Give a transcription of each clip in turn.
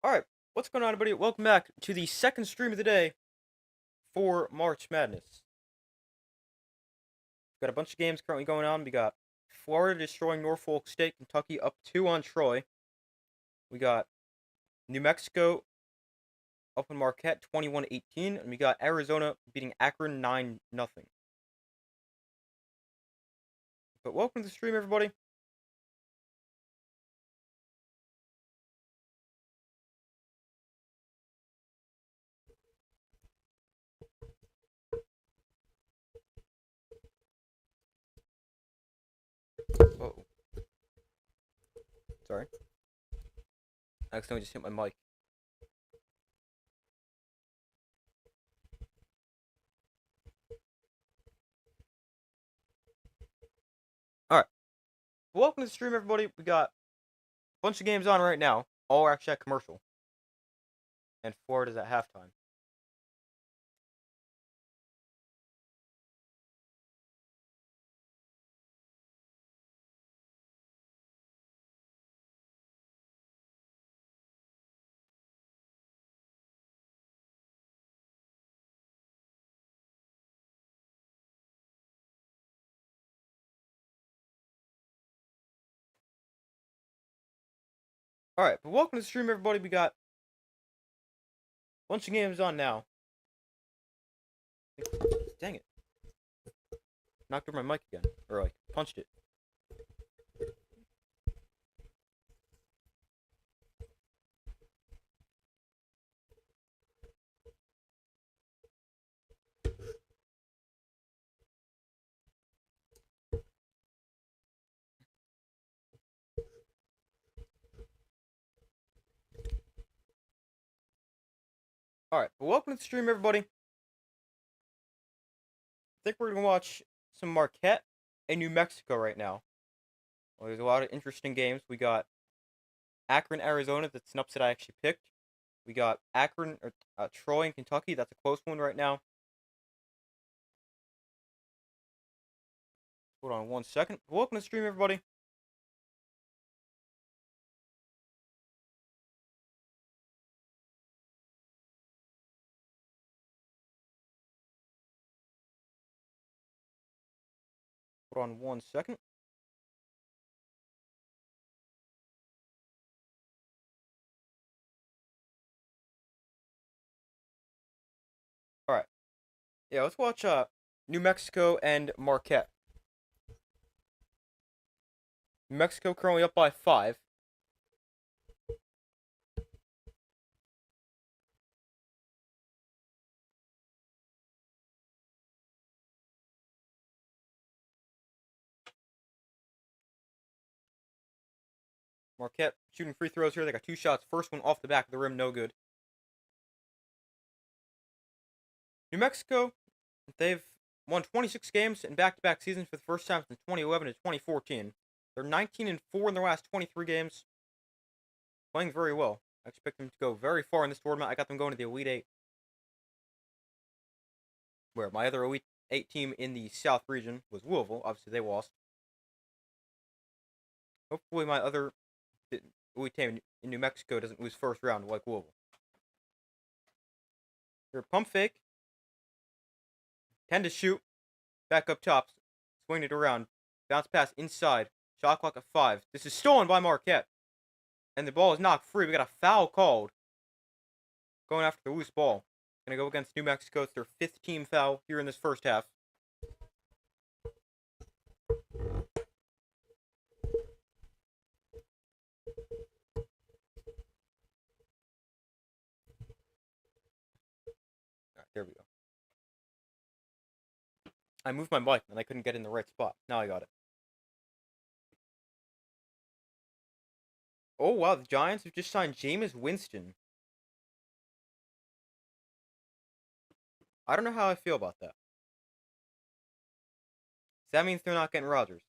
Alright, what's going on, everybody? Welcome back to the second stream of the day for March Madness. We've got a bunch of games currently going on. We got Florida destroying Norfolk State, Kentucky up 2 on Troy. We got New Mexico up in Marquette 21-18. And we got Arizona beating Akron 9-0. But welcome to the stream, everybody. Oh, sorry. I accidentally just hit my mic. Alright. Welcome to the stream, everybody. We got a bunch of games on right now. All are actually at commercial. And Florida's at halftime. Alright, but welcome to the stream, everybody. We got a bunch of games on now. Dang it. Knocked over my mic again. Or, like, punched it. Alright, well, welcome to the stream, everybody. I think we're going to watch some Marquette and New Mexico right now. Well, there's a lot of interesting games. We got Akron, Arizona. That's an upset I actually picked. We got Akron, or Troy and Kentucky. That's a close one right now. Hold on one second. Welcome to the stream, everybody. Hold on one second. Alright. Yeah, let's watch New Mexico and Marquette. New Mexico currently up by 5. Marquette shooting free throws here. They got 2 shots. First one off the back of the rim, no good. New Mexico, they've won 26 games in back-to-back seasons for the first time since 2011 and 2014. They're 19-4 in their last 23 games. Playing very well. I expect them to go very far in this tournament. I got them going to the Elite 8. Where my other Elite 8 team in the South region was Louisville. Obviously, they lost. Hopefully, my other Elite team in New Mexico doesn't lose first round like Louisville. Here, pump fake. 10 to shoot. Back up top. Swing it around. Bounce pass inside. Shot clock at 5. This is stolen by Marquette. And the ball is knocked free. We got a foul called. Going after the loose ball. Gonna go against New Mexico. It's their 5th team foul here in this first half. Alright, there we go. I moved my mic and I couldn't get in the right spot. Now I got it. Oh, wow. The Giants have just signed Jameis Winston. I don't know how I feel about that. That means they're not getting Rodgers.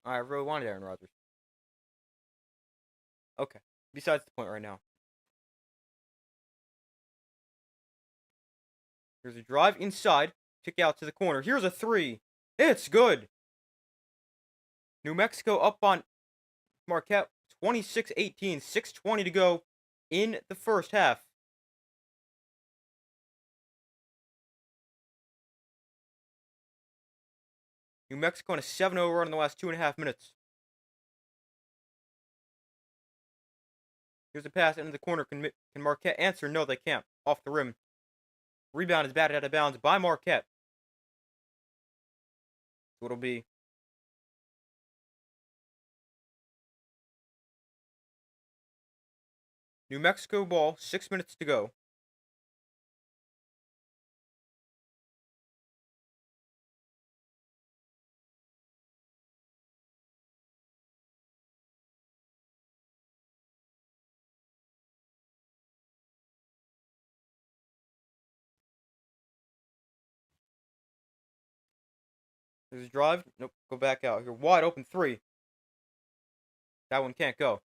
I really wanted Aaron Rodgers. Okay. Besides the point right now. Here's a drive inside. Kick out to the corner. Here's a 3. It's good. New Mexico up on Marquette 26-18, 6:20 to go in the first half. New Mexico on a 7-0 run in the last 2.5 minutes. Here's a pass into the corner. Can Marquette answer? No, they can't. Off the rim. Rebound is batted out of bounds by Marquette. So it'll be New Mexico ball, 6 minutes to go. There's a drive. Nope, go back out. Here, wide open three. That one can't go.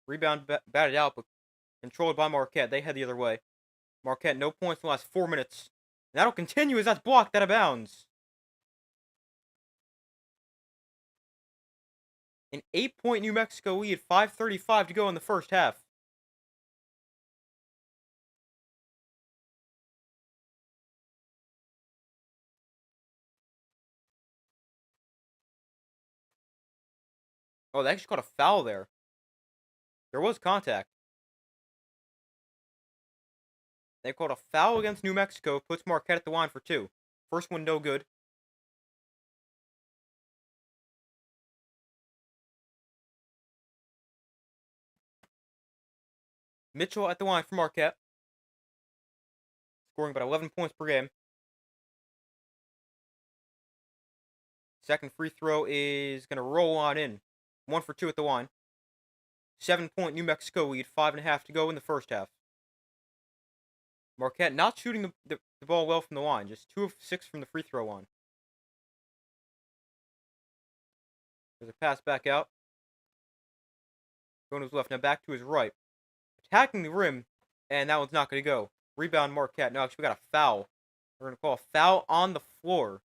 Rebound batted out, but controlled by Marquette. They head the other way. Marquette, no points in the last 4 minutes. And that'll continue as that's blocked out of bounds. An 8-point New Mexico lead, 5:35 to go in the first half. Oh, they actually caught a foul there. There was contact. They called a foul against New Mexico, puts Marquette at the line for two. First one, no good. Mitchell at the line for Marquette. Scoring about 11 points per game. Second free throw is going to roll on in. 1 for 2 at the line. 7-point New Mexico lead, 5.5 to go in the first half. Marquette not shooting the ball well from the line, just 2 of 6 from the free throw line. There's a pass back out. Going to his left, now back to his right. Attacking the rim, and that one's not going to go. Rebound Marquette. No, actually, we got a foul. We're going to call a foul on the floor.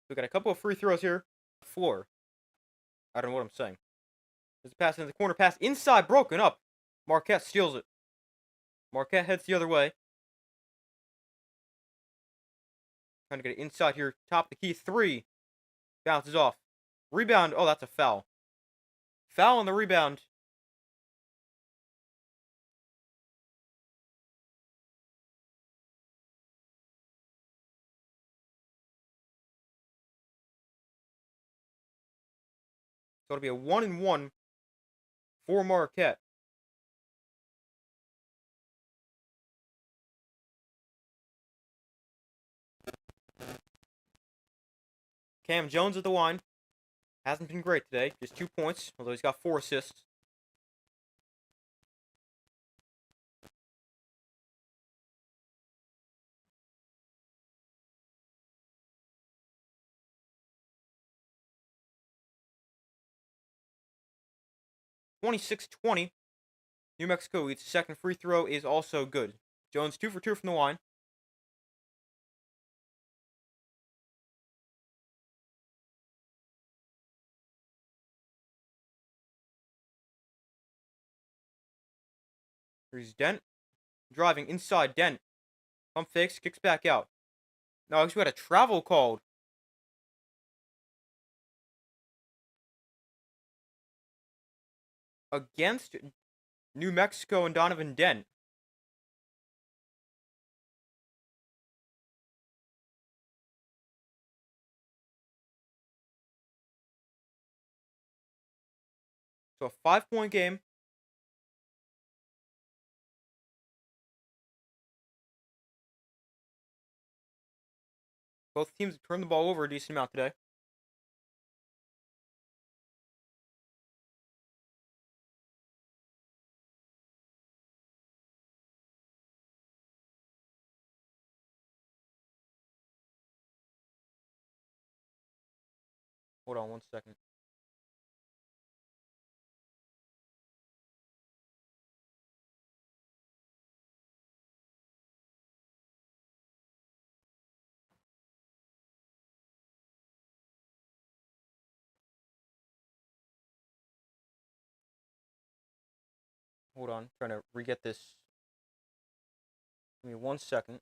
We got a couple of free throws here. Floor. I don't know what I'm saying. There's a pass into the corner. Pass inside, broken up. Marquette steals it. Marquette heads the other way. Trying to get it inside here. Top of the key. 3. Bounces off. Rebound. Oh, that's a foul. Foul on the rebound. So it'll be a 1-and-1 for Marquette. Cam Jones at the line. Hasn't been great today. Just 2 points, although he's got 4 assists. (26-20). New Mexico leads. Second free throw is also good. Jones 2 for 2 from the line. Here's Dent. Driving inside. Dent. Pump fakes. Kicks back out. No, actually, we got a travel called. Against New Mexico and Donovan Dent. So a 5-point game. Both teams have turned the ball over a decent amount today. Hold on 1 second. Hold on. Trying to re-get this. Give me 1 second.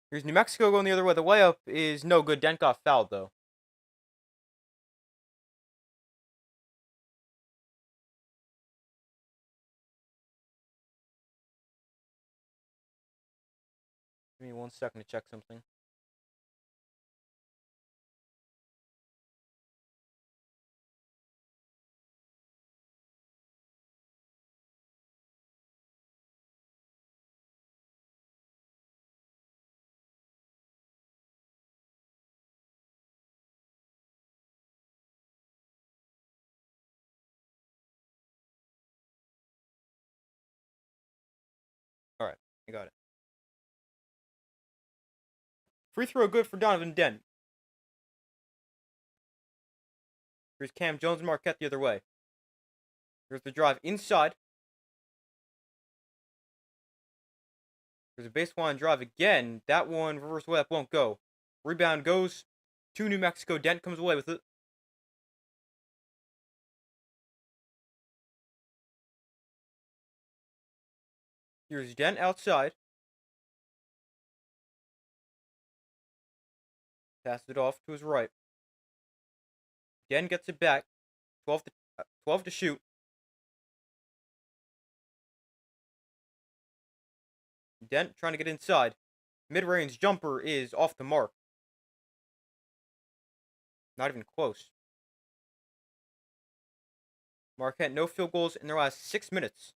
Here's New Mexico going the other way. The layup is no good. Dent got fouled, though. Give me 1 second to check something. Alright, I got it. Free throw good for Donovan Dent. Here's Cam Jones and Marquette the other way. Here's the drive inside. There's a baseline drive again. That one, reverse layup, won't go. Rebound goes to New Mexico. Dent comes away with it. Here's Dent outside. Passes it off to his right. Dent gets it back. 12 to shoot. Dent trying to get inside. Mid-range jumper is off the mark. Not even close. Marquette, no field goals in their last 6 minutes.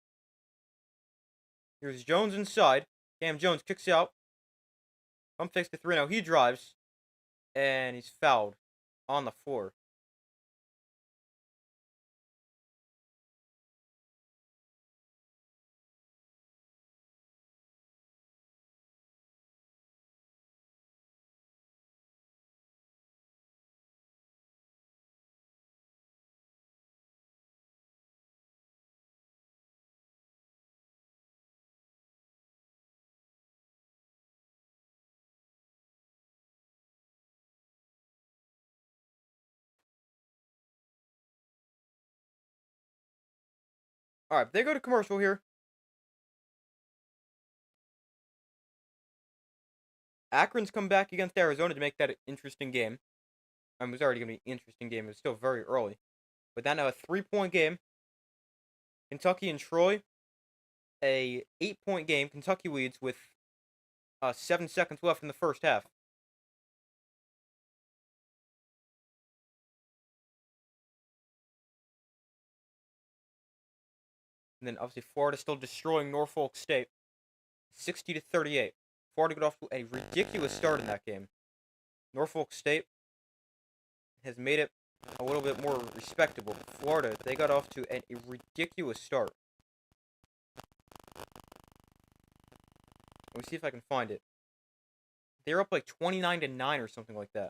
Here's Jones inside. Cam Jones kicks out. Pump fakes the 3 now. He drives. And he's fouled on the floor. Alright, they go to commercial here. Akron's come back against Arizona to make that an interesting game. I mean, it was already going to be an interesting game. It was still very early. But now a 3-point game. Kentucky and Troy, a 8-point game. Kentucky leads with 7 seconds left in the first half. And then obviously Florida still destroying Norfolk State, 60-38. Florida got off to a ridiculous start in that game. Norfolk State has made it a little bit more respectable. Florida, they got off to a ridiculous start. Let me see if I can find it. They're up like 29-9 or something like that.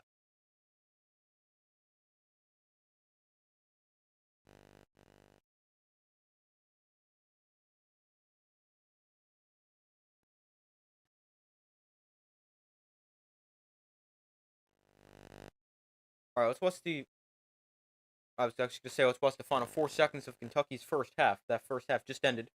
All right, let's watch the. I was actually gonna say let's watch the final 4 seconds of Kentucky's first half. That first half just ended.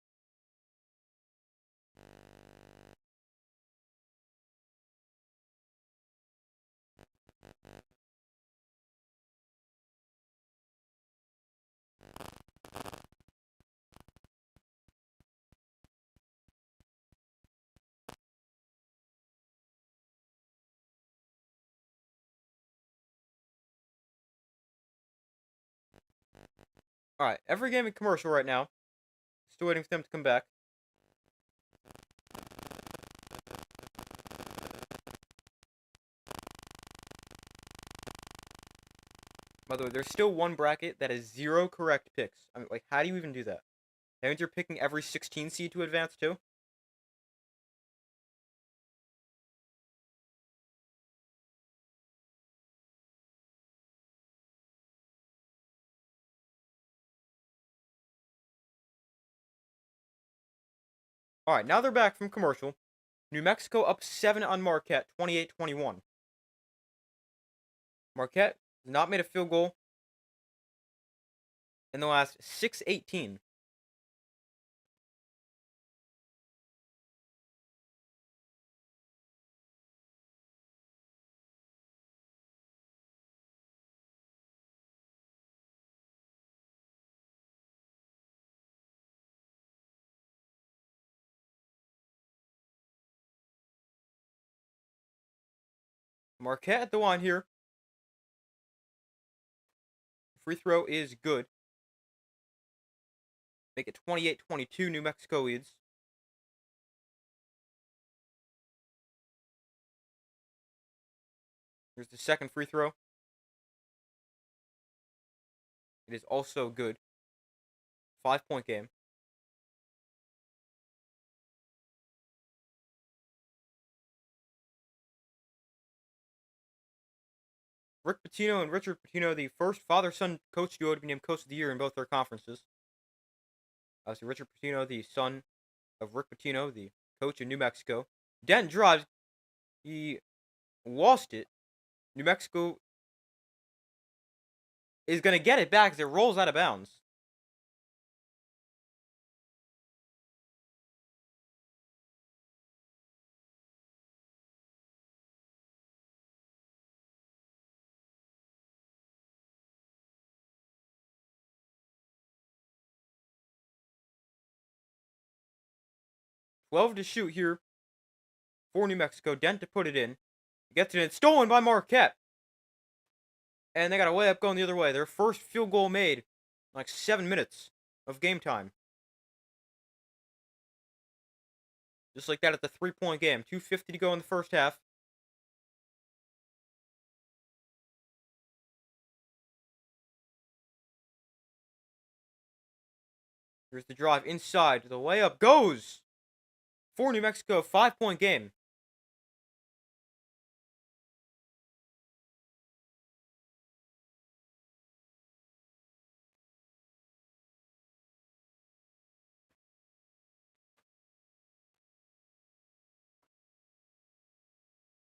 All right, every game in commercial right now. Still waiting for them to come back. By the way, there's still one bracket that has 0 correct picks. I mean, like, how do you even do that? That means you're picking every 16 seed to advance too? All right, now they're back from commercial. New Mexico up 7 on Marquette, 28-21. Marquette has not made a field goal in the last 6:18. Marquette at the line here. Free throw is good. Make it 28-22. New Mexico leads. Here's the second free throw. It is also good. 5-point game. Rick Pitino and Richard Pitino, the first father-son coach duo to be named Coach of the Year in both their conferences. Obviously, Richard Pitino, the son of Rick Pitino, the coach in New Mexico. Dent drives. He lost it. New Mexico is going to get it back as it rolls out of bounds. $12 to shoot here for New Mexico. Dent to put it in. Gets it in. Stolen by Marquette. And they got a layup going the other way. Their first field goal made in like 7 minutes of game time. Just like that at the 3-point game. 2:50 to go in the first half. Here's the drive inside. The layup goes for New Mexico. 5-point game.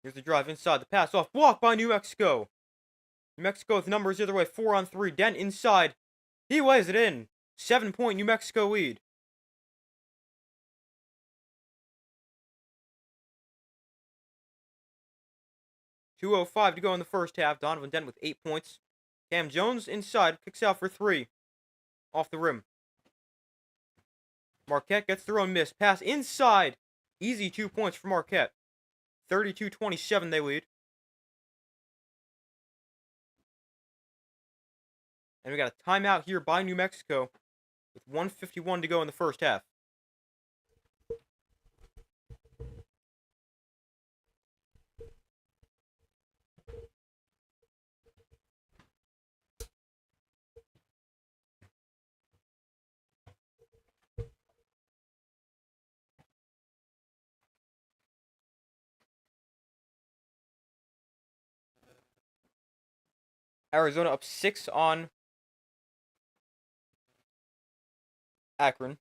Here's the drive inside. The pass off. Blocked by New Mexico. New Mexico with numbers the other way. 4 on 3. Dent inside. He lays it in. 7-point New Mexico lead. .205 to go in the first half. Donovan Dent with 8 points. Cam Jones inside. Kicks out for 3. Off the rim. Marquette gets their own miss. Pass inside. Easy 2 points for Marquette. 32-27 they lead. And we got a timeout here by New Mexico with 1:51 to go in the first half. Arizona up 6 on Akron.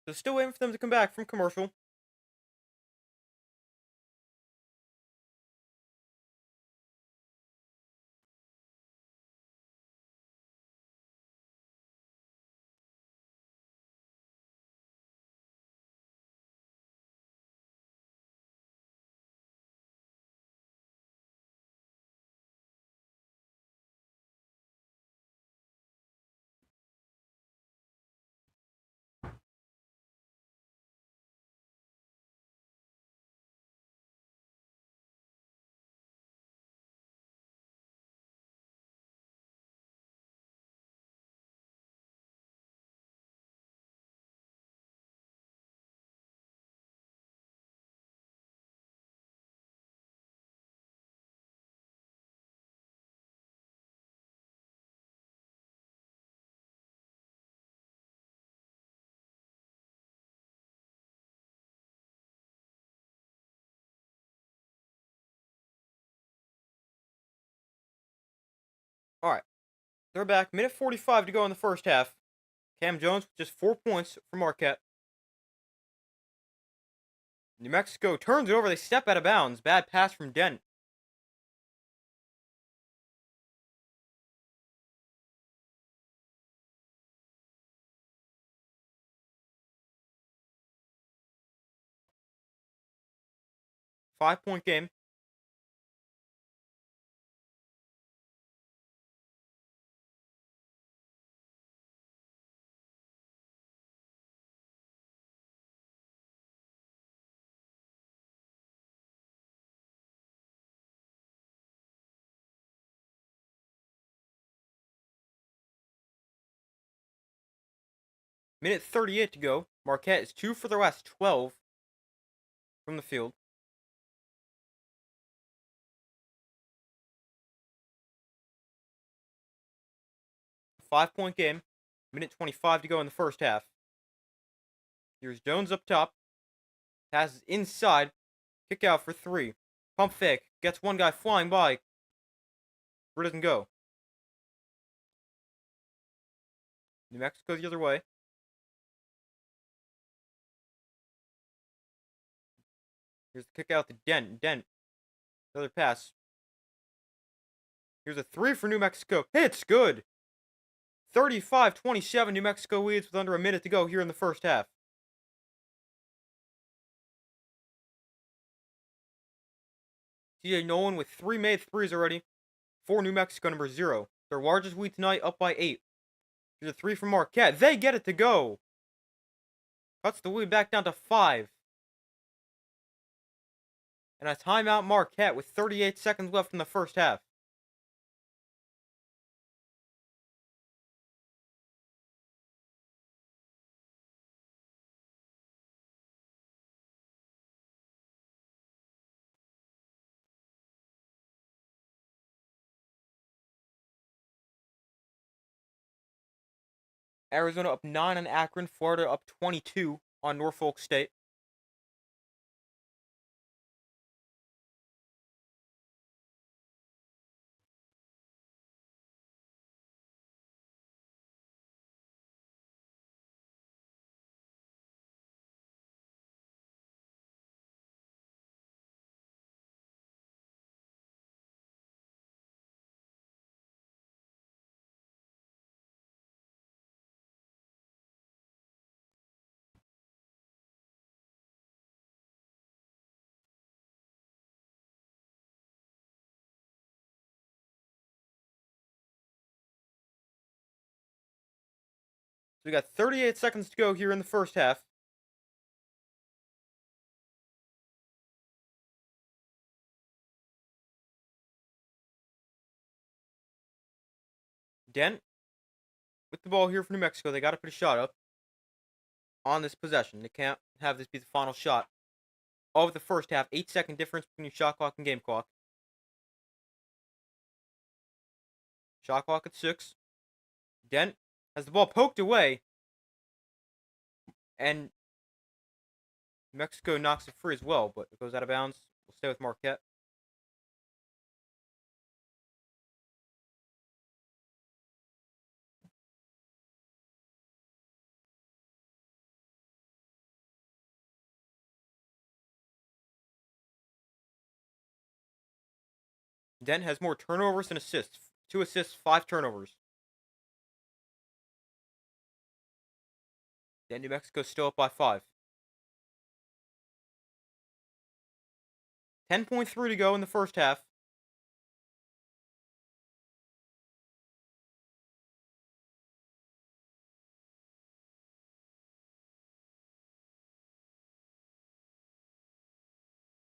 So still waiting for them to come back from commercial. All right, they're back. Minute 45 to go in the first half. Cam Jones with just 4 points for Marquette. New Mexico turns it over. They step out of bounds. Bad pass from Dent. Five-point game. Minute 38 to go. Marquette is 2 for the last 12 from the field. Five-point game. Minute 25 to go in the first half. Here's Jones up top. Passes inside. Kick out for 3. Pump fake. Gets one guy flying by. Where doesn't go. New Mexico the other way. Here's the kick out to Dent. Dent. Another pass. Here's a 3 for New Mexico. Hits good. 35-27. New Mexico leads with under a minute to go here in the first half. TJ Nolan with 3 made threes already for New Mexico, number 0. Their largest lead tonight, up by 8. Here's a 3 from Marquette. They get it to go. Cuts the lead back down to 5. And a timeout Marquette with 38 seconds left in the first half. Arizona up 9 on Akron. Florida up 22 on Norfolk State. So we got 38 seconds to go here in the first half. Dent with the ball here for New Mexico. They got to put a shot up on this possession. They can't have this be the final shot of the first half. 8-second difference between shot clock and game clock. Shot clock at 6. Dent has the ball poked away. And Mexico knocks it free as well, but it goes out of bounds. We'll stay with Marquette. Dent has more turnovers than assists. 2 assists, 5 turnovers. Then New Mexico's still up by 5. 10.3 to go in the first half.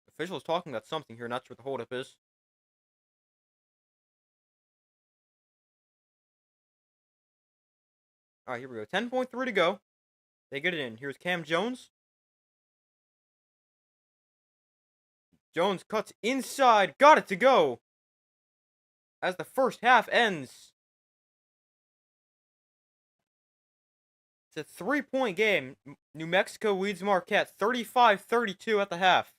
Officials talking about something here, not sure what the holdup is. Alright, here we go. 10.3 to go. They get it in. Here's Cam Jones. Jones cuts inside. Got it to go. As the first half ends. It's a 3-point game. New Mexico leads Marquette 35-32 at the half.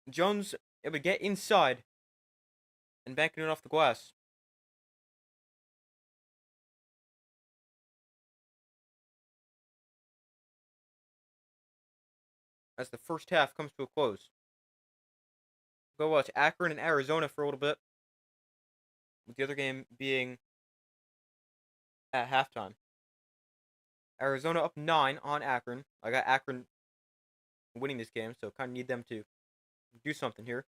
Jones able to get inside and banking it off the glass. As the first half comes to a close. Go watch Akron and Arizona for a little bit, with the other game being at halftime. Arizona up 9 on Akron. I got Akron winning this game, so kind of need them to do something here.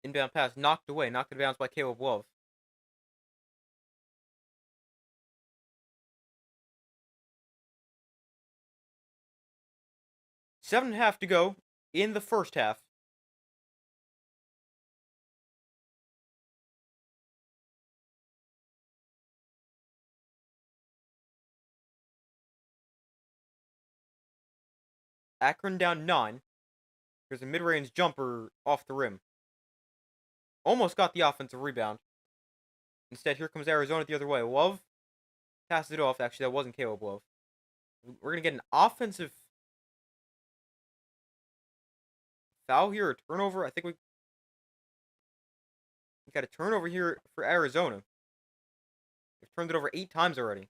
Inbound pass knocked away, knocked it bounce by Caleb Love. Seven and a half to go in the first half. Akron down 9. There's a mid-range jumper off the rim. Almost got the offensive rebound. Instead, here comes Arizona the other way. Love passes it off. Actually, that wasn't Caleb Love. We're going to get an offensive foul here, or turnover. I think we got a turnover here for Arizona. They've turned it over 8 times already.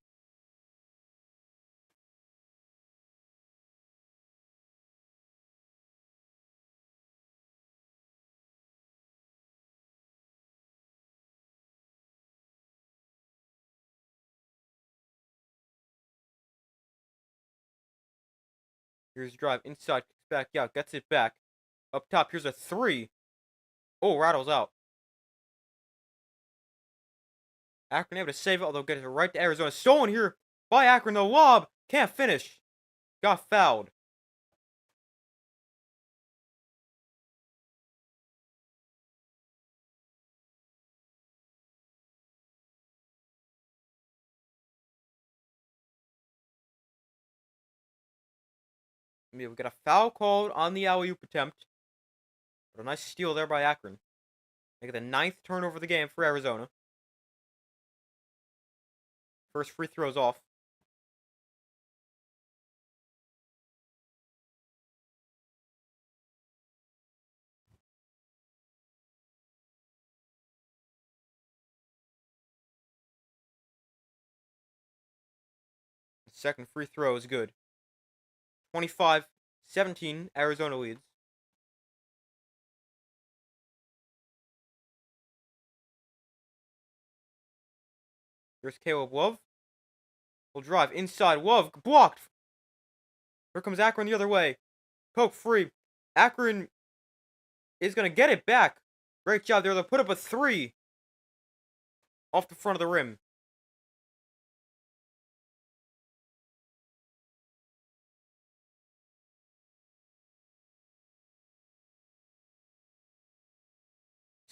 Here's a drive inside, kicks back out, gets it back. Up top, here's a 3. Oh, rattles out. Akron able to save it, although gets it right to Arizona. Stolen here by Akron. The lob can't finish. Got fouled. I mean, we got a foul called on the alley-oop attempt. But a nice steal there by Akron. Make it the 9th turnover of the game for Arizona. First free throw's off. Second free throw is good. 25-17, Arizona leads. Here's Caleb Love. Will drive inside. Love blocked. Here comes Akron the other way. Poke free. Akron is going to get it back. Great job there. They'll put up a 3 off the front of the rim.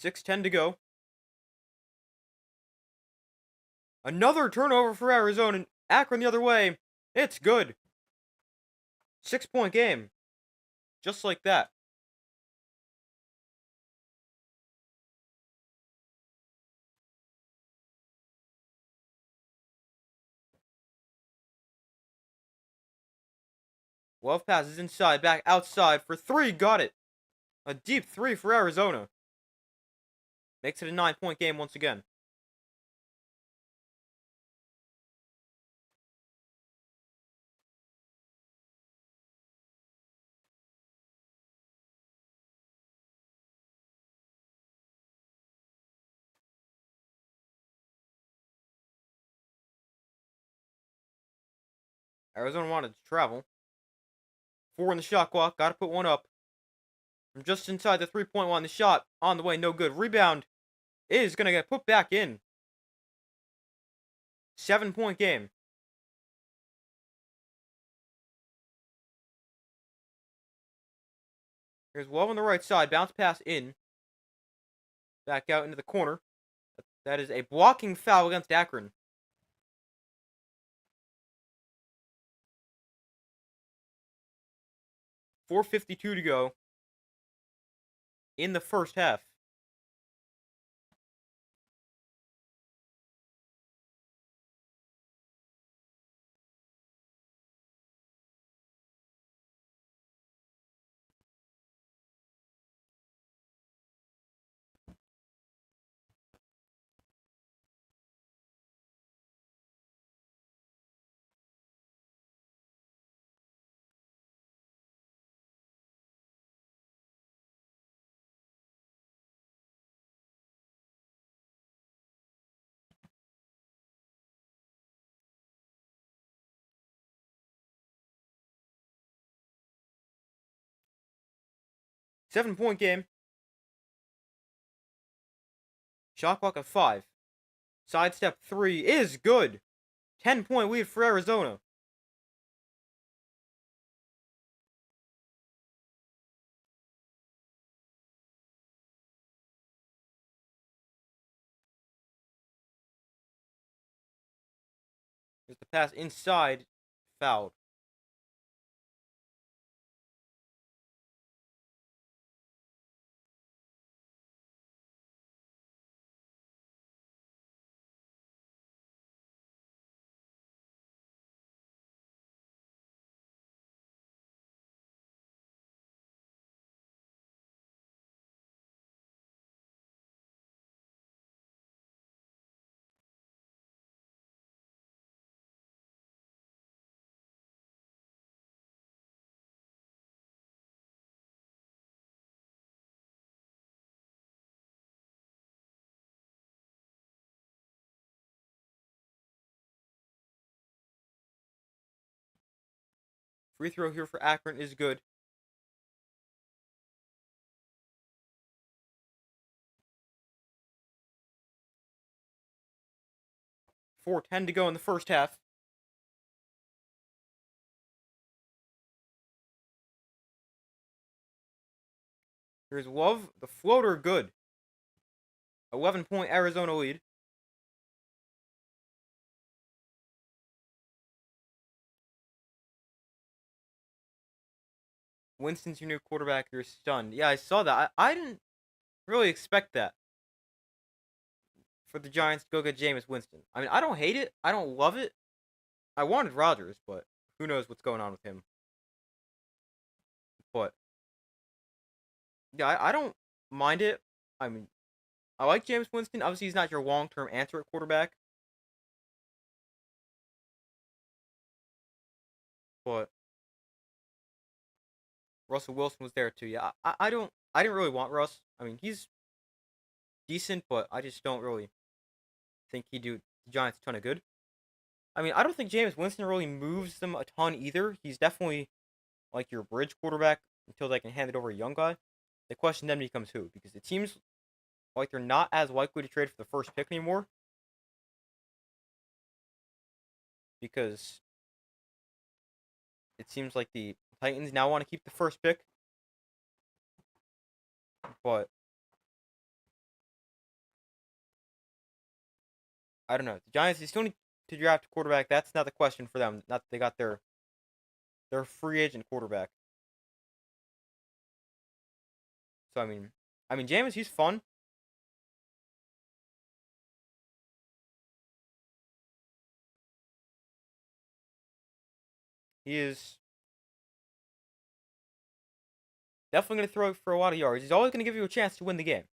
$6:10 to go. Another turnover for Arizona. Akron the other way. It's good. 6-point game. Just like that. Love passes inside, back outside for 3. Got it. A deep three for Arizona. Makes it a 9-point game once again. Arizona wanted to travel. 4 in the shot clock. Gotta put one up. From just inside the 3-point line, the shot on the way, no good. Rebound is gonna get put back in. 7-point game. Here's Love on the right side. Bounce pass in. Back out into the corner. That is a blocking foul against Akron. 4:52 to go in the first half. Seven-point game. Shot clock at 5. Sidestep 3 is good. 10-point lead for Arizona. Here's the pass inside. Fouled. Free throw here for Akron is good. .410 to go in the first half. Here's Love. The floater good. 11-point Arizona lead. Winston's your new quarterback. You're stunned. Yeah, I saw that. I didn't really expect that for the Giants to go get Jameis Winston. I mean, I don't hate it. I don't love it. I wanted Rodgers, but who knows what's going on with him. But yeah, I don't mind it. I mean, I like Jameis Winston. Obviously, he's not your long-term answer at quarterback. But Russell Wilson was there too. Yeah, I didn't really want Russ. I mean, he's decent, but I just don't really think he'd do the Giants a ton of good. I mean, I don't think Jameis Winston really moves them a ton either. He's definitely like your bridge quarterback until they can hand it over to a young guy. The question then becomes who, because it seems like they're not as likely to trade for the first pick anymore. Because it seems like the Titans now want to keep the first pick. But I don't know. The Giants, they still need to draft a quarterback. That's not the question for them. Not that they got their free agent quarterback. So I mean Jameis, he's fun. He is Definitely going to throw for a lot of yards. He's always going to give you a chance to win the game.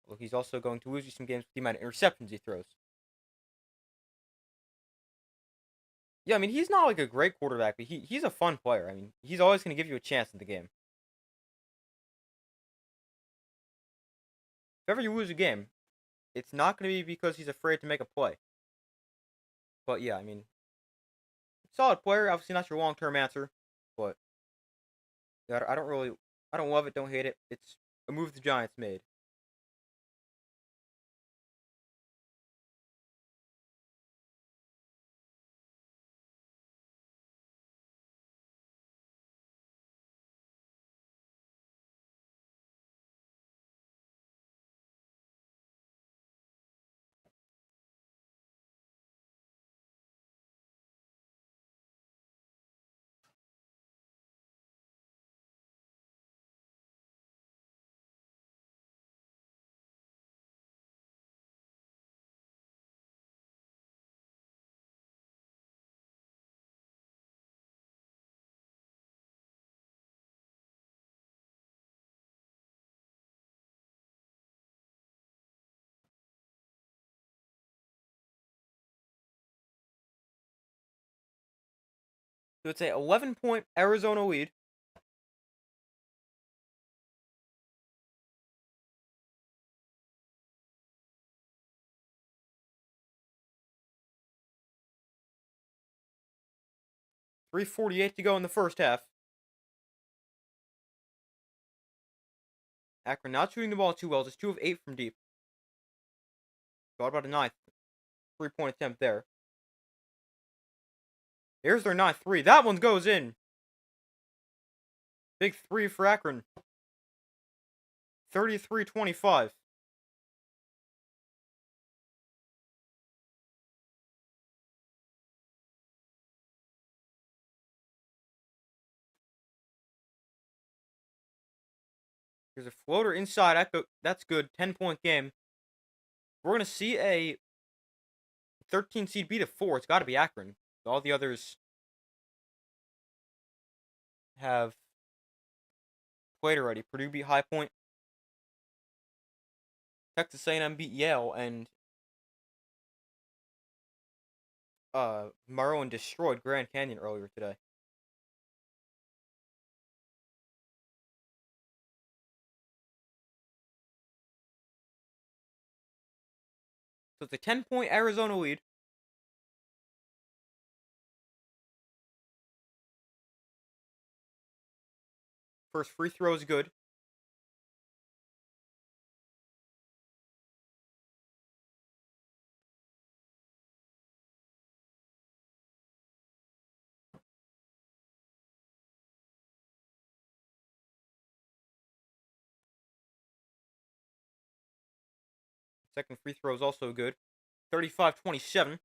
Well, he's also going to lose you some games with the amount of interceptions he throws. Yeah, I mean, he's not like a great quarterback, but he's a fun player. I mean, he's always going to give you a chance in the game. If ever you lose a game, it's not going to be because he's afraid to make a play. But yeah, I mean, solid player. Obviously not your long-term answer, but I don't love it, don't hate it. It's a move the Giants made. So it's a 11-point Arizona lead. .348 to go in the first half. Akron not shooting the ball too well, just 2 of 8 from deep. Got about a ninth 3-point attempt there. Here's their ninth three. That one goes in. Big 3 for Akron. 33-25. Here's a floater inside. That's good. 10-point game. We're going to see a 13 seed beat a 4. It's got to be Akron. All the others have played already. Purdue beat High Point. Texas A&M beat Yale, and Maryland destroyed Grand Canyon earlier today. So it's a 10-point Arizona lead. First free throw is good. Second free throw is also good. 35-27.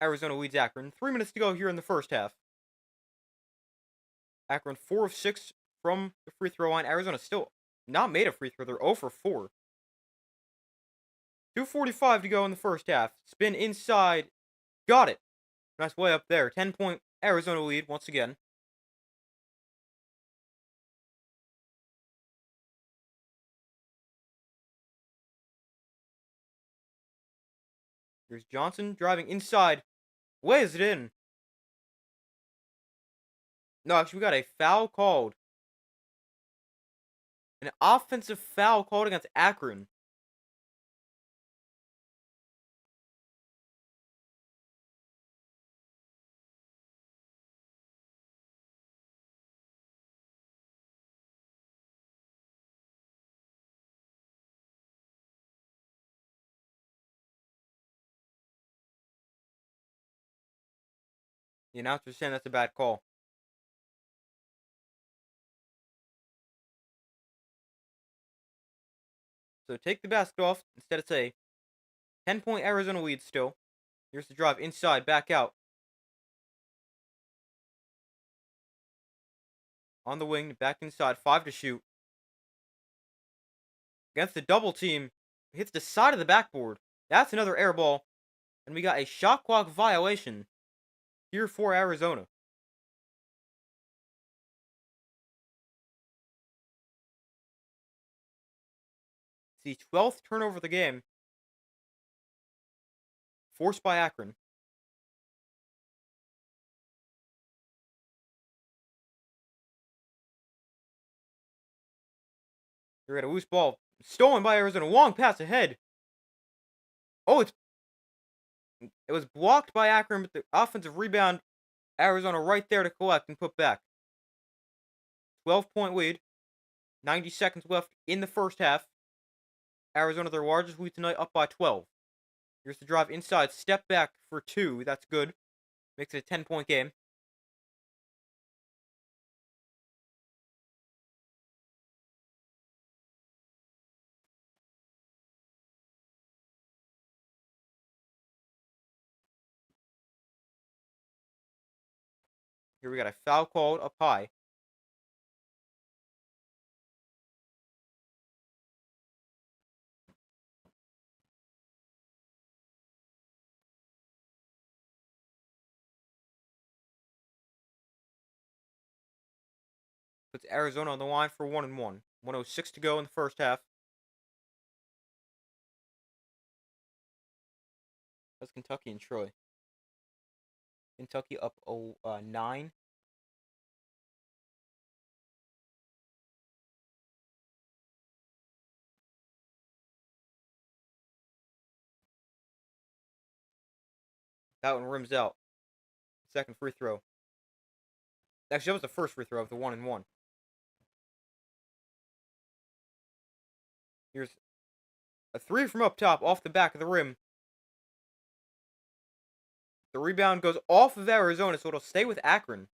Arizona leads Akron. 3 minutes to go here in the first half. Akron 4 of 6 from the free throw line. Arizona still not made a free throw. They're 0 for 4. 2:45 to go in the first half. Spin inside. Got it. Nice way up there. 10-point Arizona lead once again. Here's Johnson driving inside. Lays it in. No, actually, we got a foul called. An offensive foul called against Akron. The announcer's saying that's a bad call. So take the basket off. Instead, it's a 10-point Arizona lead still. Here's the drive inside, back out. On the wing, back inside, 5 to shoot. Against the double team, hits the side of the backboard. That's another air ball. And we got a shot clock violation here for Arizona. It's the 12th turnover of the game, forced by Akron. You're at a loose ball. Stolen by Arizona. Long pass ahead. Oh, it was blocked by Akron, but the offensive rebound, Arizona right there to collect and put back. 12-point lead. 90 seconds left in the first half. Arizona, their largest lead tonight, up by 12. Here's the drive inside. Step back for 2. That's good. Makes it a 10-point game. Here we got a foul called up high. Puts Arizona on the line for 1-1. 1:06 to go in the first half. That's Kentucky and Troy. Kentucky up 9. That one rims out. Second free throw. Actually, that was the first free throw of the 1-1. Here's a 3 from up top, off the back of the rim. The rebound goes off of Arizona, so it'll stay with Akron.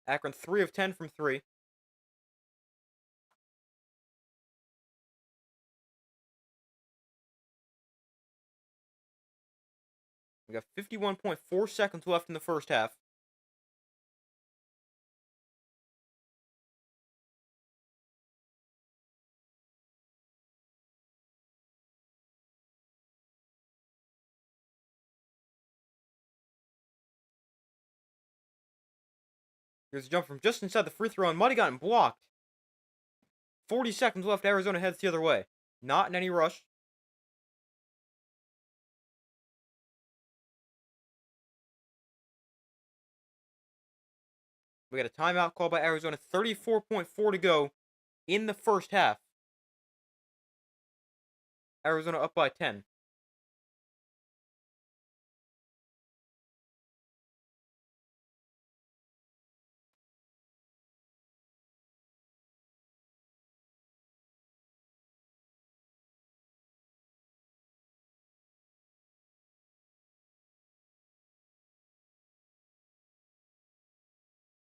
Akron 3 of 10 from 3. We got 51.4 seconds left in the first half. Here's a jump from just inside the free throw and might have gotten blocked. 40 seconds left. Arizona heads the other way. Not in any rush. We got a timeout called by Arizona. 34.4 to go in the first half. Arizona up by 10.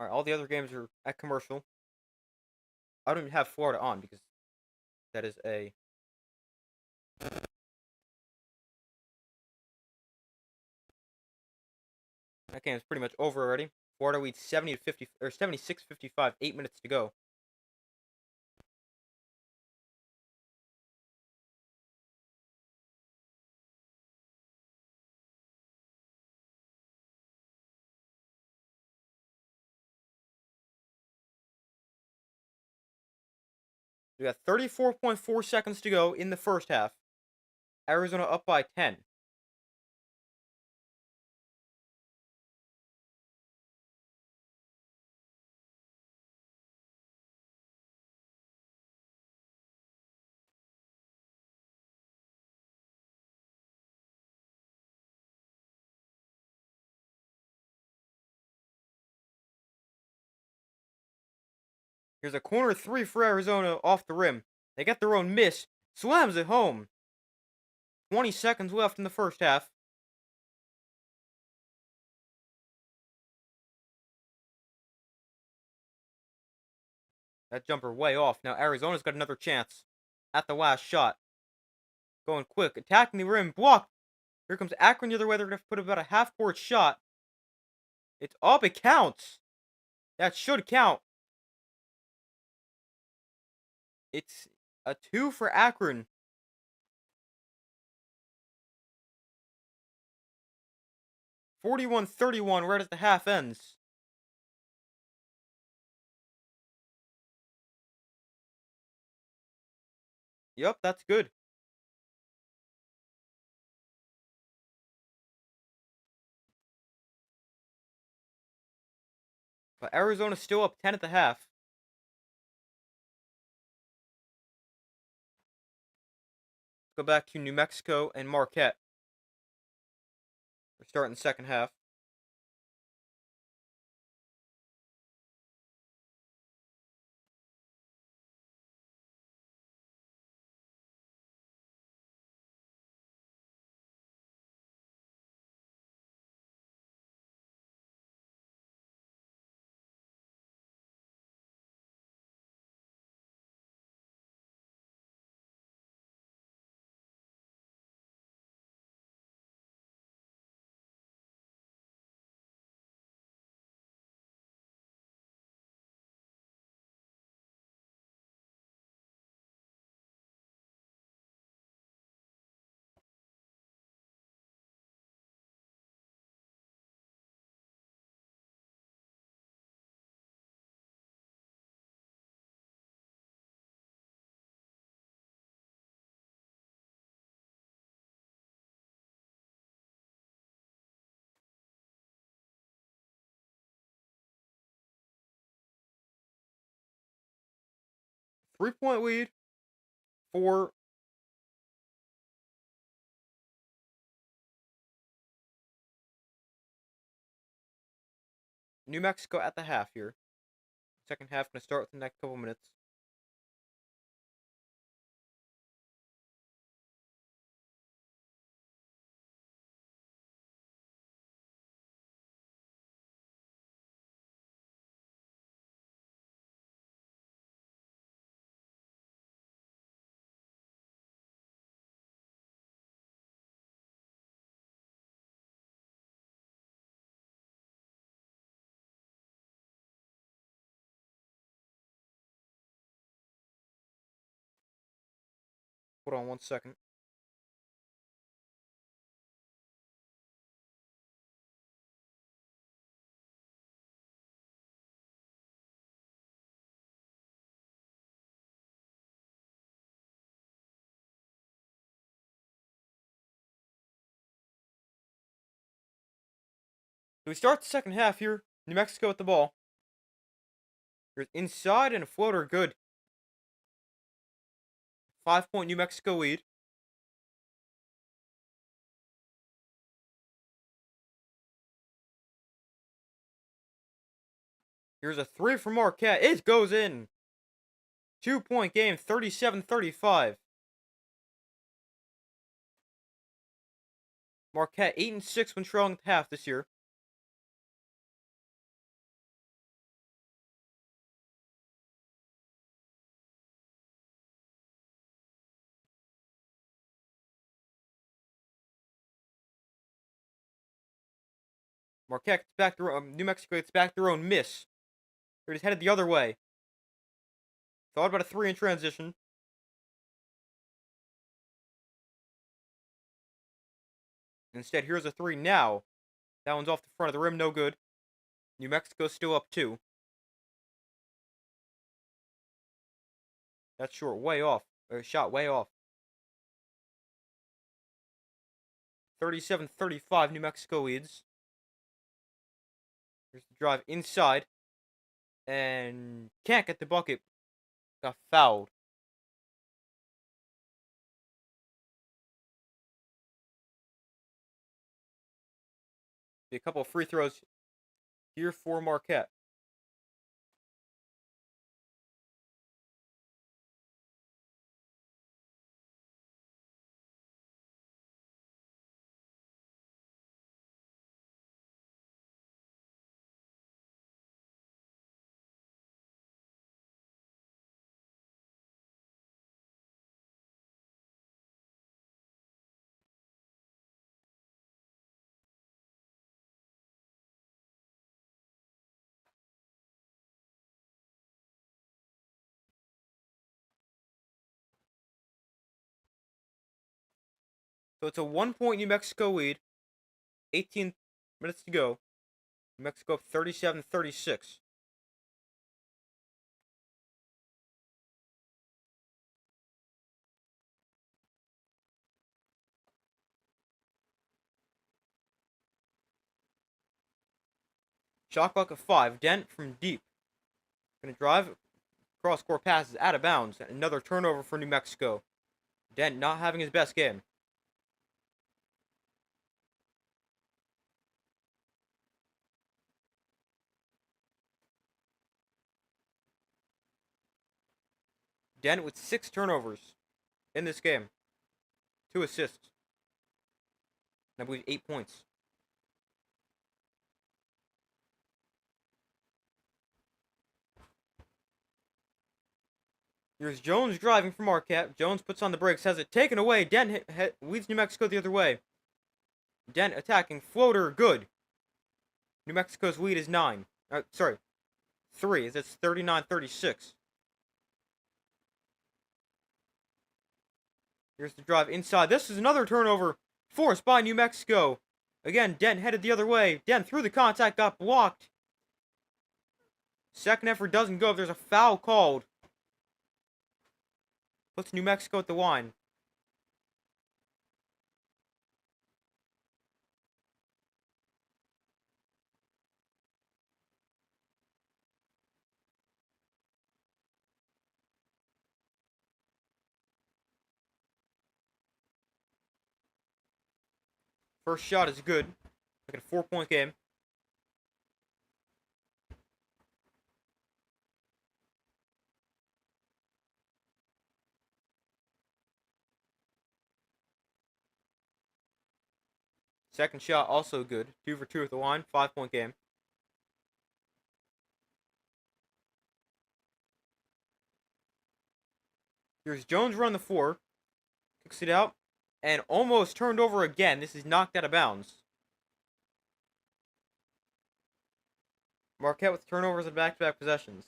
All right, all the other games are at commercial. I don't even have Florida on because that is a that game is pretty much over already. Florida leads 70-50 or 76-55. 8 minutes to go. We got 34.4 seconds to go in the first half. Arizona up by 10. Here's a corner 3 for Arizona off the rim. They get their own miss. Slams it home. 20 seconds left in the first half. That jumper way off. Now Arizona's got another chance at the last shot. Going quick. Attacking the rim. Blocked. Here comes Akron the other way. They're going to put about a half-court shot. It's up. It counts. That should count. It's a 2 for Akron. 41-31 right as the half ends. Yep, that's good. But Arizona's still up 10 at the half. Go back to New Mexico and Marquette. We're starting the second half. Three-point lead for New Mexico at the half here. Second half going to start within the next couple minutes. Hold on one second. So we start the second half here. New Mexico with the ball. Here's inside and a floater. Good. 5-point New Mexico lead. Here's a three from Marquette. It goes in. 2-point game, 37-35. Marquette 8-6 when trailing at half this year. Marquette gets back their New Mexico gets back their own miss. They're just headed the other way. Thought about a three in transition. Instead, here's a three now. That one's off the front of the rim, no good. New Mexico's still up 2. That's short, way off. Shot way off. 37-35, New Mexico leads. Here's the drive inside. And can't get the bucket. Got fouled. A couple of free throws here for Marquette. So it's a 1-point New Mexico lead. 18 minutes to go. New Mexico up 37-36. Shot clock at 5. Dent from deep. Gonna drive. Cross court passes out of bounds. Another turnover for New Mexico. Dent not having his best game. Dent with 6 turnovers in this game. 2 assists. And I believe 8 points. Here's Jones driving for Marquette. Jones puts on the brakes, has it taken away. Dent leads New Mexico the other way. Dent attacking. Floater, good. New Mexico's lead is 9. 3. It's 39-36. Here's the drive inside. This is another turnover forced by New Mexico. Again, Dent headed the other way. Dent through the contact, got blocked. Second effort doesn't go. There's a foul called. Puts New Mexico at the line. First shot is good. Like a 4-point game. Second shot also good. 2 for 2 at the line. 5-point game. Here's Jones run the 4. Kicks it out. And almost turned over again. This is knocked out of bounds. Marquette with turnovers and back-to-back possessions.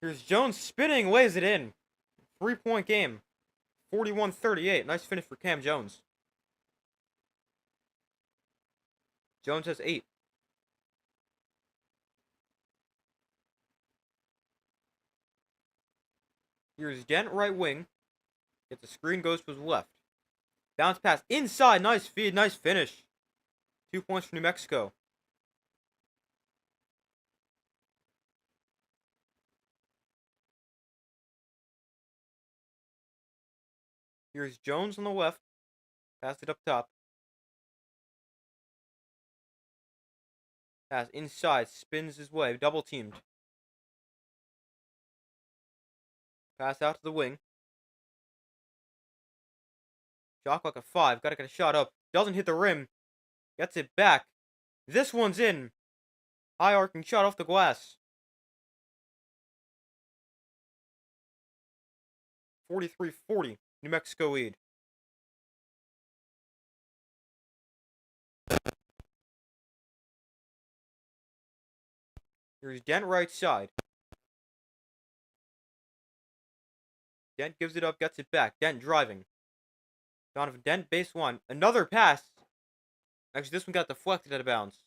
Here's Jones spinning, lays it in. 3-point game. 41-38. Nice finish for Cam Jones. Jones has 8. Here's Dent right wing. Gets the screen, goes to his left. Bounce pass inside. Nice feed. Nice finish. 2 points for New Mexico. Here's Jones on the left. Pass it up top. Pass inside. Spins his way. Double teamed. Pass out to the wing. Shot clock at 5. Gotta get a shot up. Doesn't hit the rim. Gets it back. This one's in. High arcing shot off the glass. 43-40. New Mexico lead. Here's Dent right side. Dent gives it up, gets it back. Dent driving. Donovan Dent, base 1. Another pass. Actually, this one got deflected out of bounds.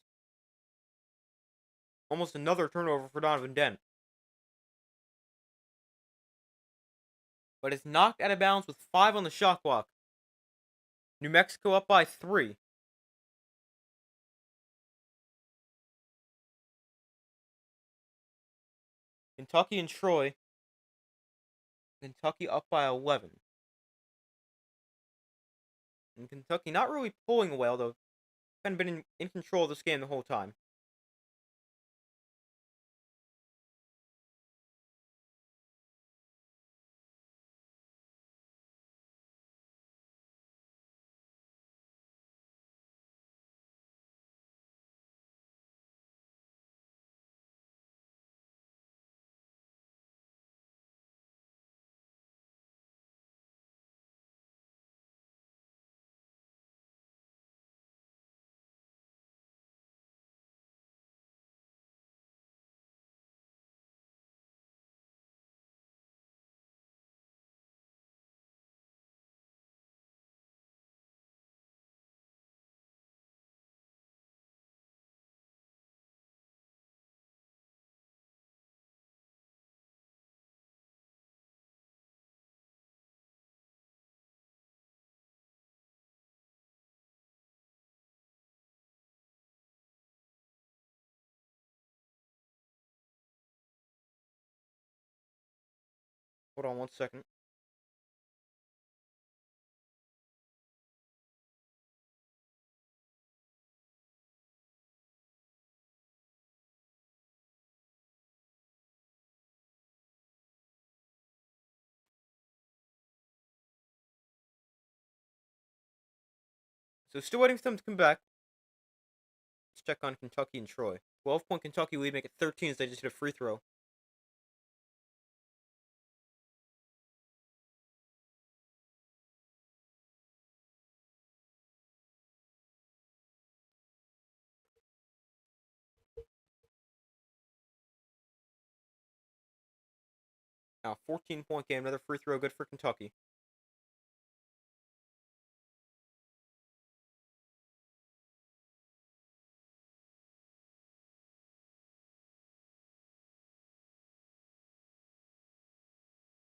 Almost another turnover for Donovan Dent. But it's knocked out of bounds with 5 on the shot clock. New Mexico up by 3. Kentucky and Troy. Kentucky up by 11. And Kentucky not really pulling away, although kind of been in control of this game the whole time. Hold on 1 second. So still waiting for them to come back. Let's check on Kentucky and Troy. 12-point Kentucky lead, make it 13 as they just hit a free throw. Now 14-point game, another free throw, good for Kentucky.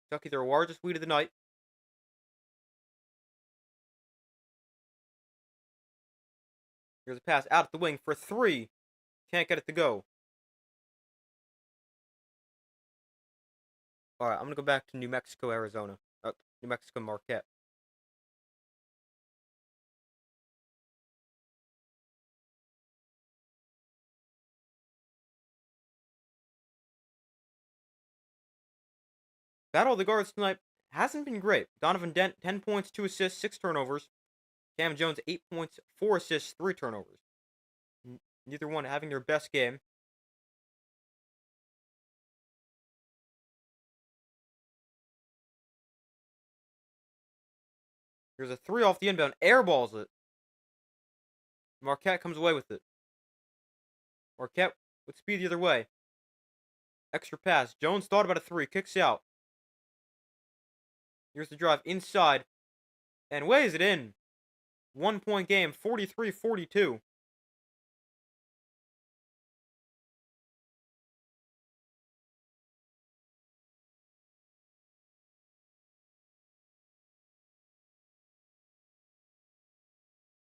Kentucky, their largest lead of the night. Here's a pass out at the wing for 3. Can't get it to go. All right, I'm going to go back to New Mexico, Arizona. New Mexico, Marquette. Battle of the guards tonight hasn't been great. Donovan Dent, 10 points, 2 assists, 6 turnovers. Cam Jones, 8 points, 4 assists, 3 turnovers. Neither one having their best game. There's a 3 off the inbound. Airballs it. Marquette comes away with it. Marquette with speed the other way. Extra pass. Jones thought about a 3. Kicks out. Here's the drive inside. And weighs it in. 1-point game. 43-42.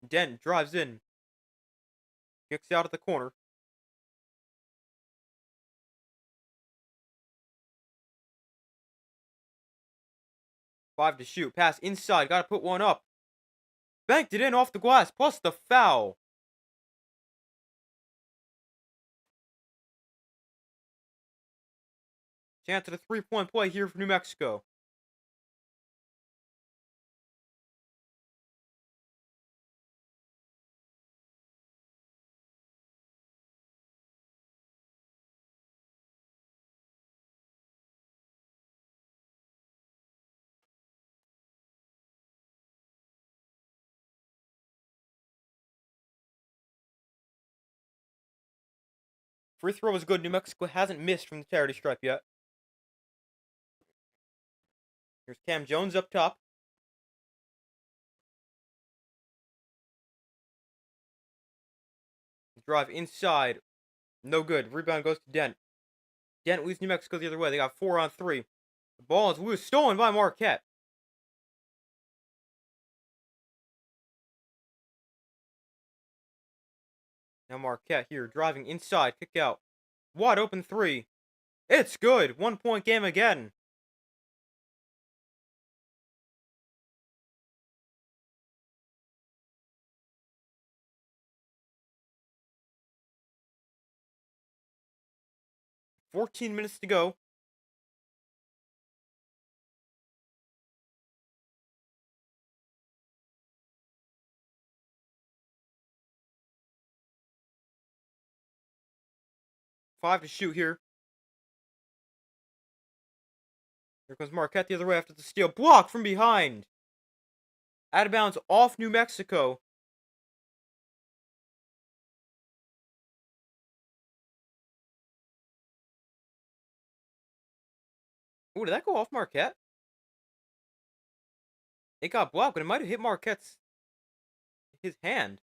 Dent drives in. Kicks out at the corner. Five to shoot. Pass inside. Gotta put one up. Banked it in off the glass. Plus the foul. Chance at a 3-point play here for New Mexico. Free throw is good. New Mexico hasn't missed from the charity stripe yet. Here's Cam Jones up top. Drive inside. No good. Rebound goes to Dent. Dent leads New Mexico the other way. They got 4 on 3. The ball is loose. Stolen by Marquette. Now Marquette here. Driving inside. Kick out. Wide open 3. It's good. 1-point game again. $14 minutes to go. Five to shoot here. Here comes Marquette the other way after the steal. Blocked from behind. Out of bounds off New Mexico. Ooh, did that go off Marquette? It got blocked, but it might have hit Marquette's his hand.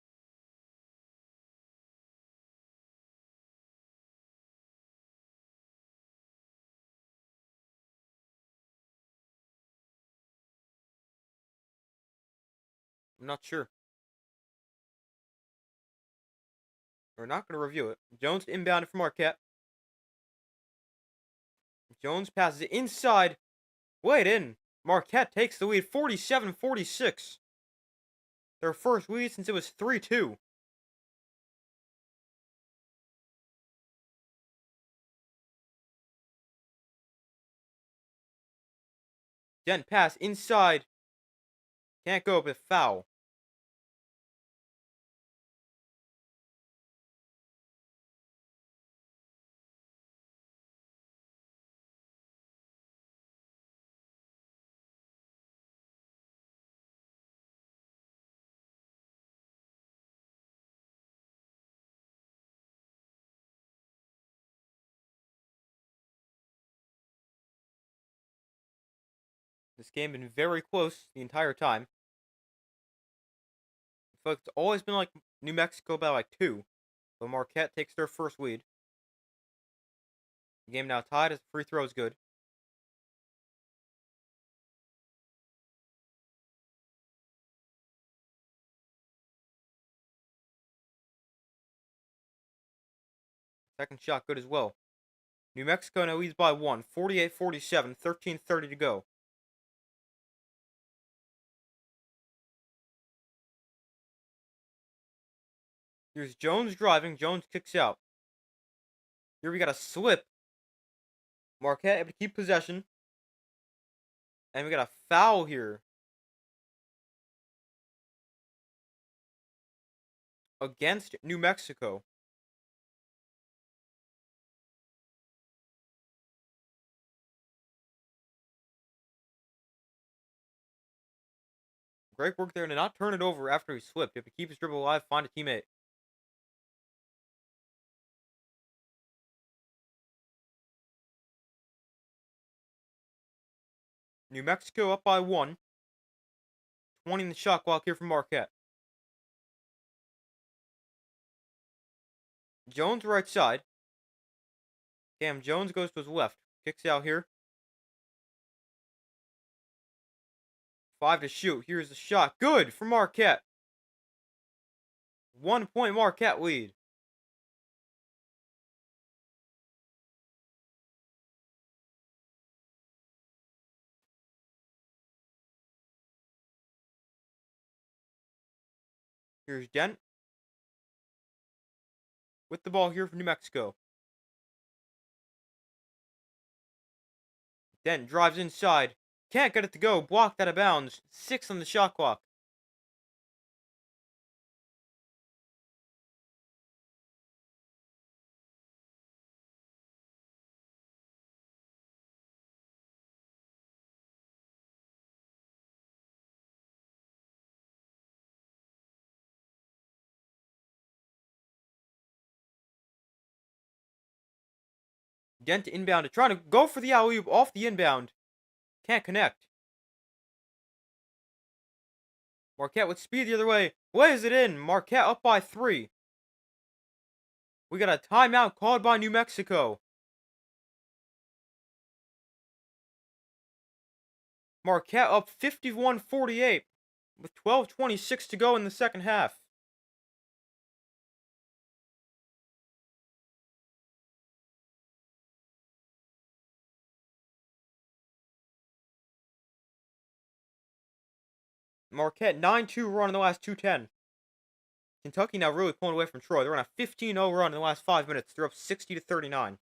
I'm not sure. We're not going to review it. Jones inbounded for Marquette. Jones passes it inside. Wait in. Marquette takes the lead 47-46. Their first lead since it was 3-2. Dent pass inside. Can't go with foul. This game been very close the entire time. I feel like it's always been like New Mexico by like 2. So Marquette takes their first lead. The game now tied as free throw is good. Second shot good as well. New Mexico now leads by 1, 48-47, 13:30 to go. Here's Jones driving. Jones kicks out. Here we got a slip. Marquette able to keep possession. And we got a foul here against New Mexico. Great work there to not turn it over after he slipped. If he keeps his dribble alive, find a teammate. New Mexico up by 1. 20 in the shot clock here from Marquette. Jones right side. Cam Jones goes to his left. Kicks out here. 5 to shoot. Here's the shot. Good for Marquette. 1 point Marquette lead. Here's Dent. With the ball here for New Mexico. Dent drives inside. Can't get it to go. Blocked out of bounds. 6 on the shot clock. Dent inbound. Trying to go for the alley-oop off the inbound. Can't connect. Marquette with speed the other way. Lays it in. Marquette up by 3. We got a timeout called by New Mexico. Marquette up 51-48 with 12:26 to go in the second half. Marquette 9-2 run in the last 2:10. Kentucky now really pulling away from Troy. They're on a 15-0 run in the last 5 minutes. They're up 60-39.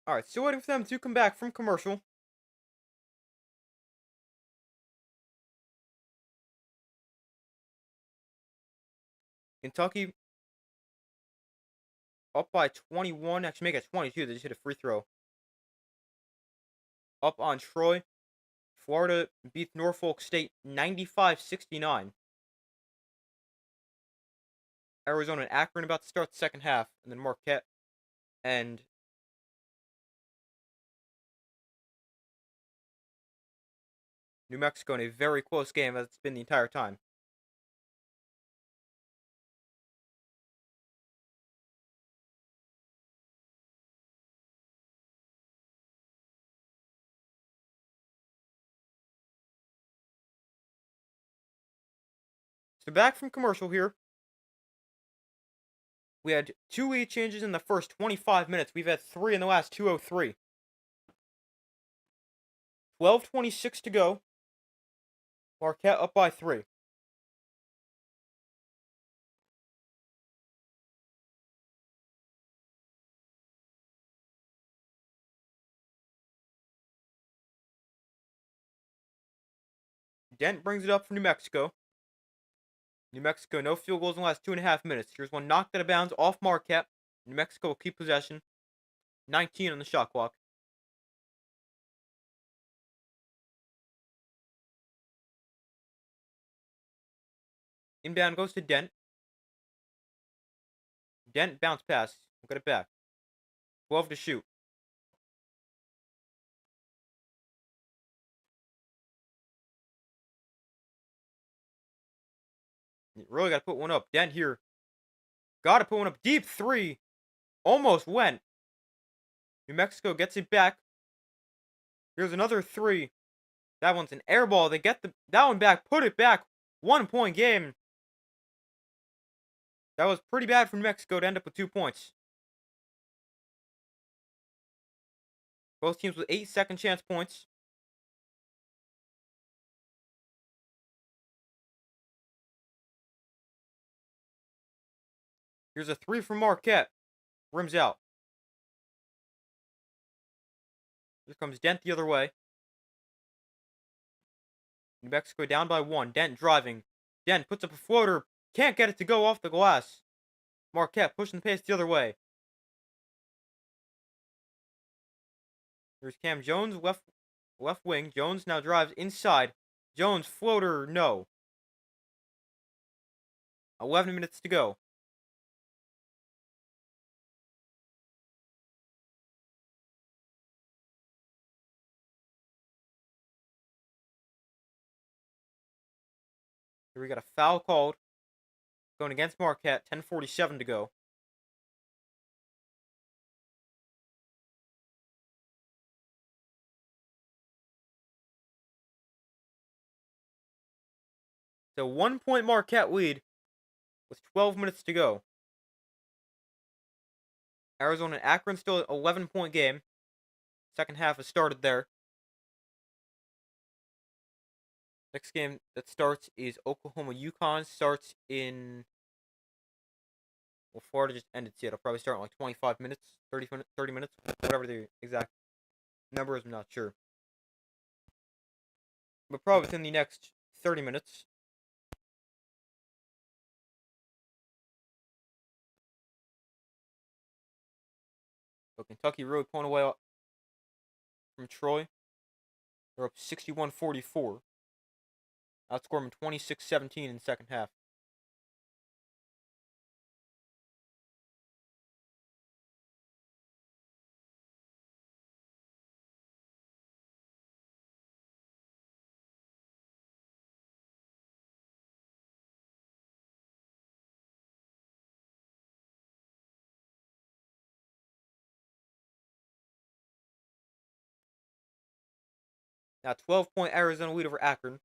Alright, still waiting for them to come back from commercial. Kentucky up by 21. Actually, make it 22. They just hit a free throw. Up on Troy. Florida beat Norfolk State 95-69. Arizona and Akron about to start the second half. And then Marquette and New Mexico in a very close game, as it's been the entire time. So back from commercial here. We had 2 lead changes in the first 25 minutes. We've had 3 in the last 2:03. 12:26 to go. Marquette up by 3. Dent brings it up for New Mexico. New Mexico, no field goals in the last 2.5 minutes. Here's one knocked out of bounds off Marquette. New Mexico will keep possession. 19 on the shot clock. Inbound goes to Dent. Dent bounce pass. We'll get it back. 12 to shoot. You really got to put one up. Dent here. Got to put one up. Deep 3. Almost went. New Mexico gets it back. Here's another 3. That one's an air ball. They get that one back. Put it back. 1-point game. That was pretty bad for New Mexico to end up with 2 points. Both teams with 8 second chance points. Here's a 3 from Marquette. Rims out. Here comes Dent the other way. New Mexico down by 1. Dent driving. Dent puts up a floater. Can't get it to go off the glass. Marquette pushing the pace the other way. Here's Cam Jones, left wing. Jones now drives inside. Jones floater, no. 11 minutes to go. Here we got a foul called. Going against Marquette. 10:47 to go. So 1-point Marquette lead with 12 minutes to go. Arizona and Akron still at 11-point game. Second half has started there. Next game that starts is Oklahoma UConn. Starts in. Well, Florida just ended Seattle. Probably start in like 25 minutes, 30 minutes, whatever the exact number is. I'm not sure. But probably within the next 30 minutes. So Kentucky really pulling away from Troy. They're up 61-44. Outscored them 26-17 in the second half. Now 12-point Arizona lead over Akron.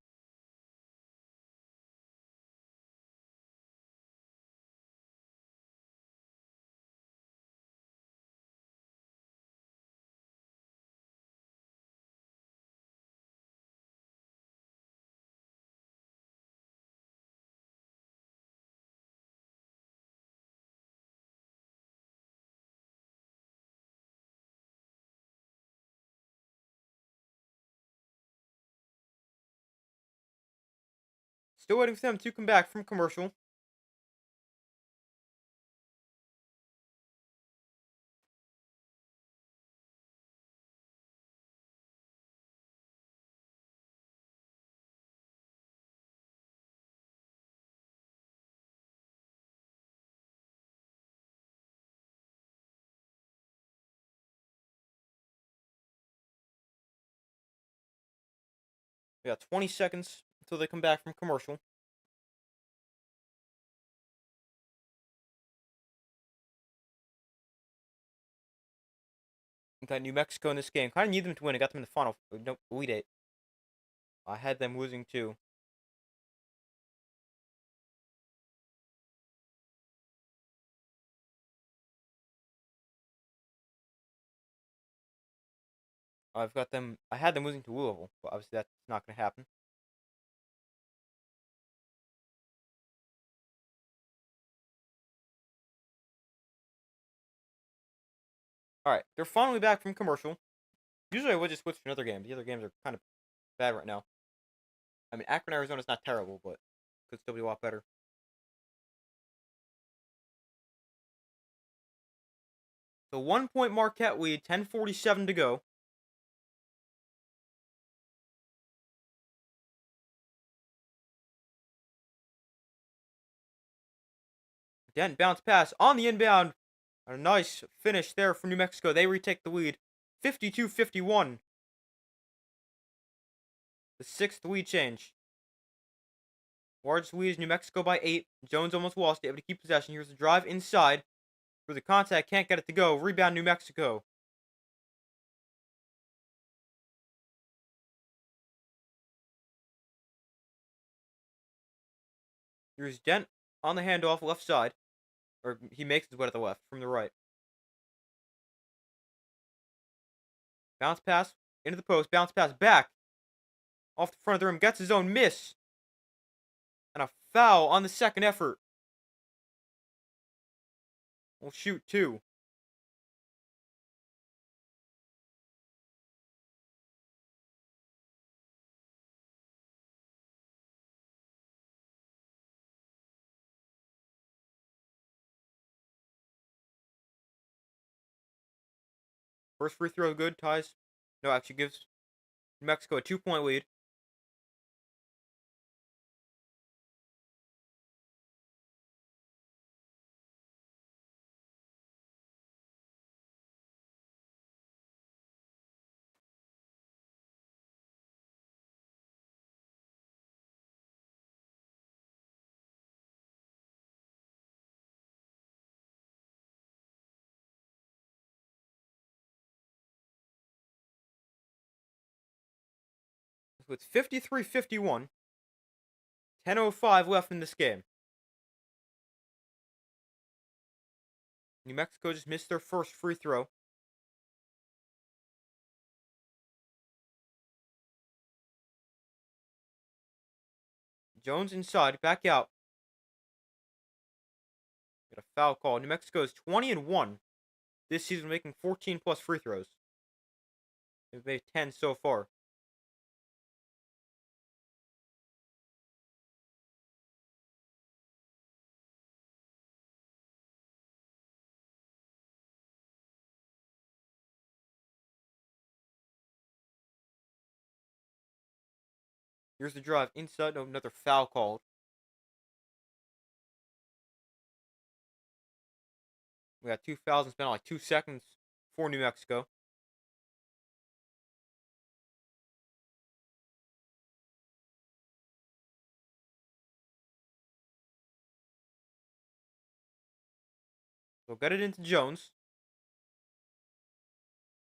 Still waiting for them to come back from commercial. We got 20 seconds until they come back from commercial. We got New Mexico in this game. Kind of need them to win. I got them in the final. No, Elite Eight. I had them losing too. I've got them. I had them losing to Louisville, but obviously that's not going to happen. All right, they're finally back from commercial. Usually I would just switch to another game. The other games are kind of bad right now. I mean, Akron, Arizona's not terrible, but could still be a lot better. So 1 point Marquette lead, 10:47 to go. Dent bounce pass on the inbound. A nice finish there for New Mexico. They retake the lead, 52-51. The sixth lead change. Largest lead is New Mexico by 8. Jones almost lost it, able to keep possession. Here's the drive inside. For the contact, can't get it to go. Rebound New Mexico. Here's Dent on the handoff, left side. Or he makes his way to the left from the right. Bounce pass into the post. Bounce pass back. Off the front of the rim. Gets his own miss. And a foul on the second effort. We'll shoot 2. First free throw good. Ties. No, actually gives New Mexico a 2-point lead. So it's 53-51. 10:05 left in this game. New Mexico just missed their first free throw. Jones inside, back out. Got a foul call. New Mexico is 20-1 this season, making 14 plus free throws. They've made 10 so far. Here's the drive inside. No, another foul called. We got 2 fouls and spent like 2 seconds for New Mexico. So get it into Jones.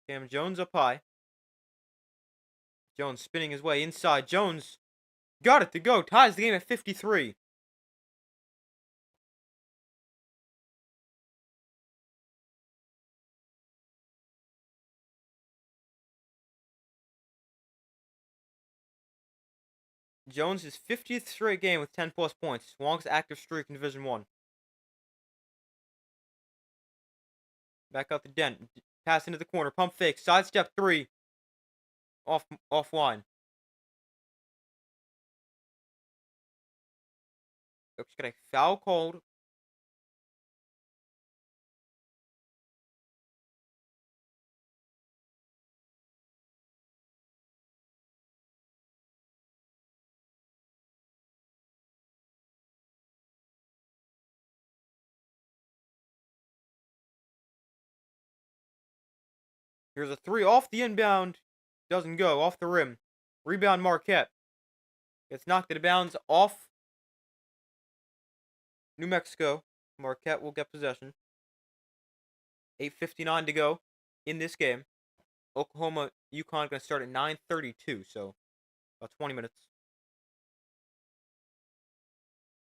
Cam Jones up high. Jones spinning his way inside. Jones got it to go. Ties the game at 53. Jones' 50th straight game with 10 plus points. Longest active streak in Division 1. Back out the Dent. Pass into the corner. Pump fake. Sidestep 3. Offline. Just got a foul called. Here's a three off the inbound. Doesn't go. Off the rim. Rebound Marquette. Gets knocked out of bounds off New Mexico. Marquette will get possession. 8:59 to go in this game. Oklahoma, UConn going to start at 9:32, so about 20 minutes.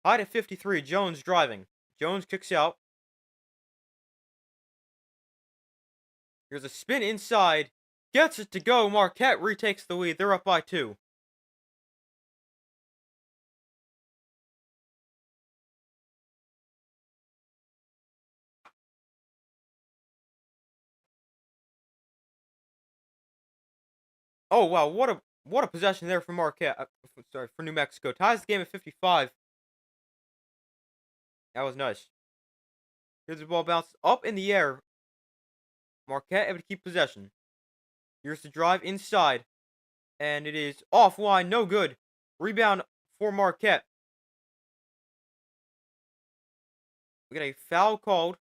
Tied at 53, Jones driving. Jones kicks out. Here's a spin inside. Gets it to go. Marquette retakes the lead. They're up by 2. Oh wow, what a possession there for Marquette. For New Mexico. Ties the game at 55. That was nice. Here's the ball bounces up in the air. Marquette able to keep possession. Here's the drive inside. And it is offline, no good. Rebound for Marquette. We got a foul called.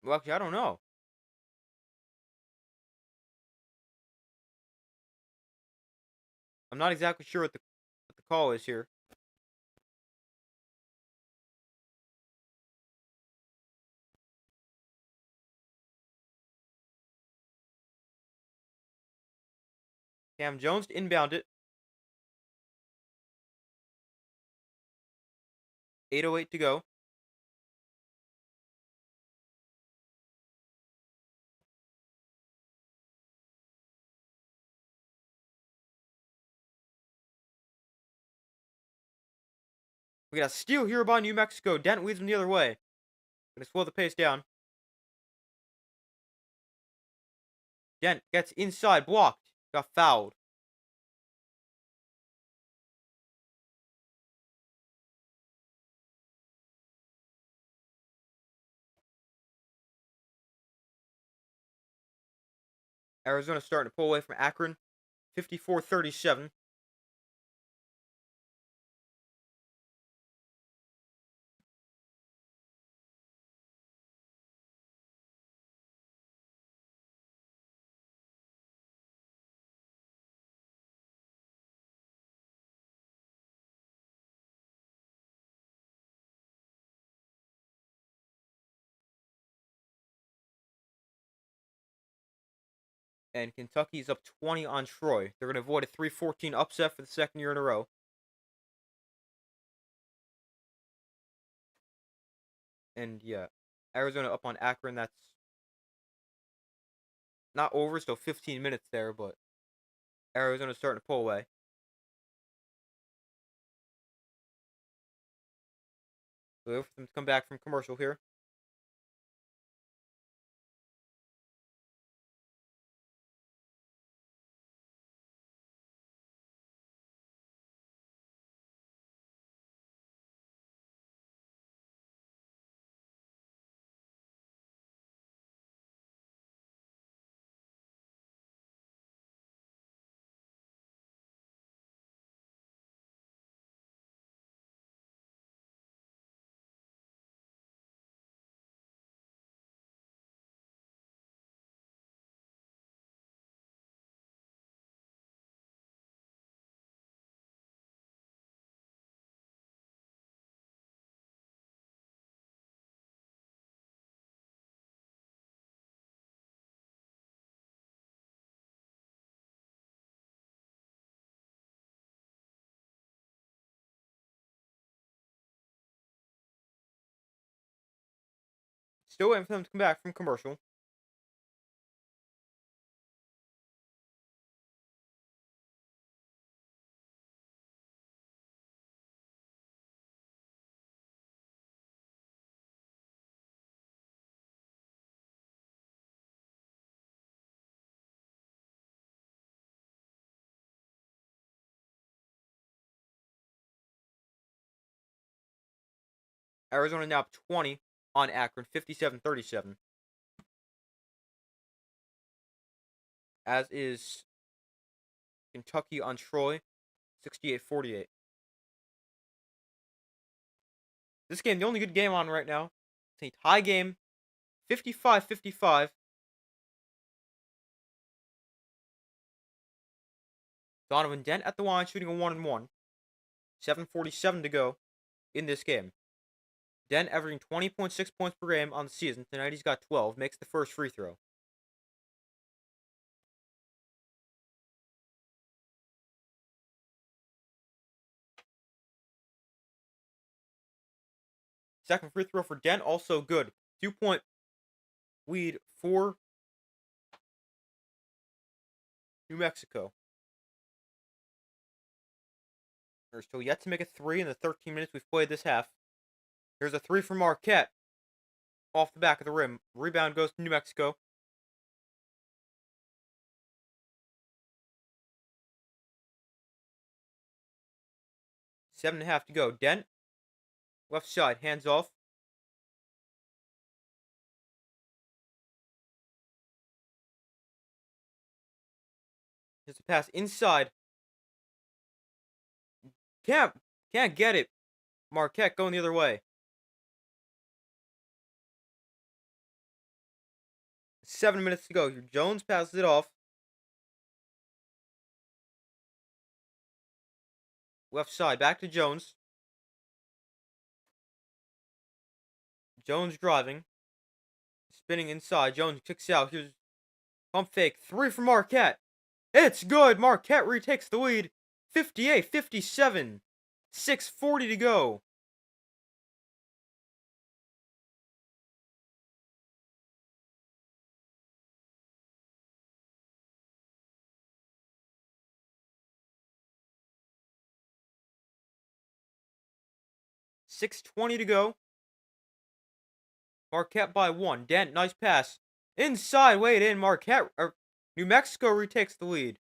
Well, actually, I don't know. I'm not exactly sure what the call is here. Cam Jones to inbound it. 8:08 to go. We got a steal here by New Mexico. Dent leads them the other way. Gonna slow the pace down. Dent gets inside, blocked. Got fouled. Arizona starting to pull away from Akron. 54-37. And Kentucky's up 20 on Troy. They're going to avoid a 3-14 upset for the second year in a row. And yeah, Arizona up on Akron. That's not over, still 15 minutes there, but Arizona's starting to pull away. Wait for them to come back from commercial here. Still waiting for them to come back from commercial. Arizona now up 20 on Akron, 57-37. As is Kentucky on Troy, 68-48. This game, the only good game on right now. It's a tie game, 55-55. Donovan Dent at the line, shooting a 1-and-1. 7:47 to go in this game. Dent averaging 20.6 points per game on the season. Tonight he's got 12. Makes the first free throw. Second free throw for Dent, also good. 2-point lead for New Mexico. They're still yet to make a three in the 13 minutes we've played this half. Here's a three from Marquette. Off the back of the rim. Rebound goes to New Mexico. Seven and a half to go. Dent. Left side. Hands off. Here's a pass inside. Can't get it. Marquette going the other way. 7 minutes to go. Jones passes it off. Left side. Back to Jones. Jones driving. Spinning inside. Jones kicks out. Here's pump fake. Three for Marquette. It's good. Marquette retakes the lead. 58-57. 6:40 to go. $6:20 to go. Marquette by 1. Dent, nice pass. Inside, wait in. New Mexico retakes the lead.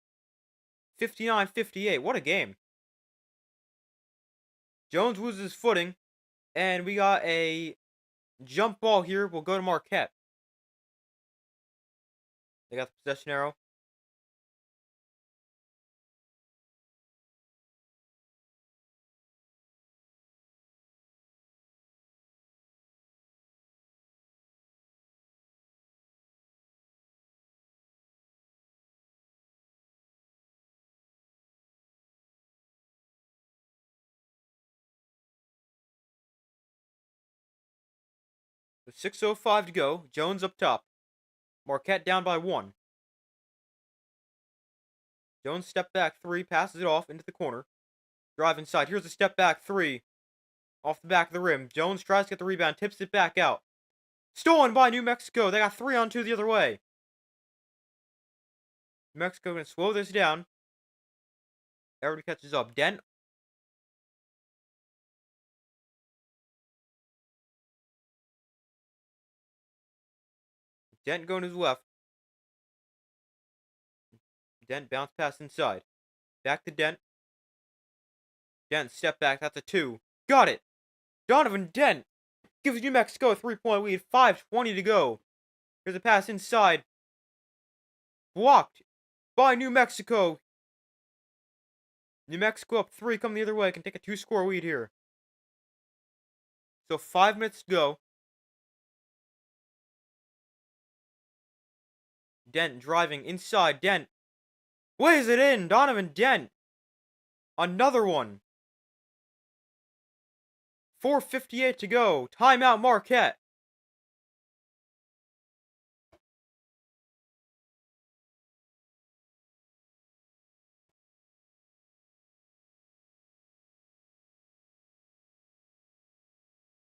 59-58. What a game. Jones loses his footing. And we got a jump ball here. We'll go to Marquette. They got the possession arrow. With 6:05 to go. Jones up top. Marquette down by 1. Jones step back 3. Passes it off into the corner. Drive inside. Here's a step back 3. Off the back of the rim. Jones tries to get the rebound. Tips it back out. Stolen by New Mexico. They got 3-on-2 the other way. New Mexico going to slow this down. Everybody catches up. Dent. Dent going to his left. Dent bounce pass inside. Back to Dent. Dent step back. That's a 2. Got it. Donovan Dent gives New Mexico a 3-point lead. 5:20 to go. Here's a pass inside. Blocked by New Mexico. New Mexico up 3. Come the other way. Can take a 2-score lead here. So 5 minutes to go. Dent driving inside. Dent lays it in. Donovan Dent. Another one. 4:58 to go. Timeout Marquette.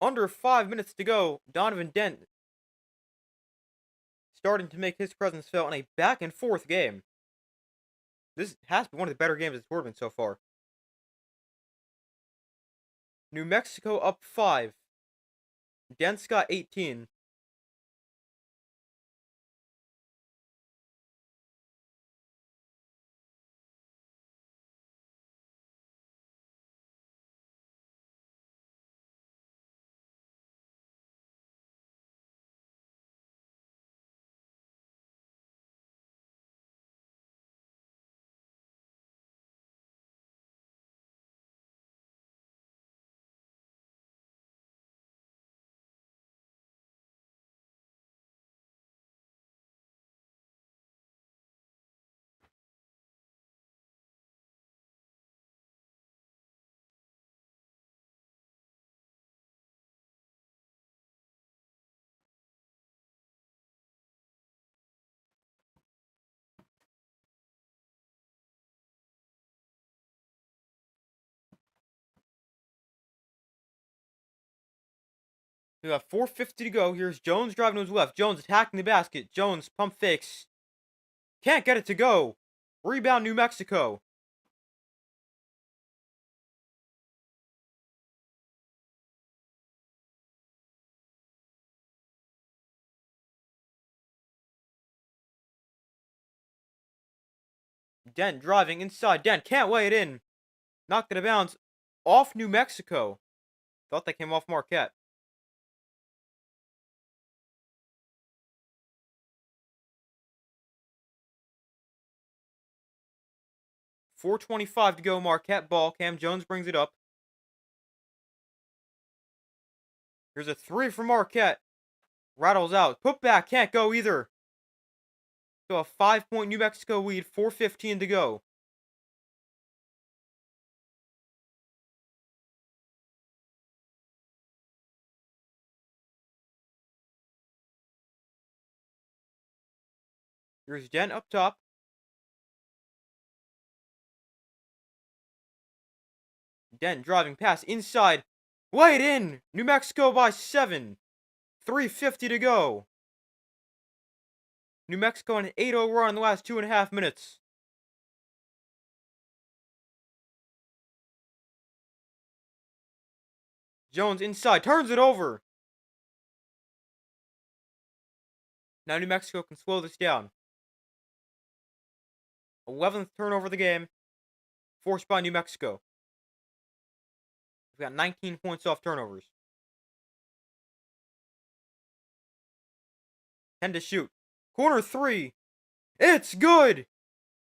Under 5 minutes to go. Donovan Dent starting to make his presence felt in a back and forth game. This has to be one of the better games of the tournament so far. New Mexico up 5. Dent's got 18. We got 4:50 to go. Here's Jones driving to his left. Jones attacking the basket. Jones pump fakes. Can't get it to go. Rebound New Mexico. Dent driving inside. Dent can't lay it in. Knocked it out of bounds. Off New Mexico. Thought that came off Marquette. .425 to go. Marquette ball. Cam Jones brings it up. Here's a three from Marquette. Rattles out. Put back. Can't go either. So a 5-point New Mexico lead. 4:15 to go. Here's Dent up top. Dent driving pass inside. Lay it in. New Mexico by 7. 3:50 to go. New Mexico on an 8-0 run in the last 2.5 minutes. Jones inside. Turns it over. Now New Mexico can slow this down. 11th turnover of the game. Forced by New Mexico. We've got 19 points off turnovers. 10 to shoot. Corner 3. It's good!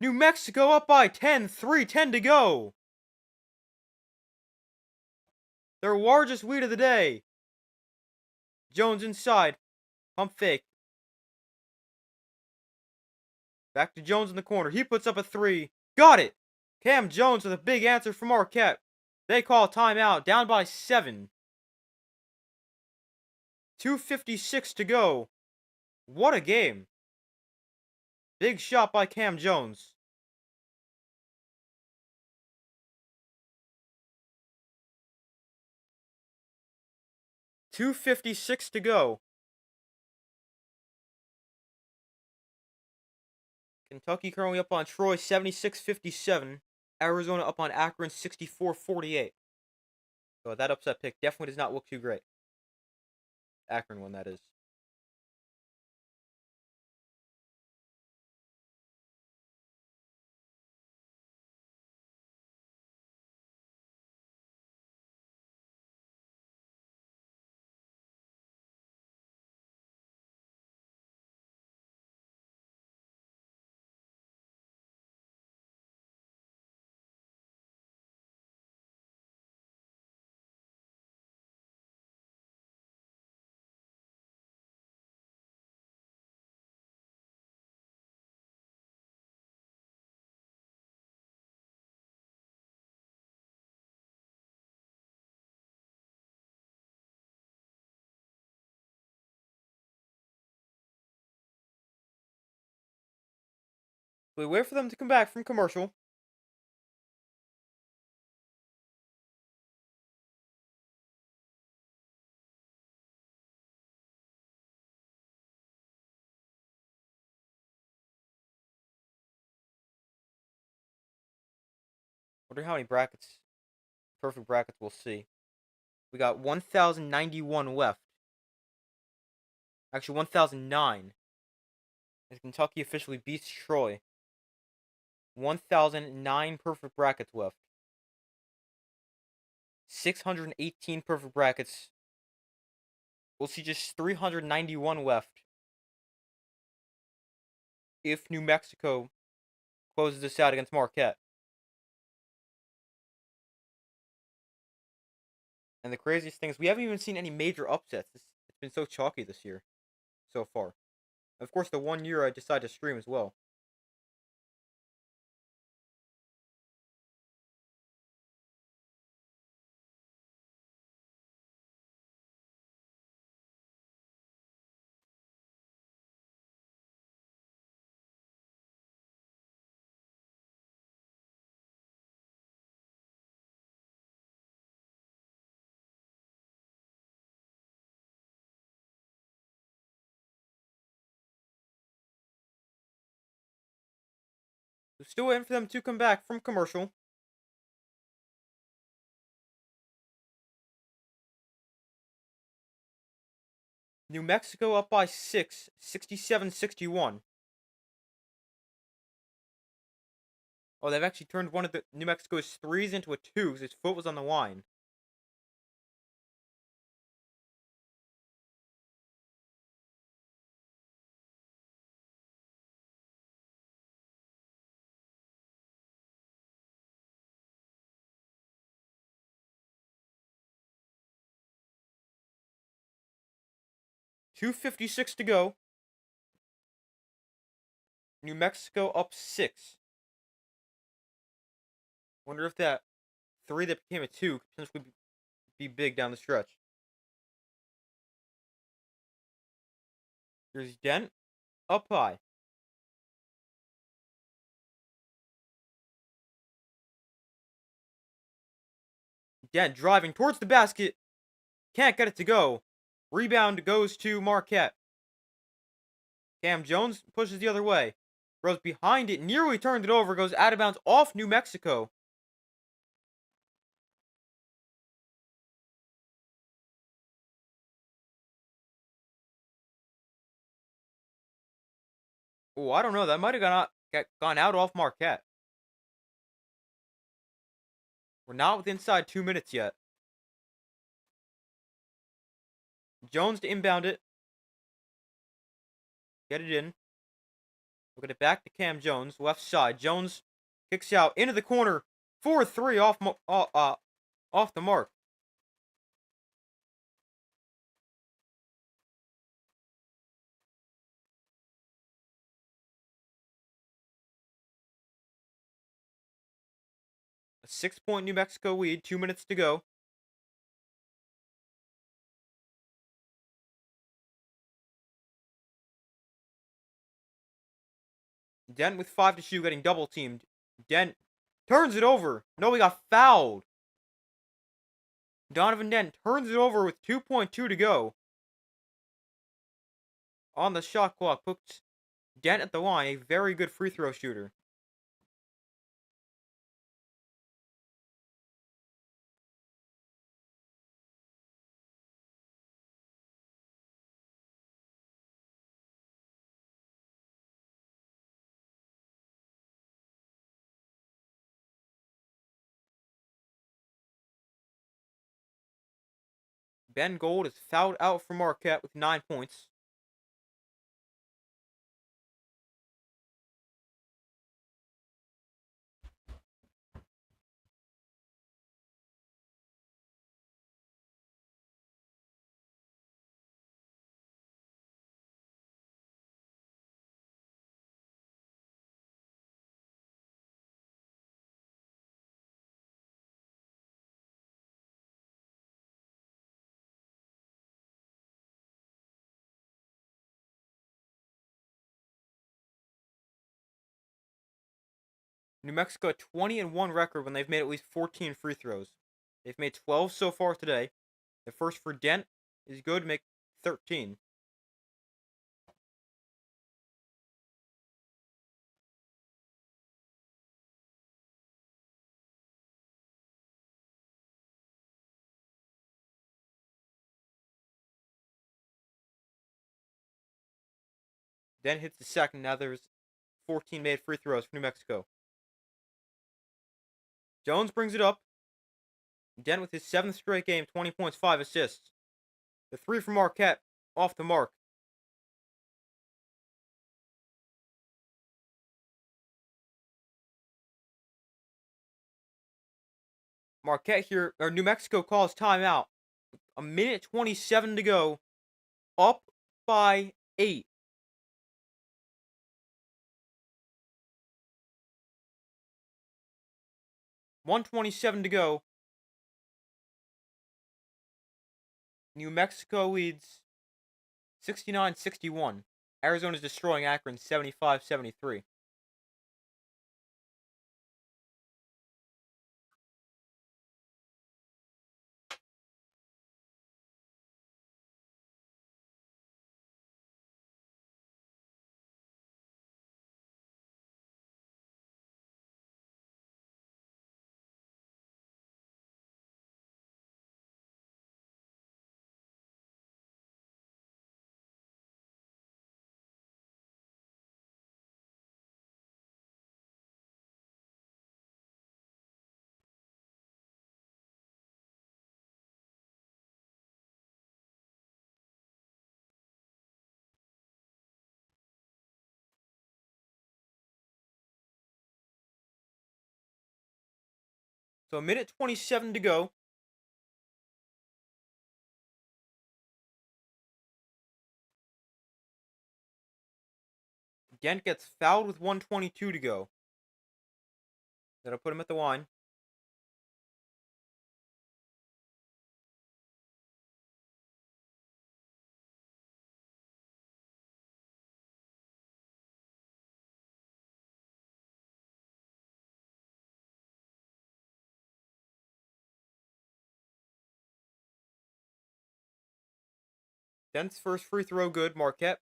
New Mexico up by 10. 3:10 to go. Their largest lead of the day. Jones inside. Pump fake. Back to Jones in the corner. He puts up a 3. Got it! Cam Jones with a big answer from Marquette. They call timeout. Down by 7. 2:56 to go. What a game. Big shot by Cam Jones. .256 to go. Kentucky currently up on Troy 76-57. Arizona up on Akron 64-48. So that upset pick definitely does not look too great. Akron one, that is. We wait for them to come back from commercial. Wonder how many brackets, perfect brackets we'll see. We got 1,091 left. Actually, 1,009. As Kentucky officially beats Troy. 1,009 perfect brackets left. 618 perfect brackets. We'll see just 391 left. If New Mexico closes this out against Marquette. And the craziest thing is we haven't even seen any major upsets. It's been so chalky this year. So far. Of course, the 1 year I decided to stream as well. So still waiting for them to come back from commercial. New Mexico up by 6, 67-61. Oh, they've actually turned one of the New Mexico's threes into a 2 because his foot was on the line. .256 to go. New Mexico up 6. Wonder if that 3 that became a 2 could potentially be big down the stretch. Here's Dent. Up high. Dent driving towards the basket. Can't get it to go. Rebound goes to Marquette. Cam Jones pushes the other way. Goes behind it. Nearly turned it over. Goes out of bounds off New Mexico. Oh, I don't know. That might have gone out off Marquette. We're not with inside 2 minutes yet. Jones to inbound it. Get it in. We'll get it back to Cam Jones, left side. Jones kicks out into the corner. 4-3 off the mark. A 6-point New Mexico lead. 2 minutes to go. Dent with 5 to shoot, getting double teamed. Dent turns it over. No, we got fouled. Donovan Dent turns it over with 2.2 to go. On the shot clock, puts Dent at the line, a very good free throw shooter. Ben Gold is fouled out for Marquette with 9 points. New Mexico a 20-1 record when they've made at least 14 free throws. They've made 12 so far today. The first for Dent is good to make 13. Dent hits the second. Now there's 14 made free throws for New Mexico. Jones brings it up. Dent with his 7th straight game, 20 points, 5 assists. The 3 from Marquette, off the mark. Marquette here, or New Mexico calls timeout. A minute 27 to go. Up by 8. .127 to go. New Mexico leads 69-61. Arizona's destroying Akron 75-73. So a minute 27 to go. Dent gets fouled with 1:22 to go. That'll put him at the line. Dent's first free throw good. Marquette.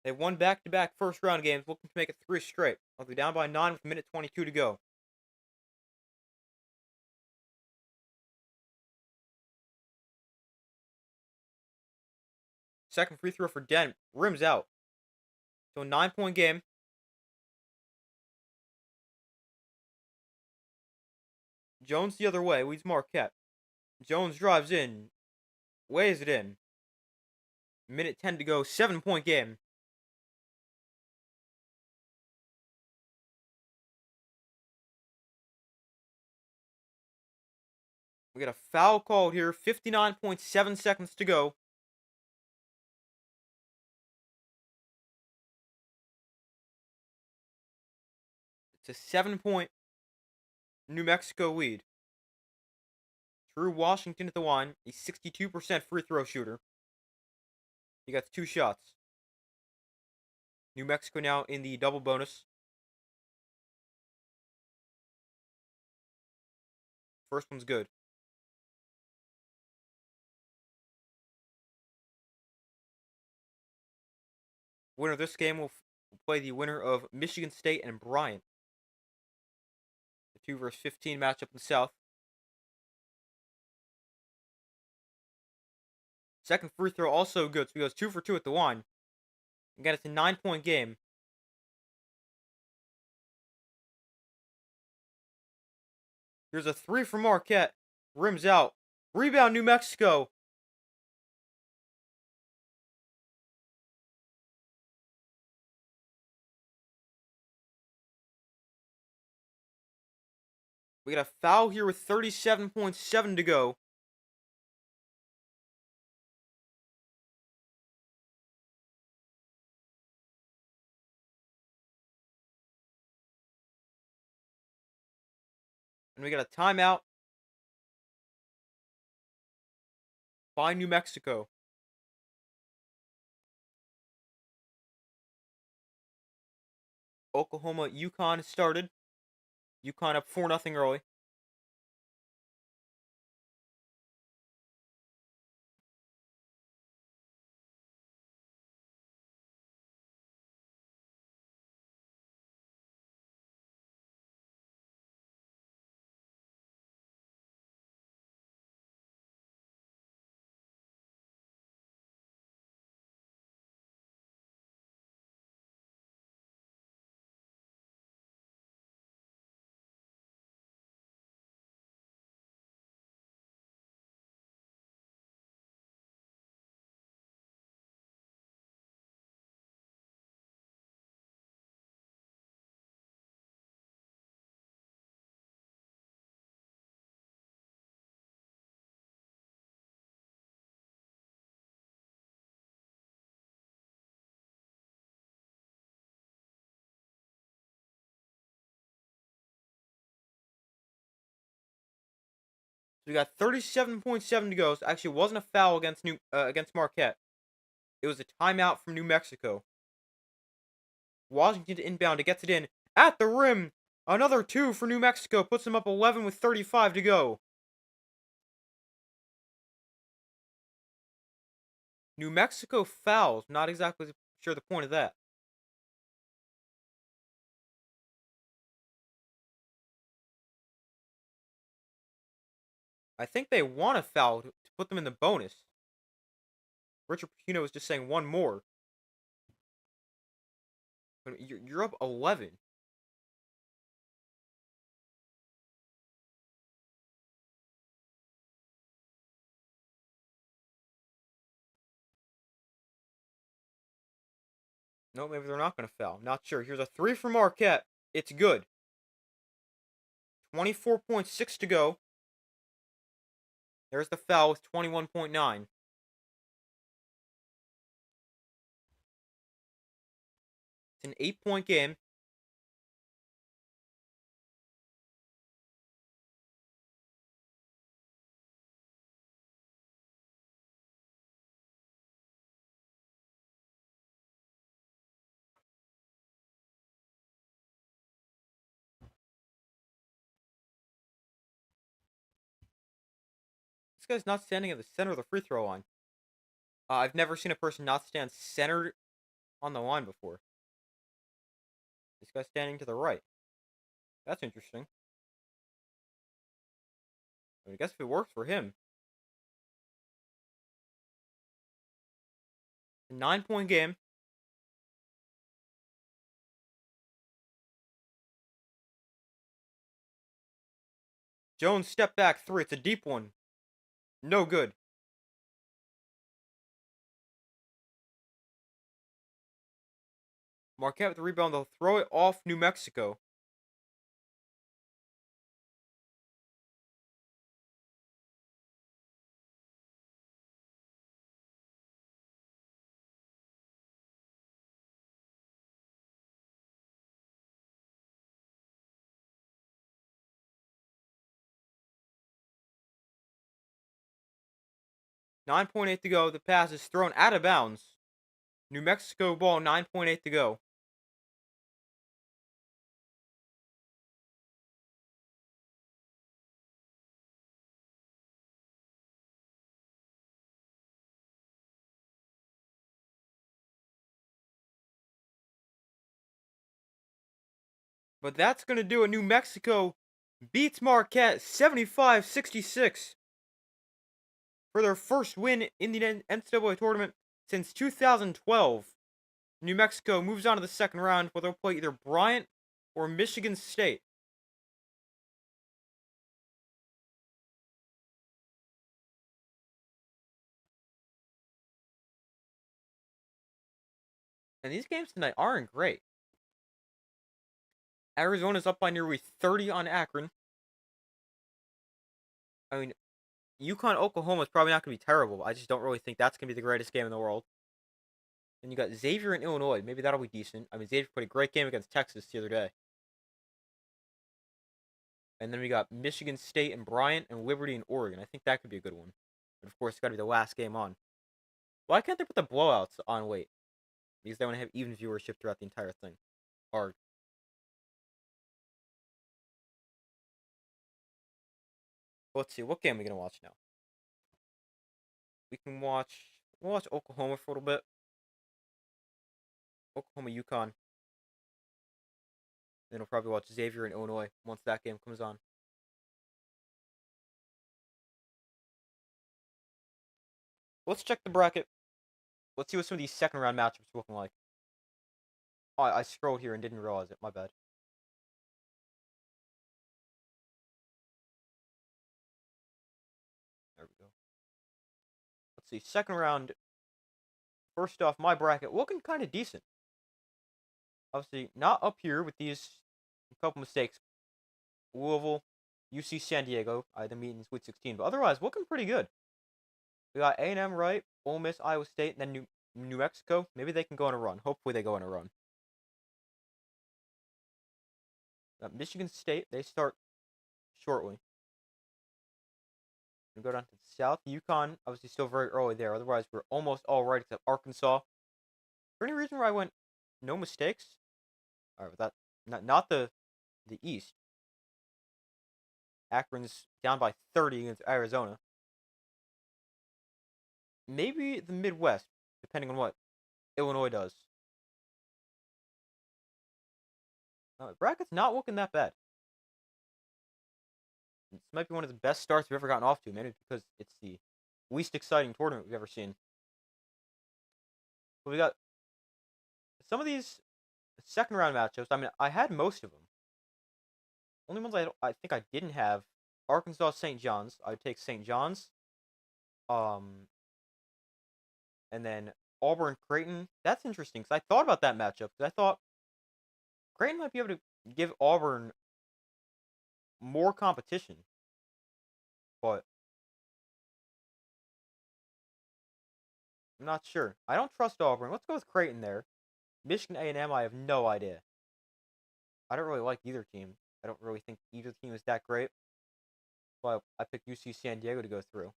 They've won back-to-back first-round games, looking to make it 3 straight. They're down by 9 with a minute 22 to go. Second free throw for Dent. Rims out. So a 9-point game. Jones the other way. Leads Marquette. Jones drives in. Weighs it in. Minute 10 to go. 7-point game. We got a foul called here. 59.7 seconds to go. It's a 7-point New Mexico lead. Drew Washington at the line. A 62% free throw shooter. He got 2 shots. New Mexico now in the double bonus. First one's good. Winner of this game will play the winner of Michigan State and Bryant. The 2 versus 15 matchup in the South. Second free throw also good, so he goes 2 for 2 at the line. Again, it's a 9-point game. Here's a 3 for Marquette. Rims out. Rebound, New Mexico. We got a foul here with 37.7 to go. And we got a timeout by New Mexico. Oklahoma, UConn started. UConn up 4-0 early. So we got 37.7 to go. So actually, it wasn't a foul against Marquette. It was a timeout from New Mexico. Washington to inbound. It gets it in at the rim. Another 2 for New Mexico. Puts them up 11 with 35 to go. New Mexico fouls. Not exactly sure the point of that. I think they want a foul to put them in the bonus. Richard Pitino was just saying one more. But you're up 11. No, maybe they're not going to foul. Not sure. Here's a 3 for Marquette. It's good. 24.6 to go. There's the foul with 21.9. It's an 8-point game. This guy's not standing at the center of the free throw line. I've never seen a person not stand centered on the line before. This guy's standing to the right. That's interesting. I guess if it works for him. A 9-point game. Jones step back 3. It's a deep one. No good. Marquette with the rebound. They'll throw it off New Mexico. $9.8 to go. The pass is thrown out of bounds. New Mexico ball, 9.8 to go. But that's going to do it. New Mexico beats Marquette 75-66 for their first win in the NCAA Tournament since 2012. New Mexico moves on to the second round, where they'll play either Bryant or Michigan State. And these games tonight aren't great. Arizona's up by nearly 30 on Akron. I mean, UConn Oklahoma is probably not going to be terrible. I just don't really think that's going to be the greatest game in the world. And you got Xavier in Illinois. Maybe that'll be decent. I mean, Xavier played a great game against Texas the other day. And then we got Michigan State and Bryant and Liberty and Oregon. I think that could be a good one. But of course, it's got to be the last game on. Why can't they put the blowouts on late? Because they want to have even viewership throughout the entire thing. Or let's see, what game are we gonna watch now? We'll watch Oklahoma for a little bit. Oklahoma UConn. Then we'll probably watch Xavier in Illinois once that game comes on. Let's check the bracket. Let's see what some of these second round matchups are looking like. Oh, I scrolled here and didn't realize it. My bad. There we go. Let's see. Second round. First off, my bracket looking kind of decent. Obviously, not up here with these couple mistakes. Louisville, UC San Diego. I had them meet in Sweet 16, but otherwise looking pretty good. We got A&M right, Ole Miss, Iowa State, and then New Mexico. Maybe they can go on a run. Hopefully they go on a run. Got Michigan State. They start shortly. We go down to the south. UConn, obviously still very early there. Otherwise, we're almost all right except Arkansas. For any reason where I went no mistakes? All right, but that not the East. Akron's down by 30 against Arizona. Maybe the Midwest, depending on what Illinois does. Bracket's not looking that bad. This might be one of the best starts we've ever gotten off to, maybe because it's the least exciting tournament we've ever seen. But we got some of these second round matchups. I mean, I had most of them. Only ones I think I didn't have: Arkansas, St. John's. I would take St. John's. And then Auburn, Creighton. That's interesting because I thought about that matchup because I thought Creighton might be able to give Auburn more competition, but I'm not sure. I don't trust Auburn. Let's go with Creighton there. Michigan A&M, I have no idea. I don't really like either team. I don't really think either team is that great. But I picked UC San Diego to go through.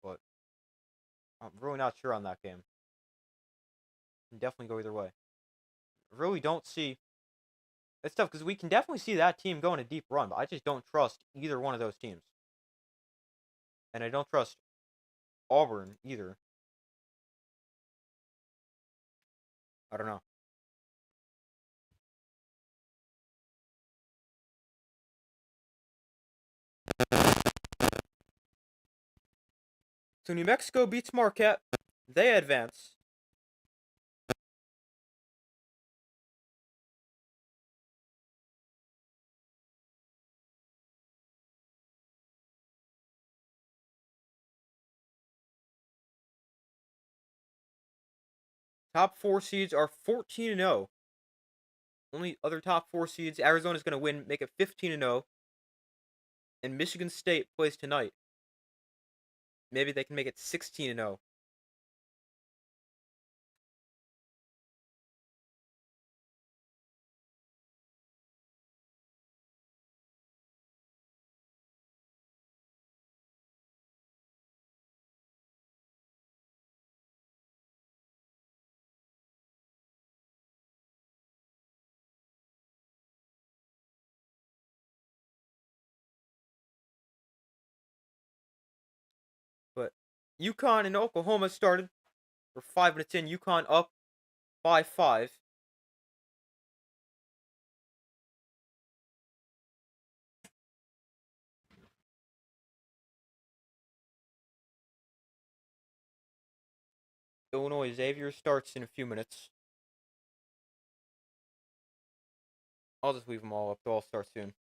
But I'm really not sure on that game. Can definitely go either way. I really don't see. It's tough because we can definitely see that team going a deep run, but I just don't trust either one of those teams. And I don't trust Auburn either. I don't know. So New Mexico beats Marquette. They advance. Top 4 seeds are 14-0. Only other top 4 seeds, Arizona's going to win, make it 15-0. And Michigan State plays tonight. Maybe they can make it 16-0. But UConn and Oklahoma started. We're 5 minutes in. UConn up by 5. Illinois Xavier starts in a few minutes. I'll just leave them all up. They'll all start soon.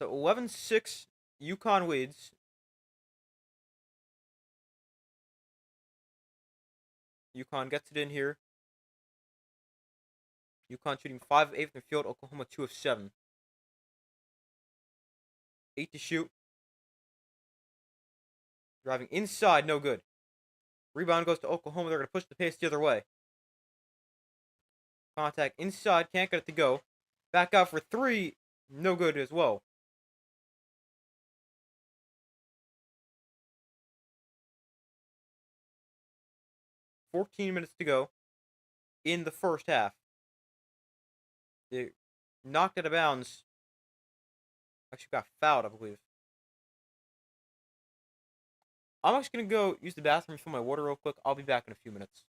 So 11-6, UConn leads. UConn gets it in here. UConn shooting 5 of 8 from the field. Oklahoma 2 of 7. 8 to shoot. Driving inside, no good. Rebound goes to Oklahoma. They're going to push the pace the other way. Contact inside, can't get it to go. Back out for 3, no good as well. 14 minutes to go in the first half. They knocked out of bounds. Actually got fouled, I believe. I'm actually going to go use the bathroom, fill my water real quick. I'll be back in a few minutes.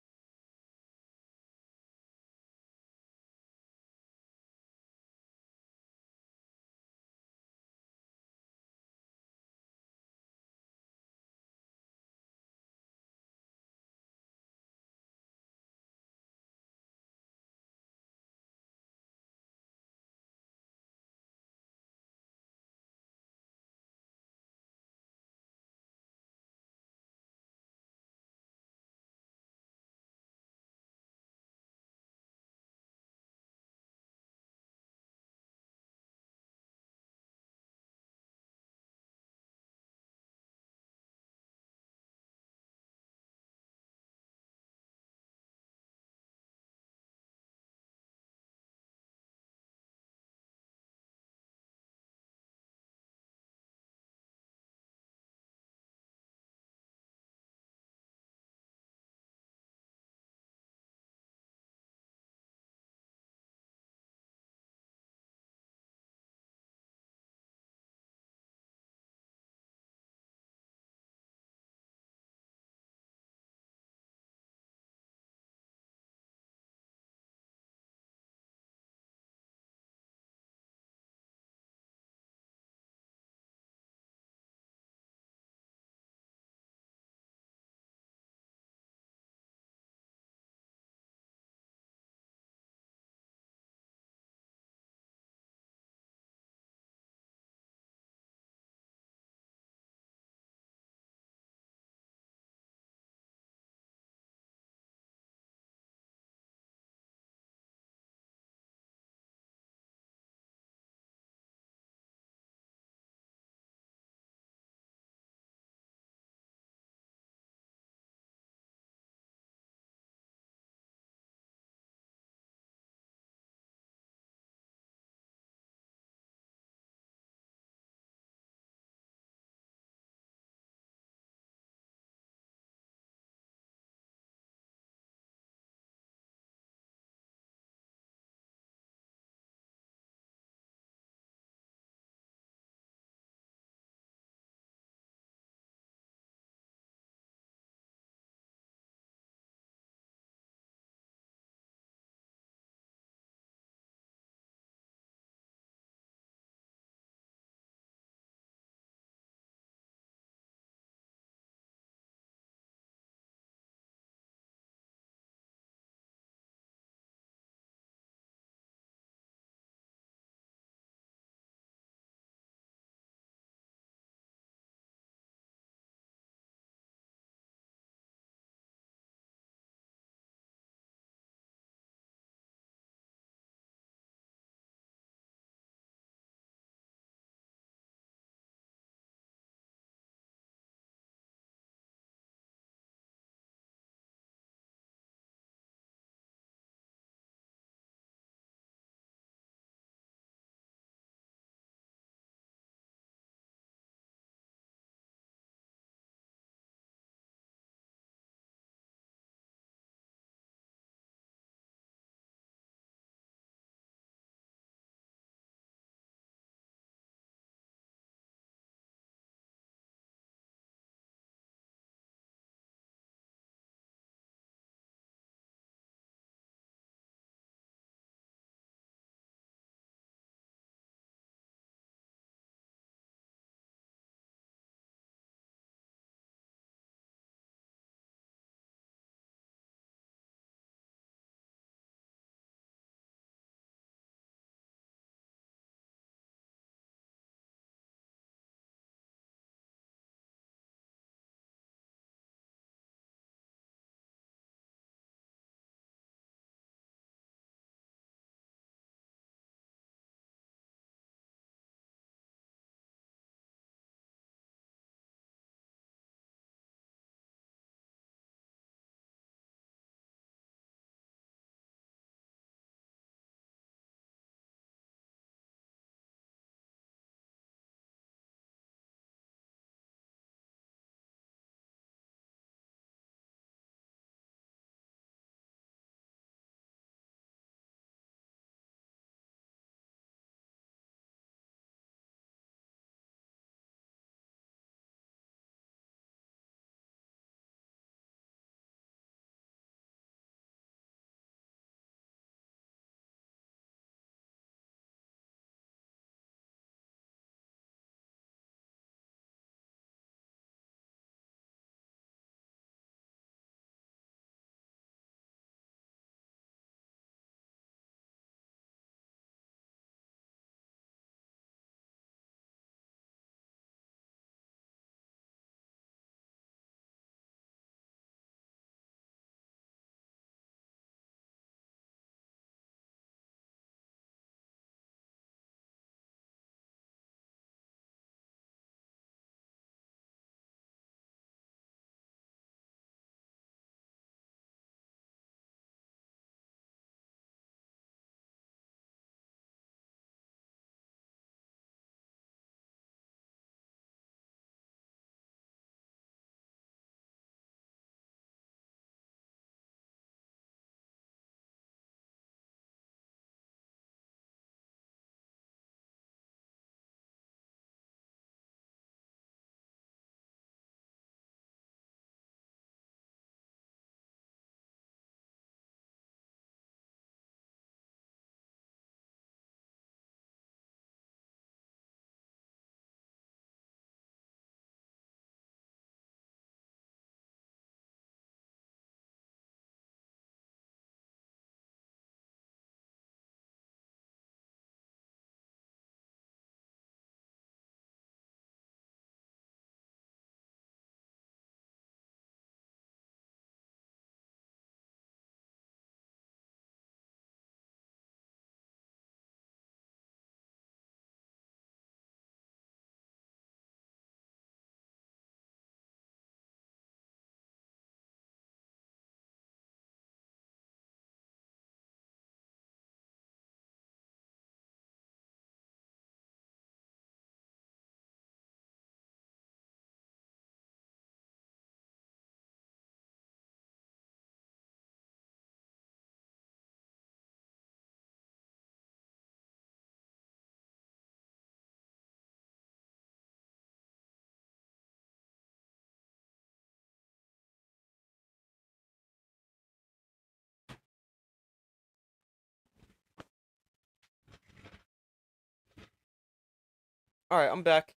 Alright, I'm back.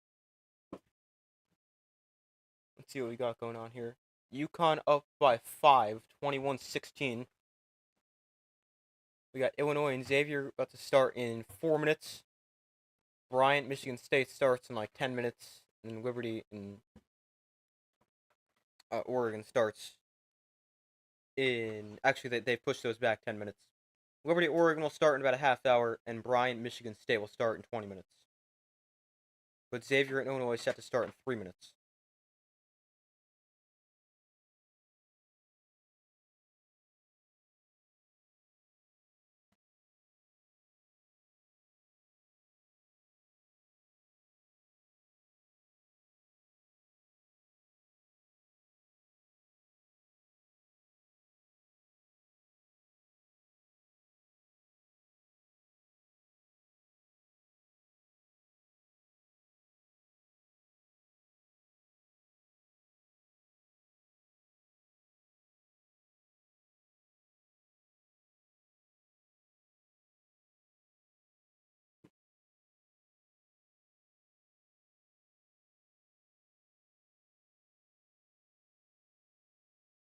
Let's see what we got going on here. UConn up by 5, 21-16. We got Illinois and Xavier about to start in 4 minutes. Bryant, Michigan State starts in like 10 minutes. And Liberty and Oregon starts in... Actually, they pushed those back 10 minutes. Liberty, Oregon will start in about a half hour. And Bryant, Michigan State will start in 20 minutes. But Xavier and Illinois set to start in 3 minutes.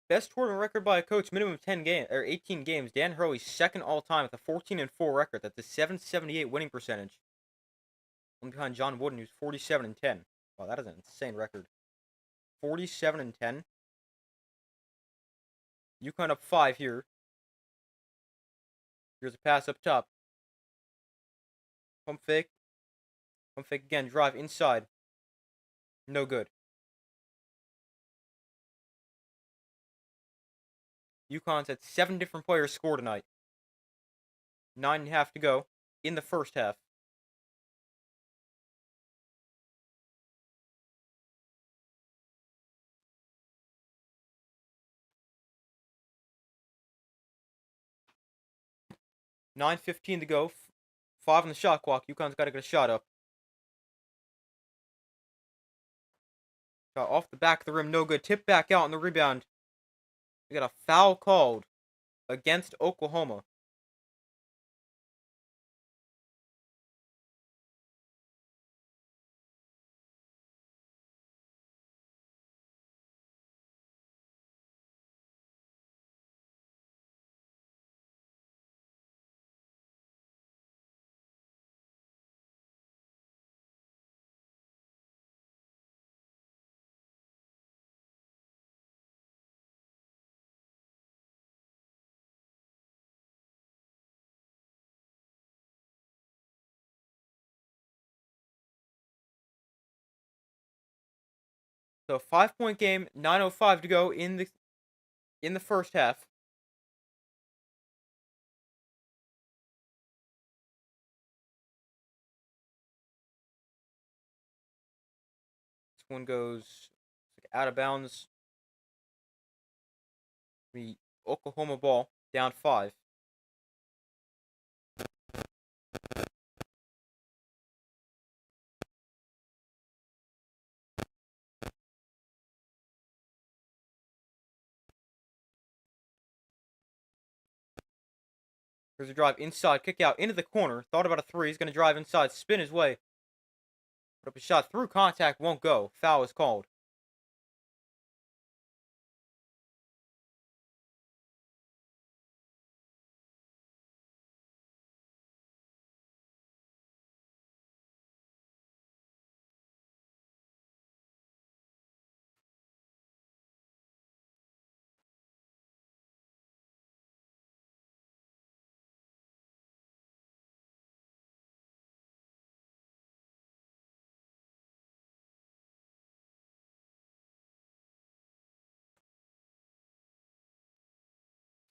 Best tournament record by a coach, minimum 18 games. Dan Hurley's second all time with a 14-4 record. That's a 778 winning percentage. Only behind John Wooden, who's 47-10. Wow, that is an insane record. 47-10. UConn up 5 here. Here's a pass up top. Pump fake. Pump fake again. Drive inside. No good. UConn's had 7 different players score tonight. 9.5 to go in the first half. $9:15 to go. 5 on the shot clock. UConn's got to get a shot up. Shot off the back of the rim. No good. Tip back out on the rebound. We got a foul called against Oklahoma. So 5-point game, 9:05 to go in the first half. This one goes out of bounds. The Oklahoma ball down 5. Here's a drive inside, kick out into the corner. Thought about a 3. He's going to drive inside, spin his way. Put up a shot through contact, won't go. Foul is called.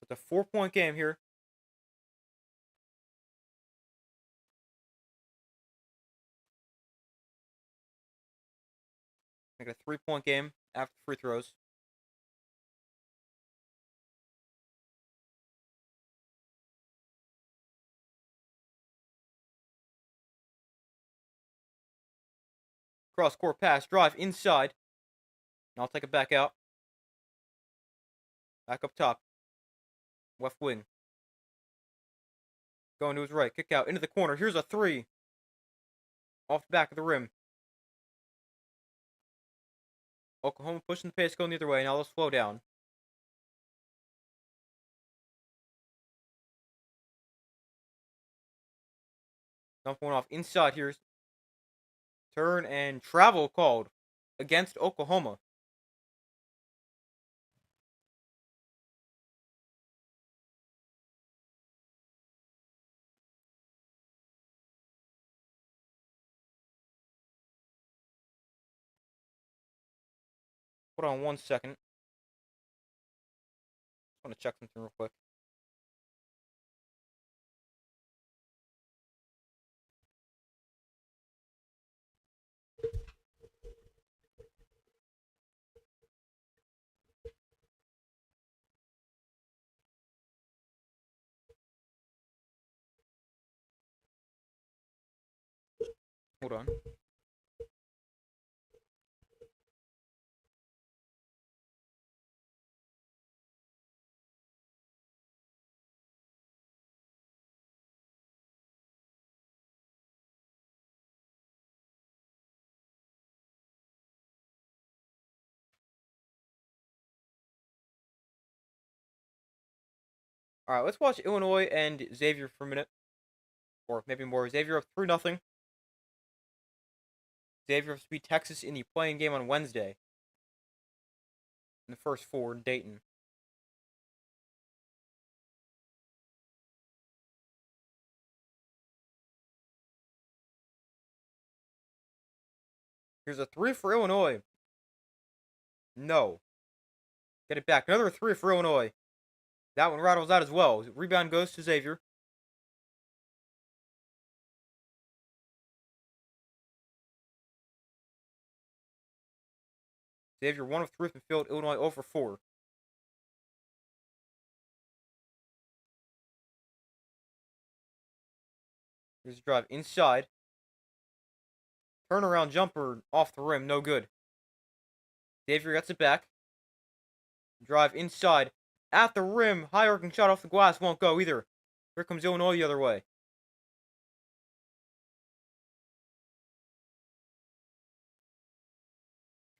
It's a 4-point game here. Make it a 3-point game after free throws. Cross-court pass, drive inside. And I'll take it back out. Back up top. Left wing. Going to his right. Kick out into the corner. Here's a 3. Off the back of the rim. Oklahoma pushing the pace, going the other way. Now they'll slow down. Dump one off inside here. Turn and travel called against Oklahoma. Hold on 1 second. Just want to check something real quick. Hold on. All right, let's watch Illinois and Xavier for a minute, or maybe more. Xavier up 3-0. Xavier has to beat Texas in the playing game on Wednesday. In the first four in Dayton. Here's a 3 for Illinois. No. Get it back. Another 3 for Illinois. That one rattles out as well. Rebound goes to Xavier. Xavier 1 of 3 from field. Illinois 0 for 4. Here's a drive inside. Turnaround jumper off the rim. No good. Xavier gets it back. Drive inside. At the rim. High arcing shot off the glass. Won't go either. Here comes Illinois the other way.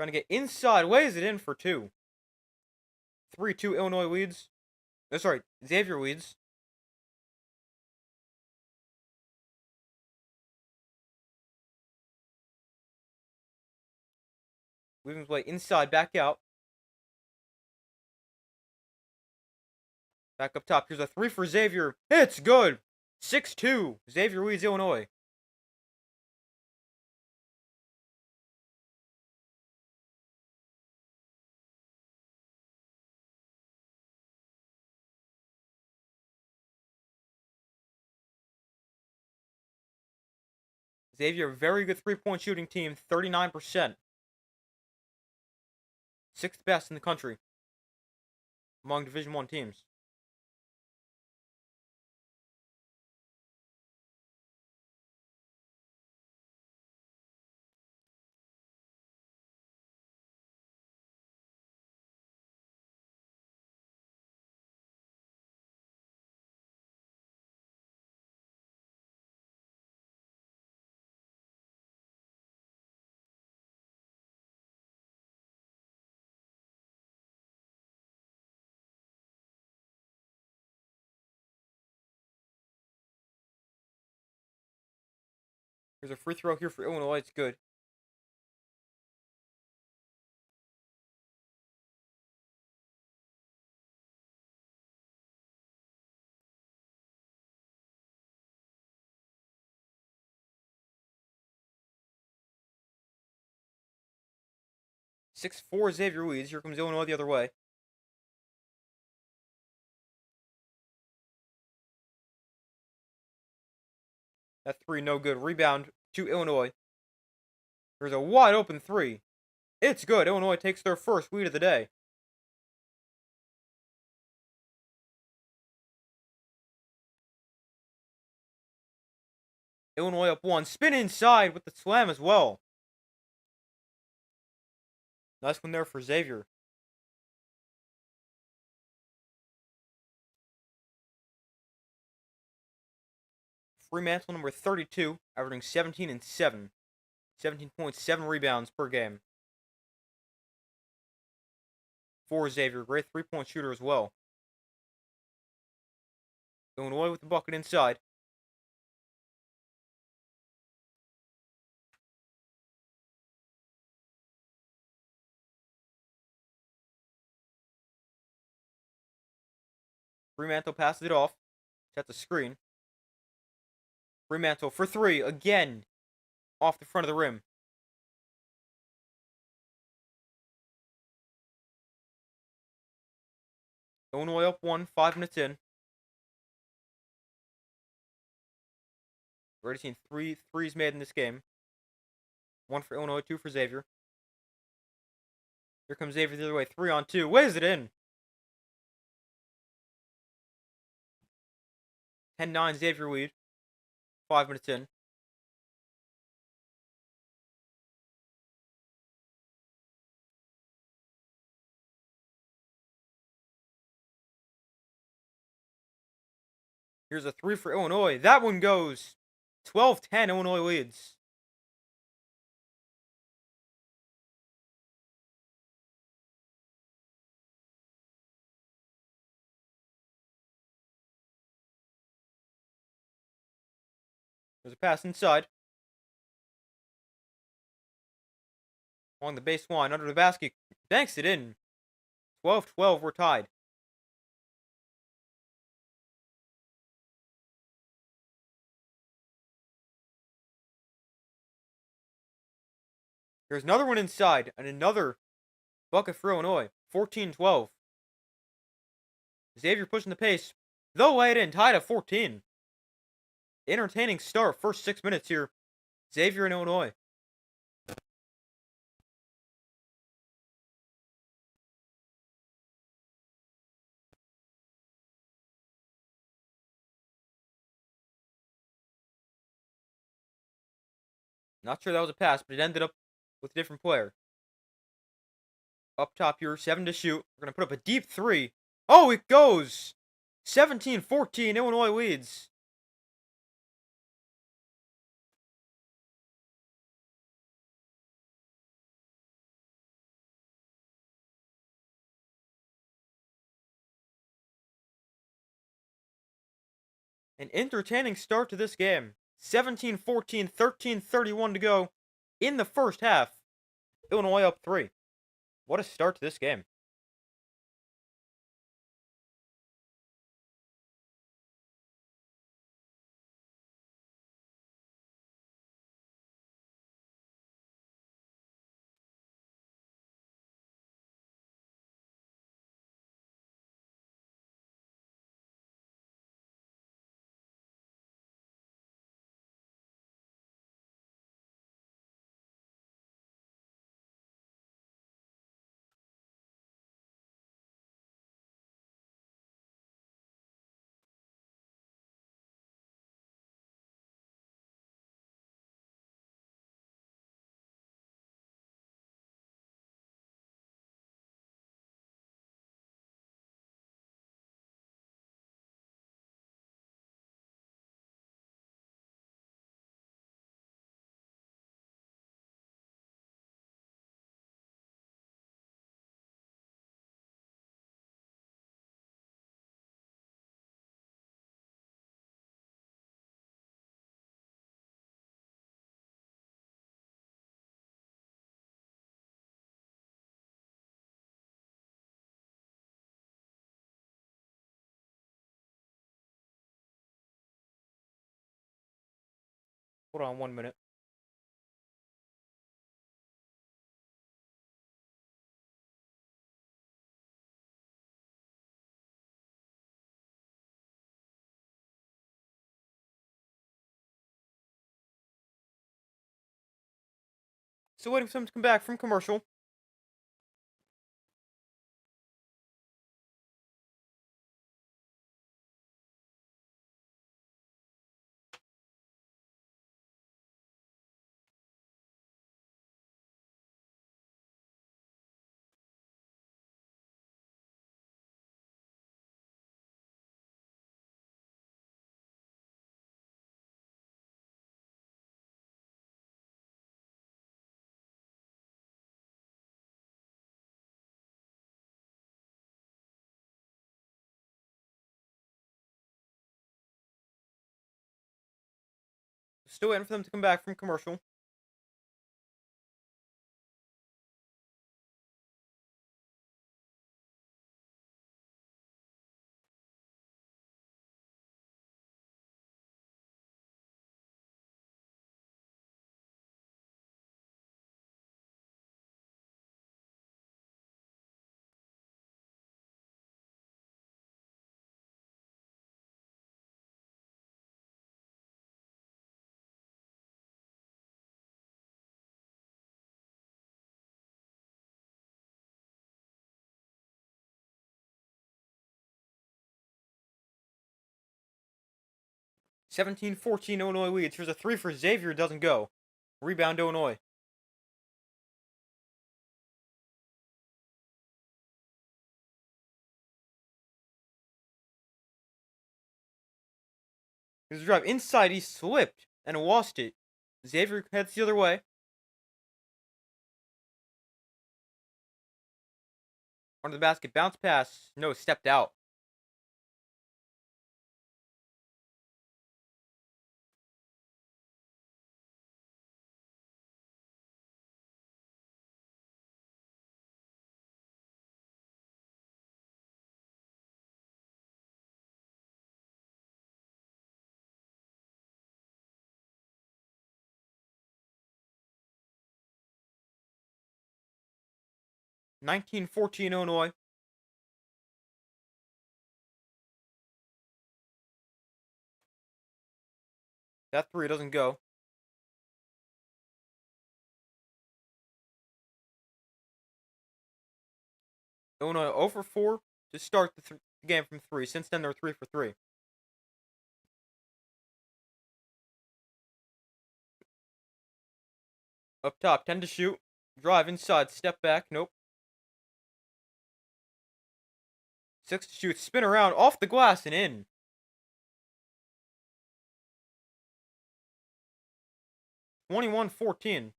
Trying to get inside. Lays it in for 2. 3-2 Illinois leads. Oh, sorry, Xavier leads. Williams way inside, back out. Back up top. Here's a 3 for Xavier. It's good. 6-2. Xavier leads Illinois. Xavier, very good three-point shooting team, 39%. 6th best in the country among Division I teams. There's a free throw here for Illinois. It's good. Six four Xavier leads. Here comes Illinois the other way. That 3 no good. Rebound to Illinois. There's a wide open 3. It's good. Illinois takes their first lead of the day. Illinois up 1. Spin inside with the slam as well. Nice one there for Xavier. Fremantle number 32, averaging 17 and 7. 17.7 rebounds per game. for Xavier. Great three-point shooter as well. Illinois with the bucket inside. Fremantle passes it off. Sets a screen. Fremantle for three. Again. Off the front of the rim. Illinois up one. 5 minutes in. Already seen 3 threes made in this game. 1 for Illinois, 2 for Xavier. Here comes Xavier the other way. 3-on-2. Whiz it in. 10-9 Xavier lead. 5 minutes in. Here's a 3 for Illinois. That one goes. 12-10 Illinois leads. There's a pass inside. Along the baseline, under the basket. Banks it in. 12-12, we're tied. There's another one inside, and another bucket for Illinois. 14-12. Xavier pushing the pace. They'll lay it in, tied at 14. Entertaining start, first 6 minutes here. Xavier and Illinois. Not sure that was a pass, but it ended up with a different player. Up top here, 7 to shoot. We're going to put up a deep 3. Oh, it goes! 17-14, Illinois leads. An entertaining start to this game. 17-14, 13-31 to go in the first half. Illinois up 3. What a start to this game. Hold on 1 minute. So waiting for them to come back from commercial. Still waiting for them to come back from commercial. (17-14) Illinois leads. Here's a three for Xavier. Doesn't go. Rebound Illinois. Here's a drive inside. He slipped and lost it. Xavier heads the other way. Under the basket. Bounce pass. No, stepped out. (19-14) Illinois. That three doesn't go. Illinois 0 for 4 to start the game from three. Since then, they're 3 for 3. Up top, 10 to shoot. Drive inside, step back. Nope. 6 to shoot. Spin around, off the glass, and in. 21-14.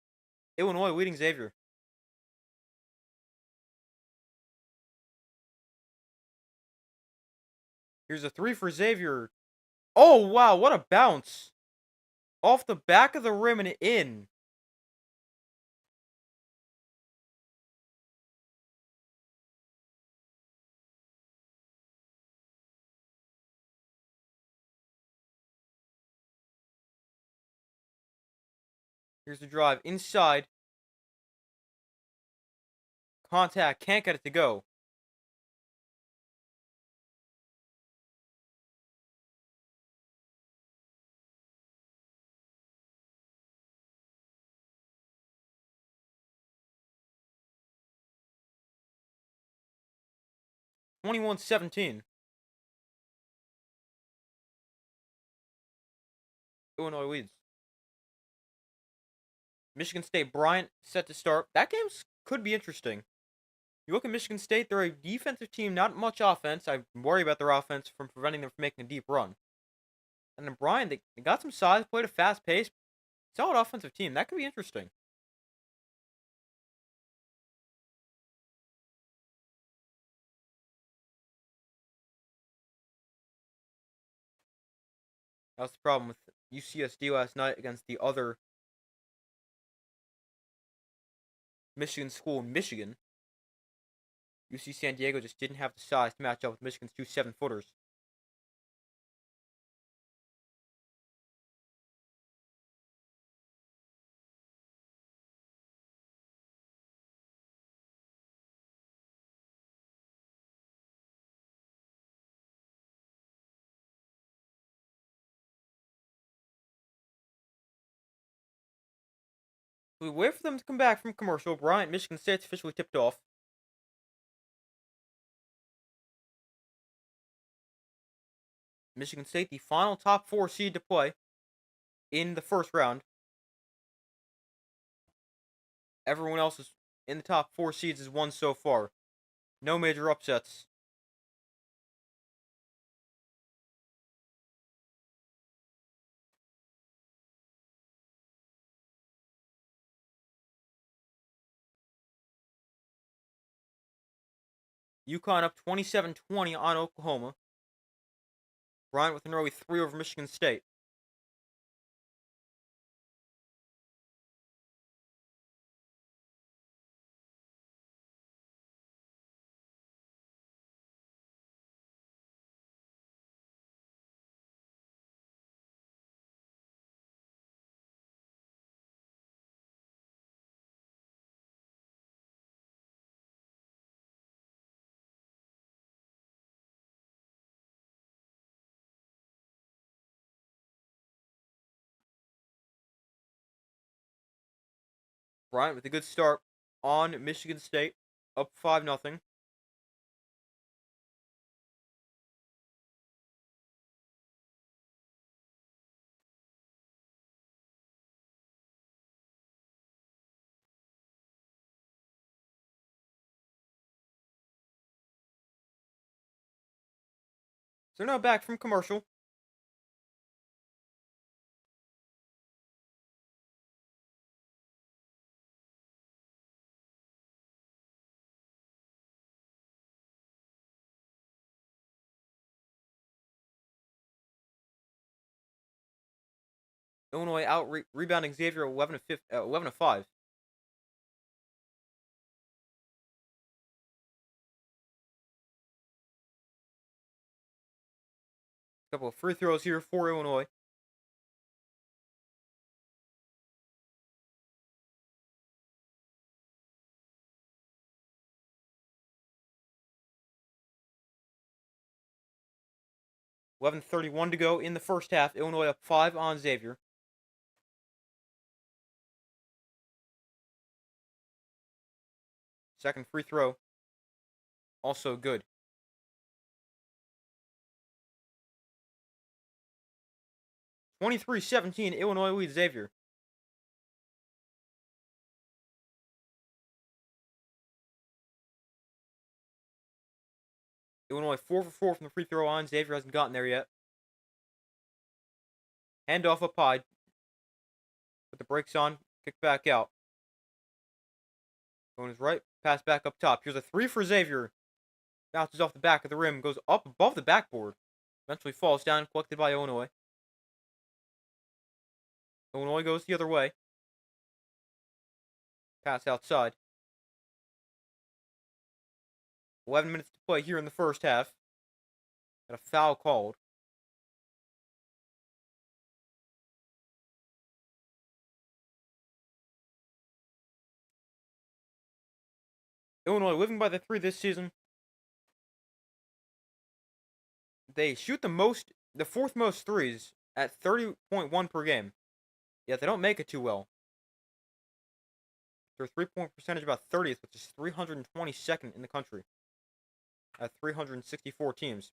Illinois leading Xavier. Here's a three for Xavier. Oh, wow, what a bounce. Off the back of the rim and in. Here's the drive inside. Contact, can't get it to go. (21-17). Illinois leads. Michigan State Bryant set to start. That game could be interesting. You look at Michigan State, they're a defensive team, not much offense. I worry about their offense from preventing them from making a deep run. And then Bryant, they got some size, played a fast pace. Solid offensive team. That could be interesting. That was the problem with UCSD last night against the other Michigan school in Michigan. UC San Diego just didn't have the size to match up with Michigan's two 7-footers. We wait for them to come back from commercial. Bryant, Michigan State's officially tipped off. Michigan State, the final top 4 seed to play in the first round. Everyone else is in the top 4 seeds is won so far. No major upsets. UConn up 27-20 on Oklahoma. Bryant with an early 3 over Michigan State. Bryant with a good start on Michigan State, up 5-0. So now back from commercial. Illinois out rebounding Xavier 11-5. Couple of free throws here for Illinois. .31 to go in the first half. Illinois up 5 on Xavier. Second free throw. Also good. 23-17, Illinois leads Xavier. Illinois 4 for 4 from the free throw line. Xavier hasn't gotten there yet. Handoff up high. Put the brakes on. Kick back out. Going his right. Pass back up top. Here's a 3 for Xavier. Bounces off the back of the rim. Goes up above the backboard. Eventually falls down. Collected by Illinois. Illinois goes the other way. Pass outside. 11 minutes to play here in the first half. Got a foul called. Illinois living by the 3 this season. They shoot the fourth most threes at 30.1 per game. Yet they don't make it too well. Their 3-point percentage about 30th, which is 322nd in the country. At 364 teams.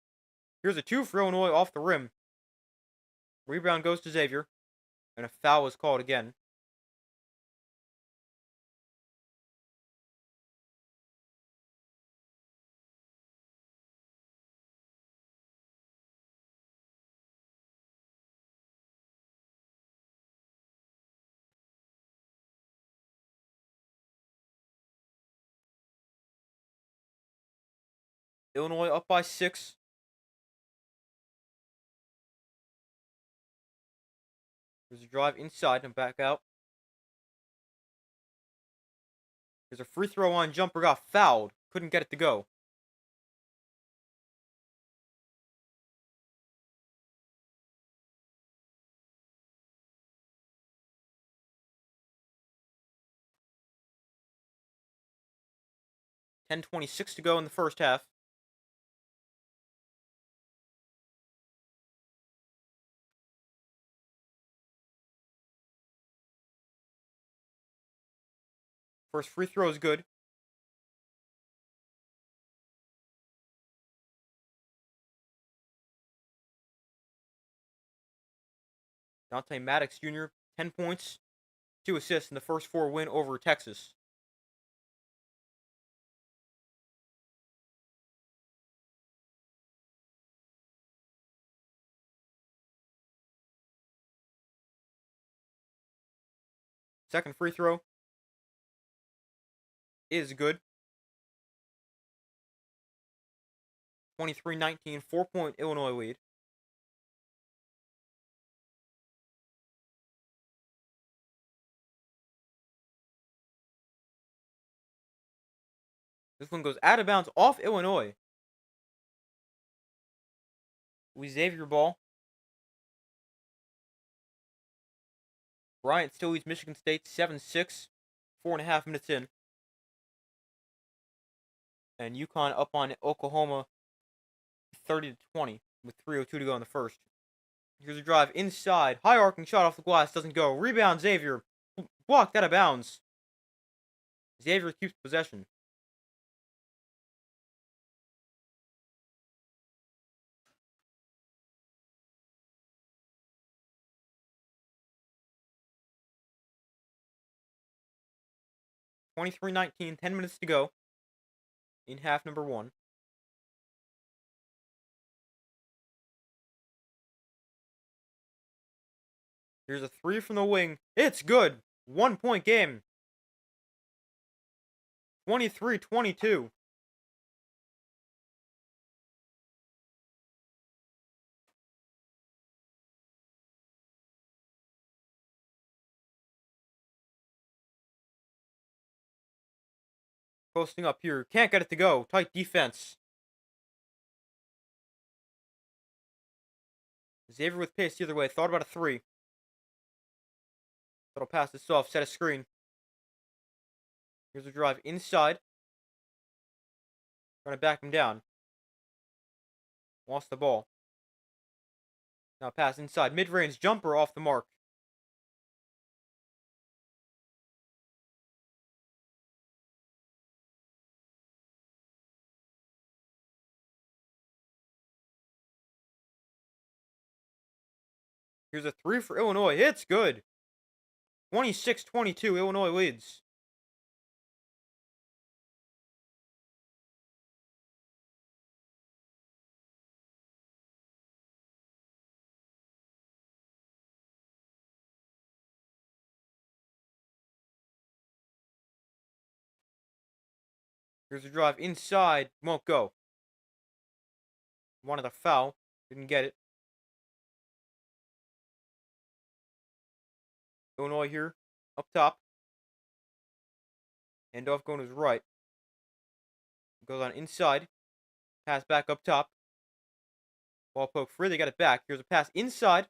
Here's a 2 for Illinois off the rim. Rebound goes to Xavier. And a foul is called again. Illinois up by 6. There's a drive inside and back out. There's a free throw line jumper, got fouled. Couldn't get it to go. .26 to go in the first half. First free throw is good. Dante Maddox Jr., 10 points, 2 assists in the first 4 win over Texas. Second free throw is good. 23-19, 4-point Illinois lead. This one goes out of bounds off Illinois. Xavier ball. Bryant still leads Michigan State 7-6, 4.5 minutes in. And UConn up on Oklahoma 30-20 with 3:02 to go in the first. Here's a drive inside. High arcing shot off the glass. Doesn't go. Rebound Xavier. Blocked out of bounds. Xavier keeps possession. (23-19), 10 minutes to go in half number 1. Here's a 3 from the wing. It's good. 1-point game. 23-22. Posting up here. Can't get it to go. Tight defense. Xavier with pace the other way. Thought about a 3. That'll pass this off. Set a screen. Here's a drive inside. Trying to back him down. Lost the ball. Now pass inside. Mid-range jumper off the mark. Here's a 3 for Illinois. It's good. 26-22. Illinois leads. Here's a drive inside. Won't go. Wanted a foul. Didn't get it. Illinois here. Up top. Handoff going to his right. Goes on inside. Pass back up top. Ball poke free. They got it back. Here's a pass inside.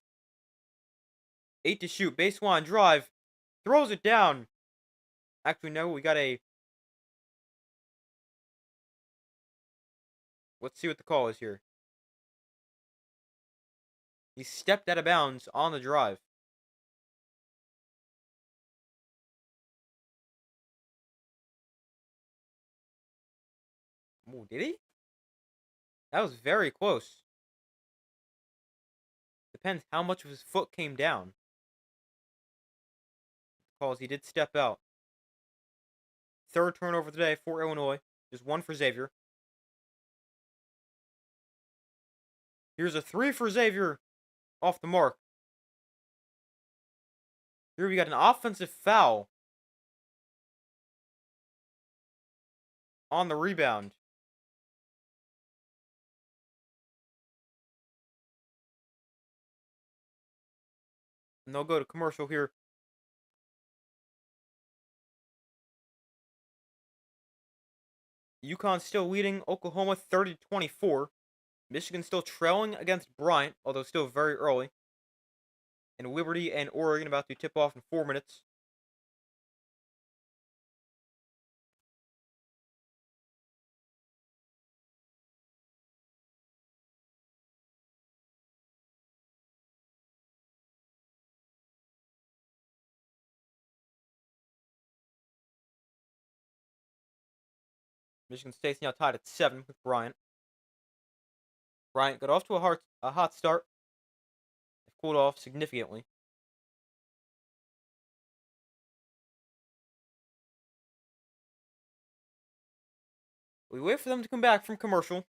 8 to shoot. Baseline drive. Throws it down. Actually, no. We got a... Let's see what the call is here. He stepped out of bounds on the drive. Oh, did he? That was very close. Depends how much of his foot came down. Calls he did step out. Third turnover today for Illinois. Just 1 for Xavier. Here's a 3 for Xavier. Off the mark. Here we got an offensive foul. On the rebound. And they'll go to commercial here. UConn still leading Oklahoma 30-24. Michigan still trailing against Bryant, although still very early. And Liberty and Oregon about to tip off in 4 minutes. Michigan State's now tied at 7 with Bryant. Bryant got off to a hot start. They've cooled off significantly. We wait for them to come back from commercial.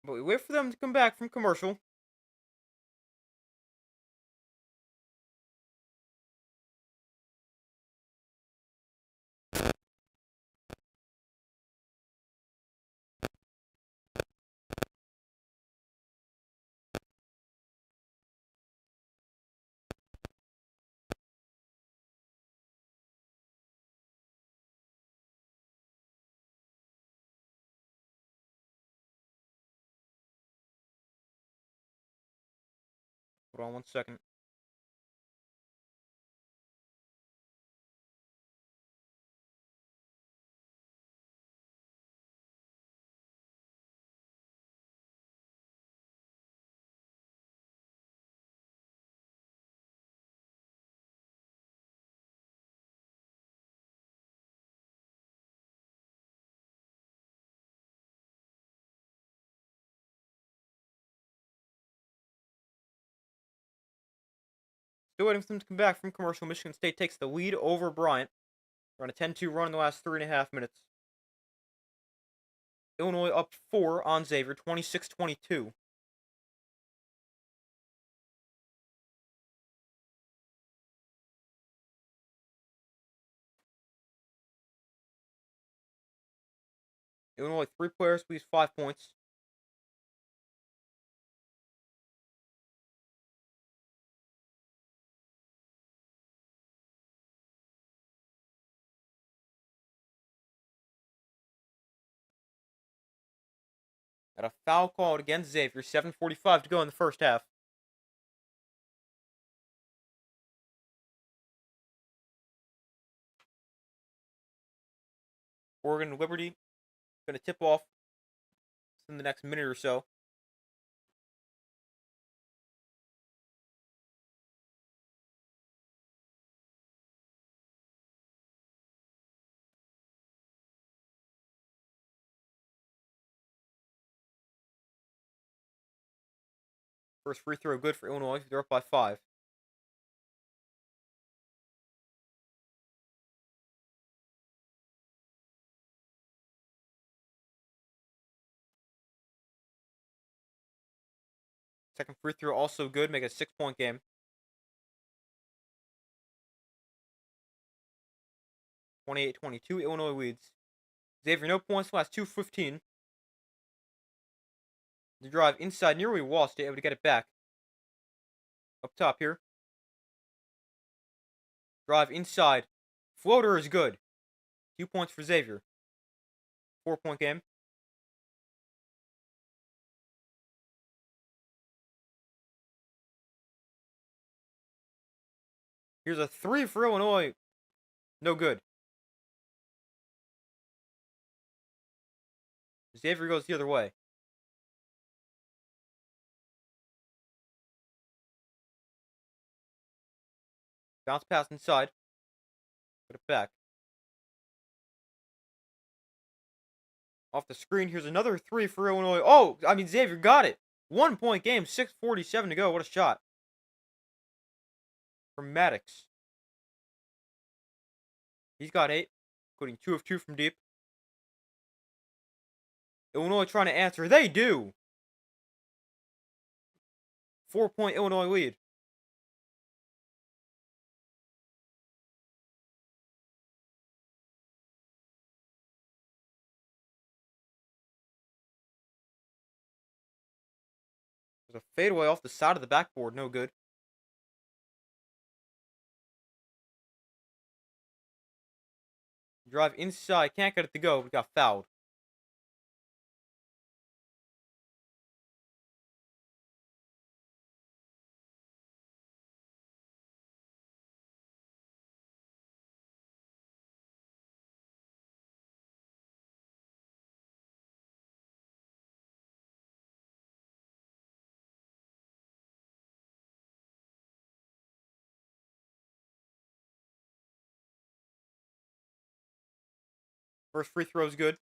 But we wait for them to come back from commercial. Hold on 1 second. Still waiting for them to come back from commercial. Michigan State takes the lead over Bryant. We're on a 10-2 run in the last 3.5 minutes. Illinois up 4 on Xavier, 26-22. Illinois 3 players squeeze 5 points. Got a foul called against Xavier. 7:45 to go in the first half. Oregon and Liberty going to tip off in the next minute or so. First free throw good for Illinois. They're up by 5. Second free throw also good. Make it a 6-point game. 28-22. Illinois leads. Xavier no points last 2:15. The drive inside nearly lost it. Able to get it back. Up top here. Drive inside. Floater is good. 2 points for Xavier. 4-point game. Here's a 3 for Illinois. No good. Xavier goes the other way. Bounce pass inside. Put it back. Off the screen, here's another 3 for Illinois. Oh, Xavier got it. 1-point game, 6:47 to go. What a shot. From Maddox. He's got 8, including 2 of 2 from deep. Illinois trying to answer. They do. 4-point Illinois lead. There's a fadeaway off the side of the backboard. No good. Drive inside. Can't get it to go. We got fouled. First free throw is good.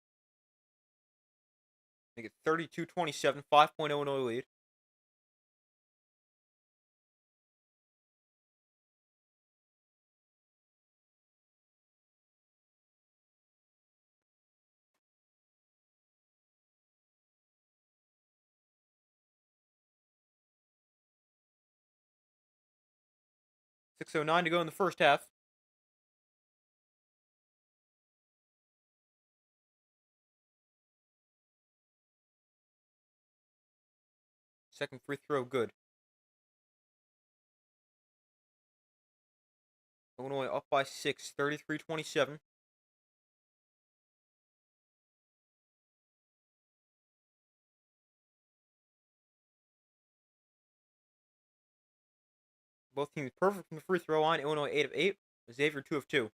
Make it 32-27. 5-point Illinois lead. .609 to go in the first half. Second free throw good. Illinois up by 6, 33-27. Both teams perfect from the free throw line. Illinois 8 of 8. Xavier 2 of 2.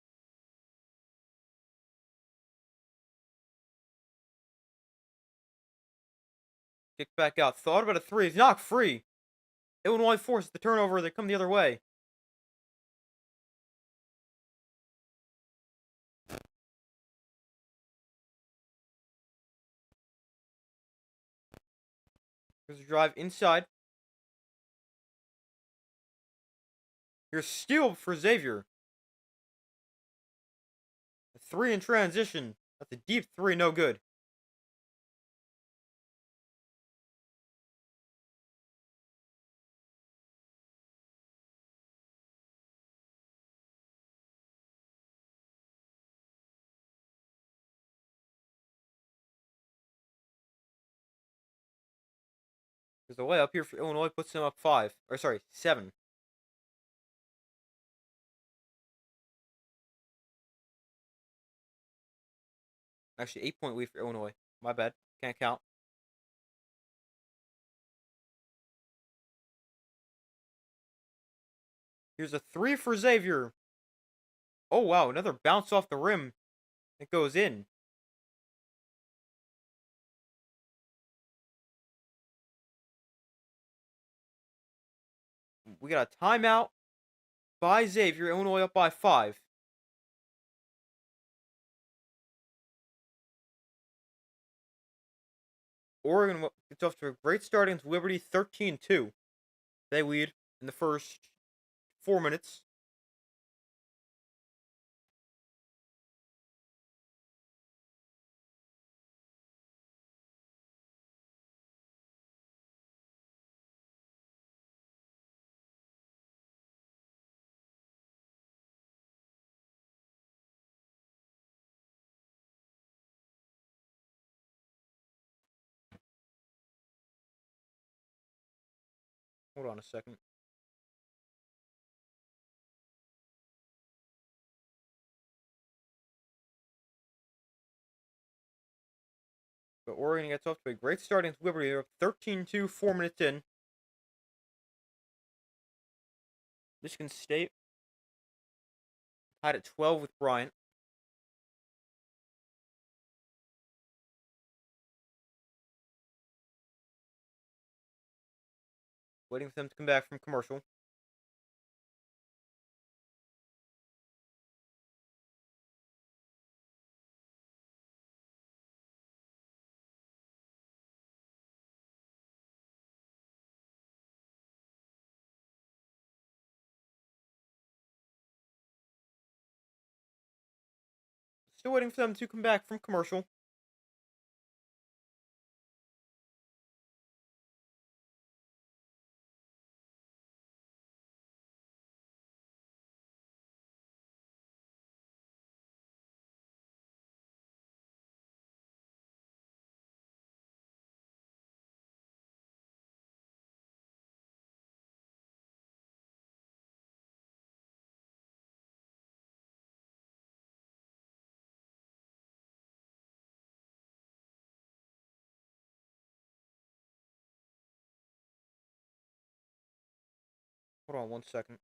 Kick back out. Thought about a three. He's knocked free. Illinois forces the turnover. They come the other way. Here's a drive inside. Here's steal for Xavier. A three in transition. That's a deep three, no good. There's a layup here for Illinois. Puts them up 5. Or sorry, 7. Actually, 8-point lead for Illinois. My bad. Can't count. Here's a three for Xavier. Oh, wow. Another bounce off the rim. It goes in. We got a timeout by Xavier. Illinois up by 5. Oregon gets off to a great start against Liberty 13-2. They lead in the first 4 minutes. Hold on a second. But Oregon gets off to a great start against Liberty. They're up 13-2, 4 minutes in. Michigan State tied at 12 with Bryant. Waiting for them to come back from commercial. Still waiting for them to come back from commercial. Hold on 1 second.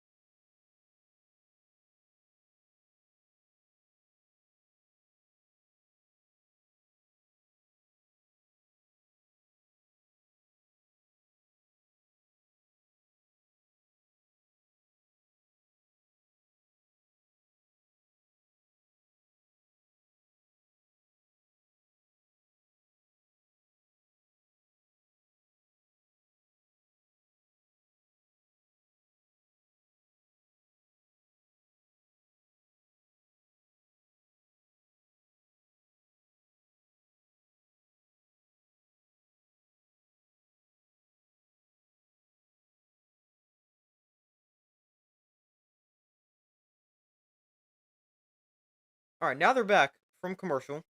All right, now they're back from commercial.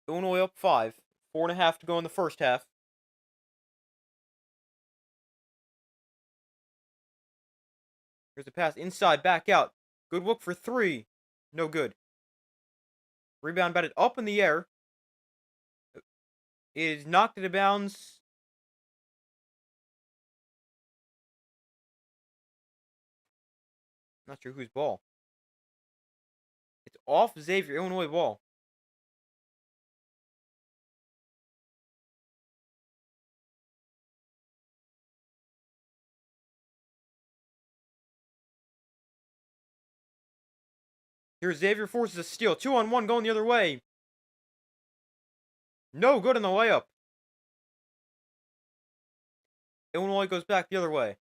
Illinois up 5. 4.5 to go in the first half. Here's a pass inside, back out. Good look for 3. No good. Rebound batted up in the air. It is knocked out of bounds. Not sure whose ball. It's off Xavier, Illinois ball. Here, Xavier forces a steal. 2-on-1 going the other way. No good in the layup. Illinois goes back the other way.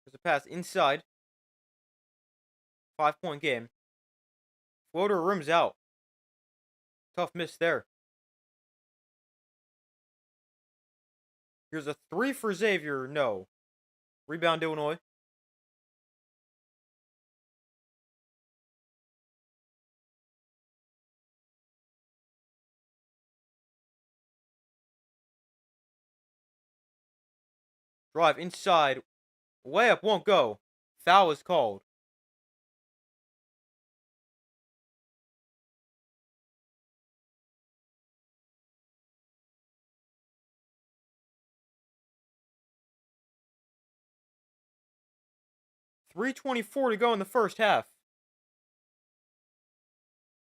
There's a pass inside. 5-point game. Floater rims out. Tough miss there. Here's a 3 for Xavier. No. Rebound Illinois. Drive inside. Layup won't go. Foul is called. .324 to go in the first half.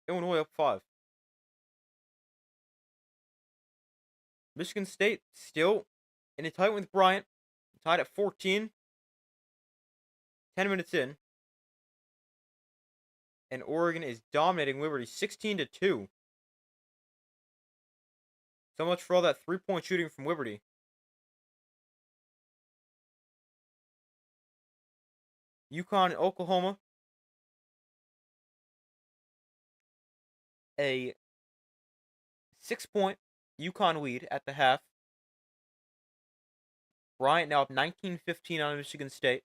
Illinois up 5. Michigan State still in a tight with Bryant. Tied at 14. 10 minutes in. And Oregon is dominating Liberty 16-2. So much for all that 3-point shooting from Liberty. UConn and Oklahoma. A 6-point UConn lead at the half. Bryant now up 19-15 on Michigan State.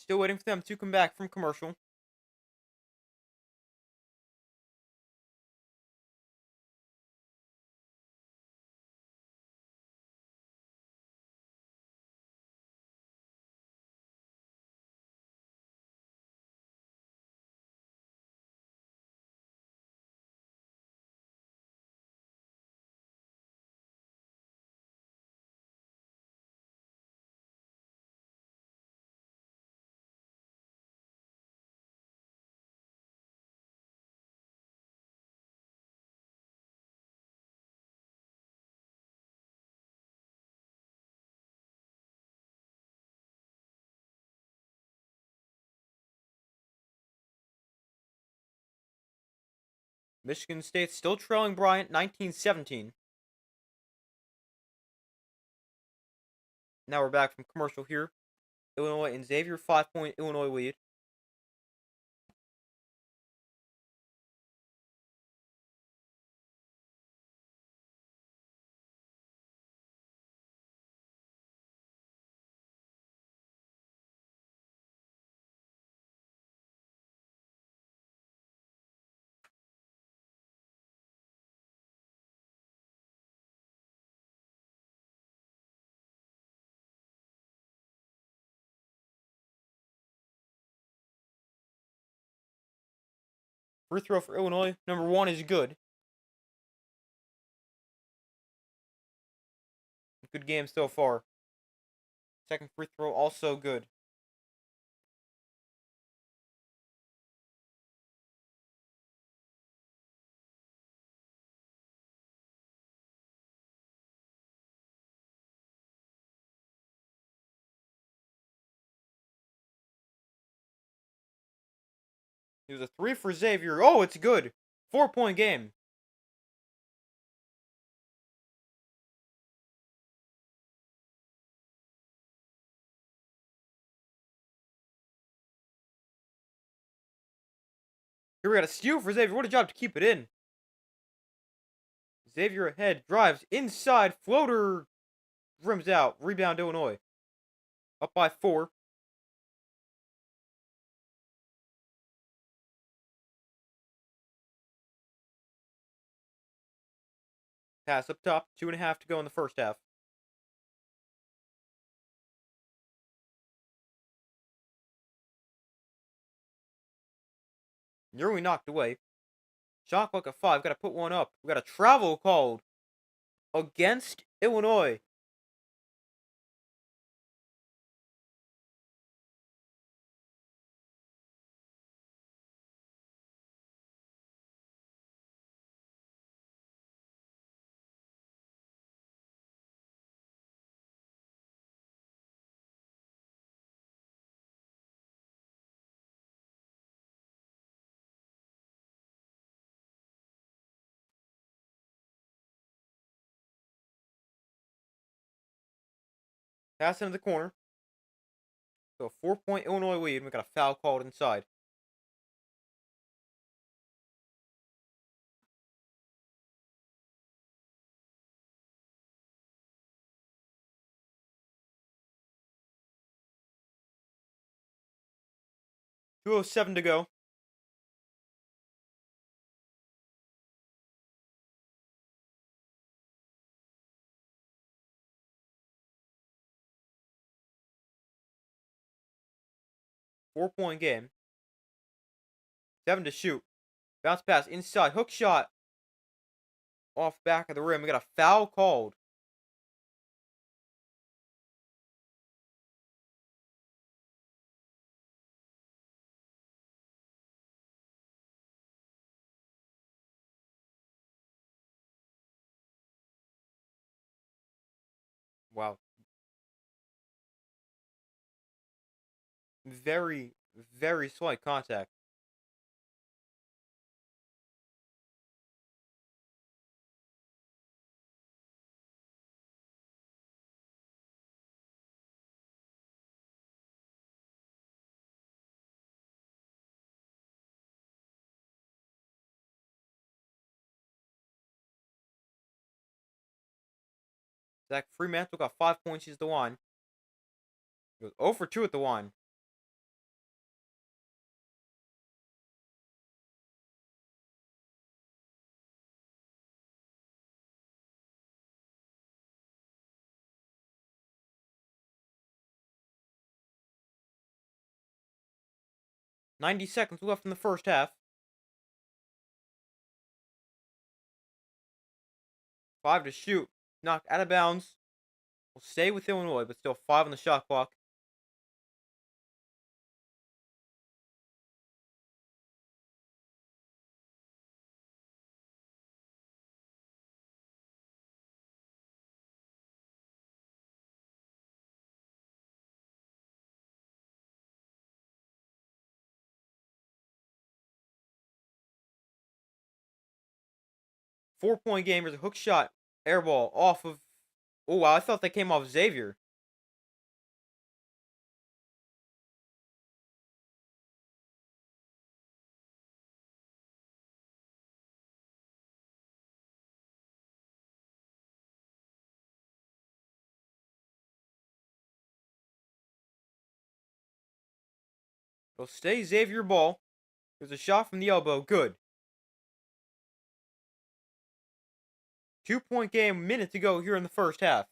Still waiting for them to come back from commercial. Michigan State still trailing Bryant 19-17. Now we're back from commercial here. Illinois and Xavier 5-point Illinois lead. Free throw for Illinois. Number 1 is good. Good game so far. Second free throw also good. It was a 3 for Xavier. Oh, it's good. 4-point game. Here we got a steal for Xavier. What a job to keep it in. Xavier ahead. Drives inside. Floater. Rims out. Rebound Illinois. Up by 4. Pass up top. 2.5 to go in the first half. Nearly knocked away. Shot clock at 5. Got to put one up. We got a travel called against Illinois. Pass into the corner. So a 4-point Illinois lead. We got a foul called inside. .207 to go. Four-point game. 7 to shoot. Bounce pass inside. Hook shot. Off back of the rim. We got a foul called. Wow. Very, very slight contact. Zach Fremantle got 5 points. He's the one. He goes 0 for 2 at the one. .90 seconds left in the first half. 5 to shoot. Knocked out of bounds. Will stay with Illinois, but still 5 on the shot clock. Four-point game. There's a hook shot. Air ball off of. Oh, wow. I thought that came off Xavier. It'll stay Xavier ball. There's a shot from the elbow. Good. 2-point game. Minute to go here in the first half.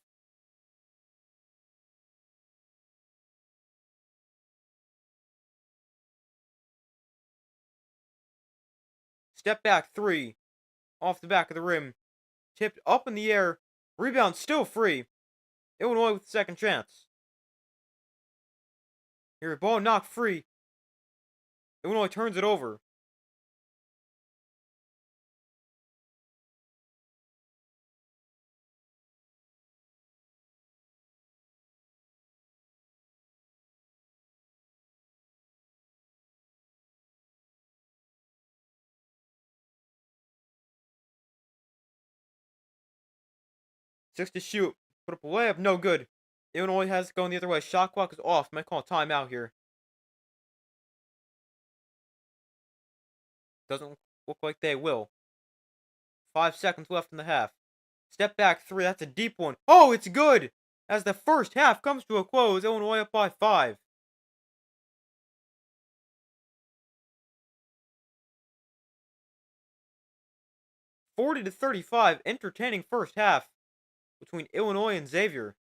Step back 3. Off the back of the rim. Tipped up in the air. Rebound still free. Illinois with the second chance. Here, ball knocked free. Illinois turns it over. 6 to shoot. Put up a layup. No good. Illinois has it going the other way. Shot clock is off. Might call a timeout here. Doesn't look like they will. 5 seconds left in the half. Step back three. That's a deep one. Oh, it's good. As the first half comes to a close, Illinois up by 5. $40 to 35. Entertaining first half between Illinois and Xavier.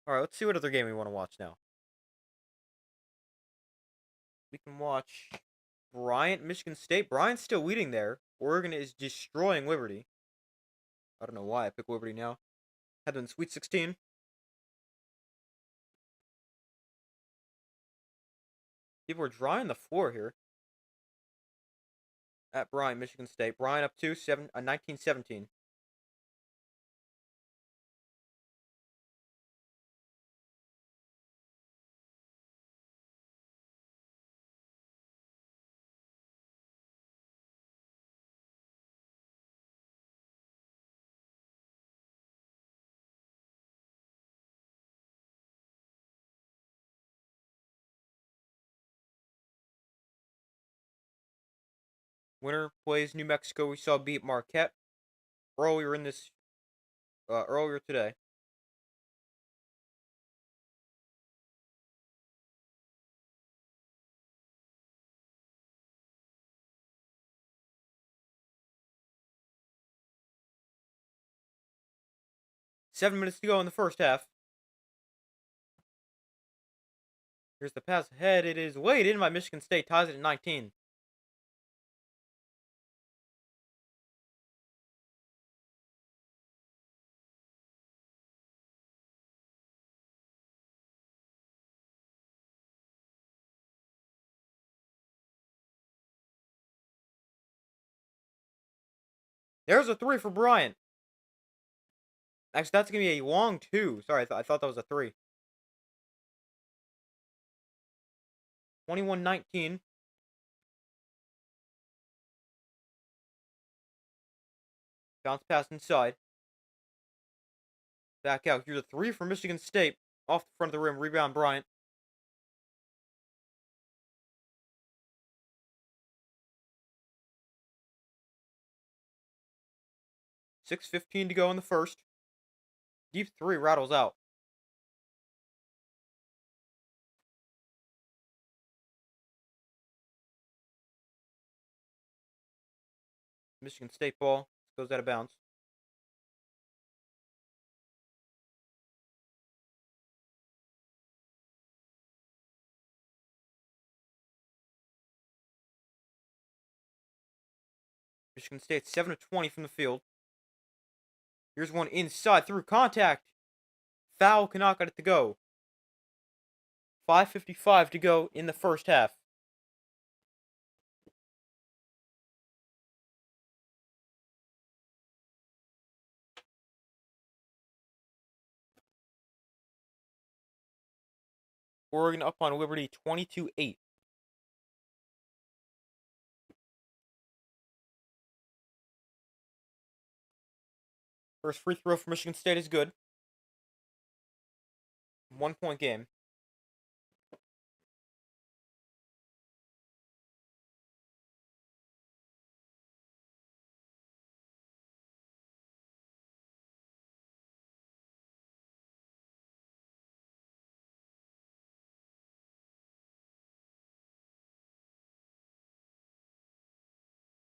All right, let's see what other game we want to watch now. We can watch Bryant, Michigan State. Bryant's still leading there. Oregon is destroying Liberty. I don't know why I picked Liberty now. Had them in Sweet 16. People are drying the floor here. At Bryant, Michigan State. Bryant up 19-17. Winner plays New Mexico. We saw beat Marquette earlier in this earlier today. Seven minutes to go in the first half. Here's the pass ahead. It is laid in by Michigan State. Ties it at 19. There's a 3 for Bryant. Actually, that's going to be a long 2. Sorry, I thought that was a 3. 21-19. Bounce pass inside. Back out. Here's a 3 for Michigan State. Off the front of the rim. Rebound Bryant. $6:15 to go in the first. Deep 3 rattles out. Michigan State ball. Goes out of bounds. Michigan State 7 of 20 from the field. Here's one inside through contact. Foul, cannot get it to go. 5:55 to go in the first half. Oregon up on Liberty 22-8. First free throw for Michigan State is good. 1-point game.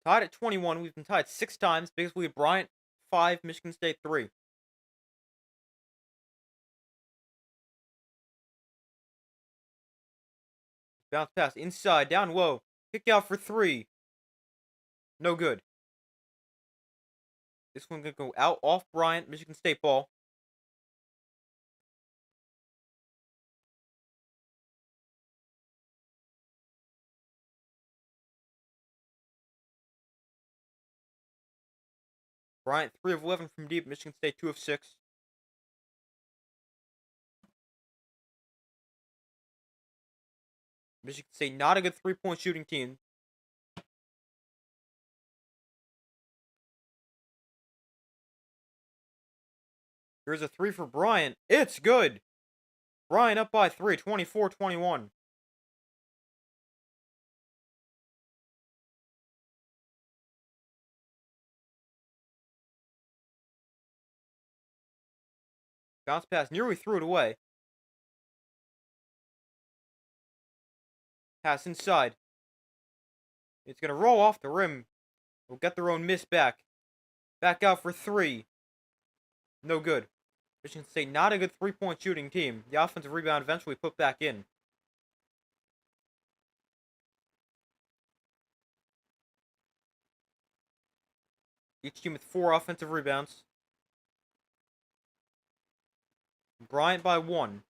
Tied at 21. We've been tied 6 times. Biggest lead Bryant 5, Michigan State 3. Bounce pass inside, down low. Kick out for 3. No good. This one going to go out off Bryant, Michigan State ball. Bryant 3 of 11 from deep. Michigan State 2 of 6. Michigan State, not a good three-point shooting team. Here's a three for Bryant. It's good. Bryant up by 3, 24-21. Bounce pass, nearly threw it away. Pass inside. It's going to roll off the rim. They'll get their own miss back. Back out for 3. No good. Michigan State, not a good three-point shooting team. The offensive rebound eventually put back in. Each team with 4 offensive rebounds. Bryant by 1.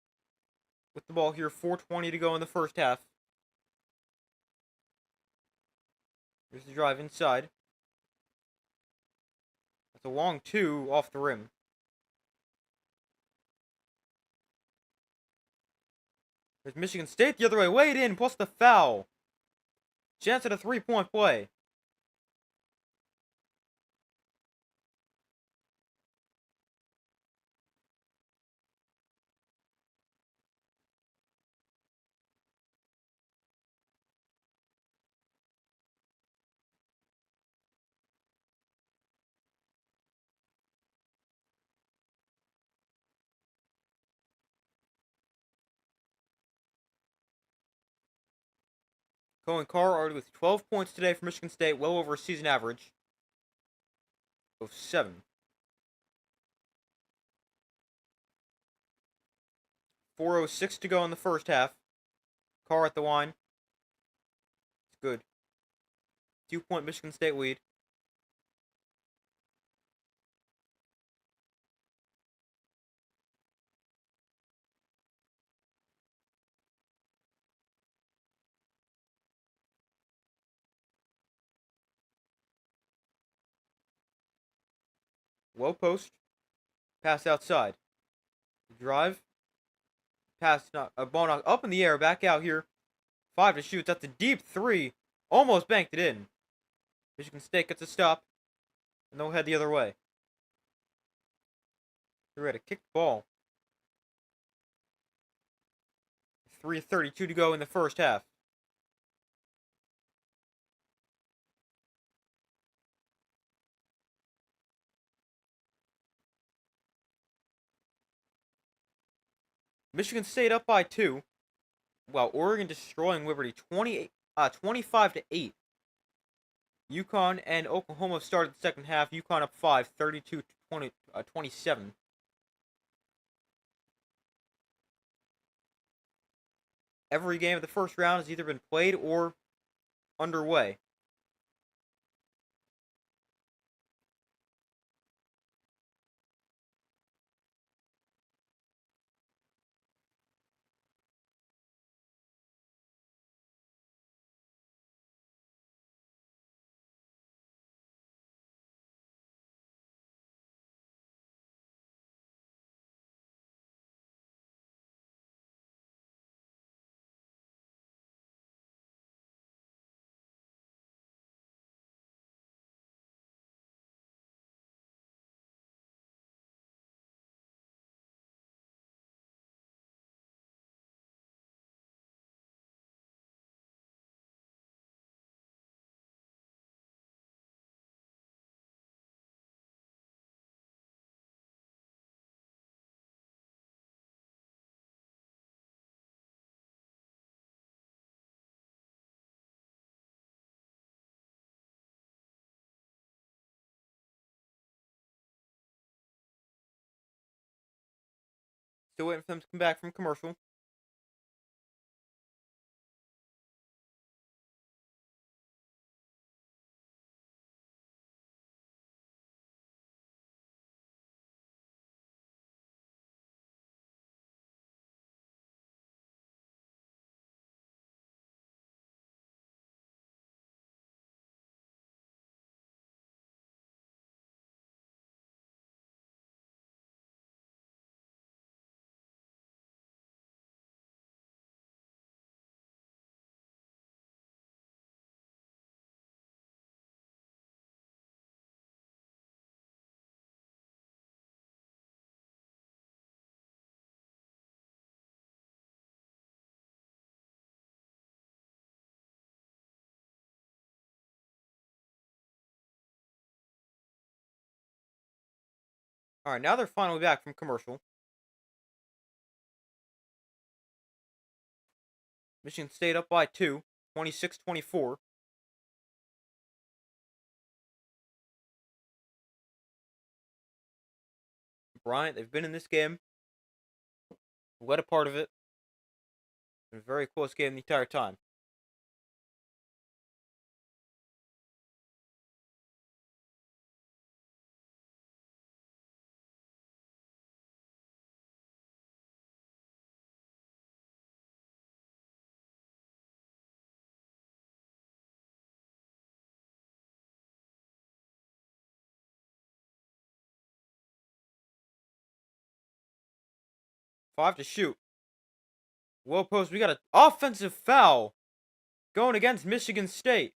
With the ball here, 4:20 to go in the first half. Here's the drive inside. That's a long 2 off the rim. There's Michigan State the other way. Weighed in, plus the foul. Chance at a 3-point play. Cohen Carr already with 12 points today for Michigan State, well over a season average of 7. 4:06 to go in the first half. Carr at the line. It's good. 2-point Michigan State lead. Low post. Pass outside. Drive. Pass, a ball knock up in the air. Back out here. 5 to shoot. That's a deep 3. Almost banked it in. Michigan State gets a stop. And they'll head the other way. They're ready to kick the ball. 3:32 to go in the first half. Michigan State up by 2, while Oregon destroying Liberty 25-8. UConn and Oklahoma started the second half. UConn up 5, 32-27. Every game of the first round has either been played or underway. Still waiting for them to come back from commercial. All right, now they're finally back from commercial. Michigan State up by 2, 26-24. Bryant, they've been in this game. Led a part of it. Been a very close game the entire time. Five to shoot. Low post. We got an offensive foul going against Michigan State.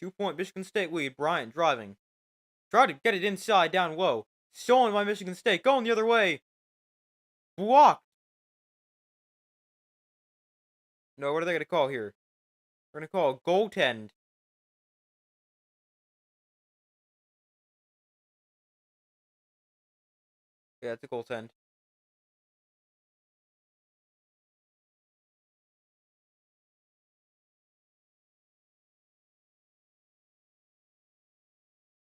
Two-point Michigan State lead. Bryant driving. Tried to get it inside, down low. Stolen by Michigan State. Going the other way. Blocked. No, what are they going to call here? We're going to call a goaltend. Yeah, it's a goaltend.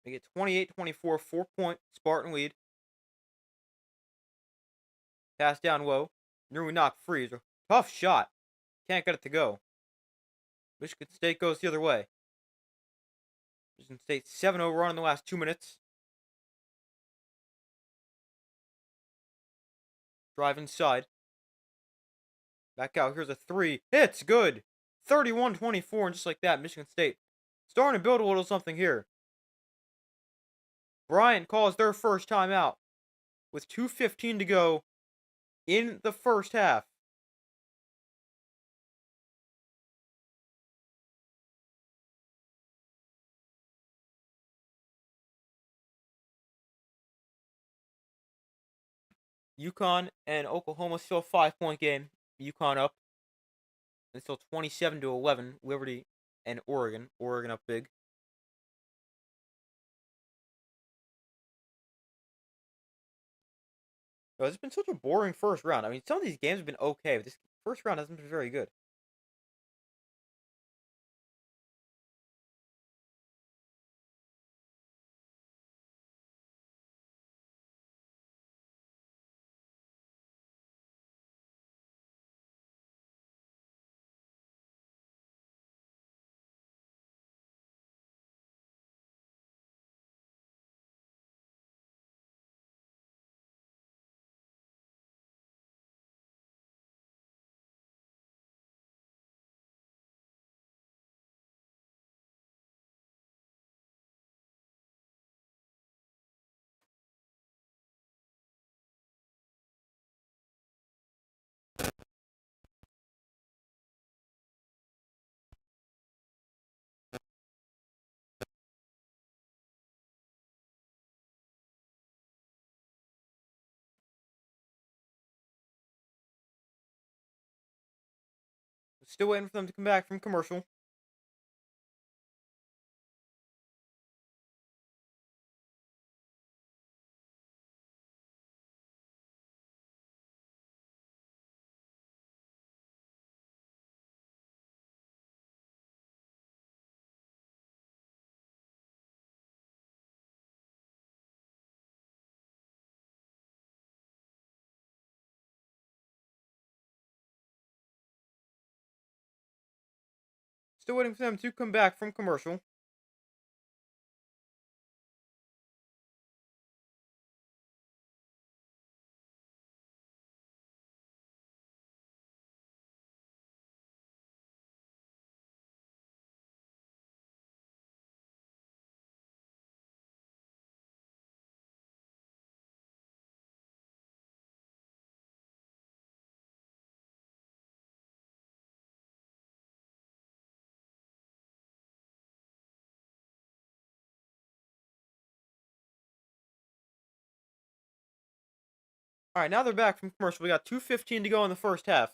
They get 28-24, 4-point Spartan lead. Pass down low. Nearly knocked free. It's a tough shot. Can't get it to go. Michigan State goes the other way. Michigan State 7-0 run in the last 2 minutes. Drive inside. Back out. Here's a three. It's good. 31-24, and just like that, Michigan State starting to build a little something here. Bryant calls their first timeout with 2:15 to go in the first half. UConn and Oklahoma still a 5-point game. UConn up. It's still 27-11. Liberty and Oregon. Oregon up big. Oh, it's been such a boring first round. I mean, some of these games have been okay, but this first round hasn't been very good. Still waiting for them to come back from commercial. Still waiting for them to come back from commercial. All right, now they're back from commercial. We got 2:15 to go in the first half.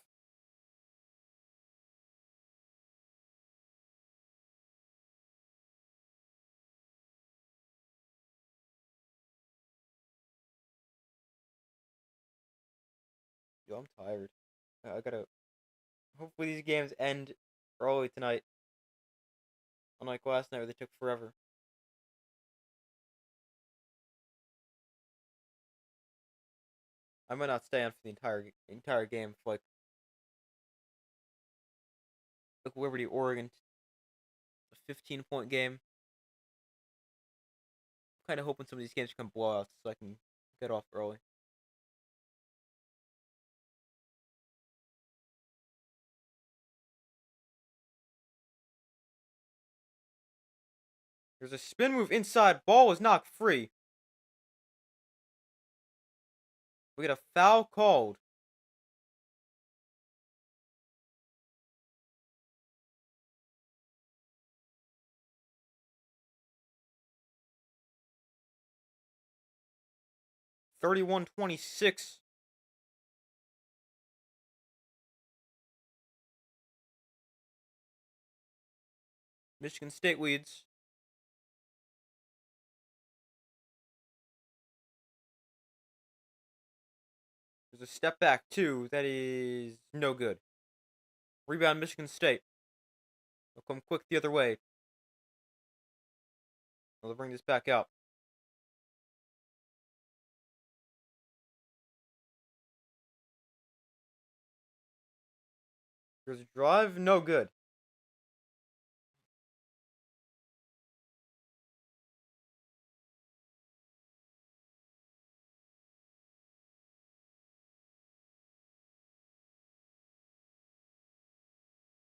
Yo, I'm tired. I gotta. Hopefully these games end early tonight. Unlike last night where they took forever. I might not stay on for the entire game for like Liberty Oregon, a 15-point game. I'm kind of hoping some of these games become blowouts so I can get off early. There's a spin move inside. Ball is knocked free. We get a foul called. (31-26). Michigan State leads. There's a step back, too. That is no good. Rebound, Michigan State. They'll come quick the other way. They'll bring this back out. There's a drive, no good.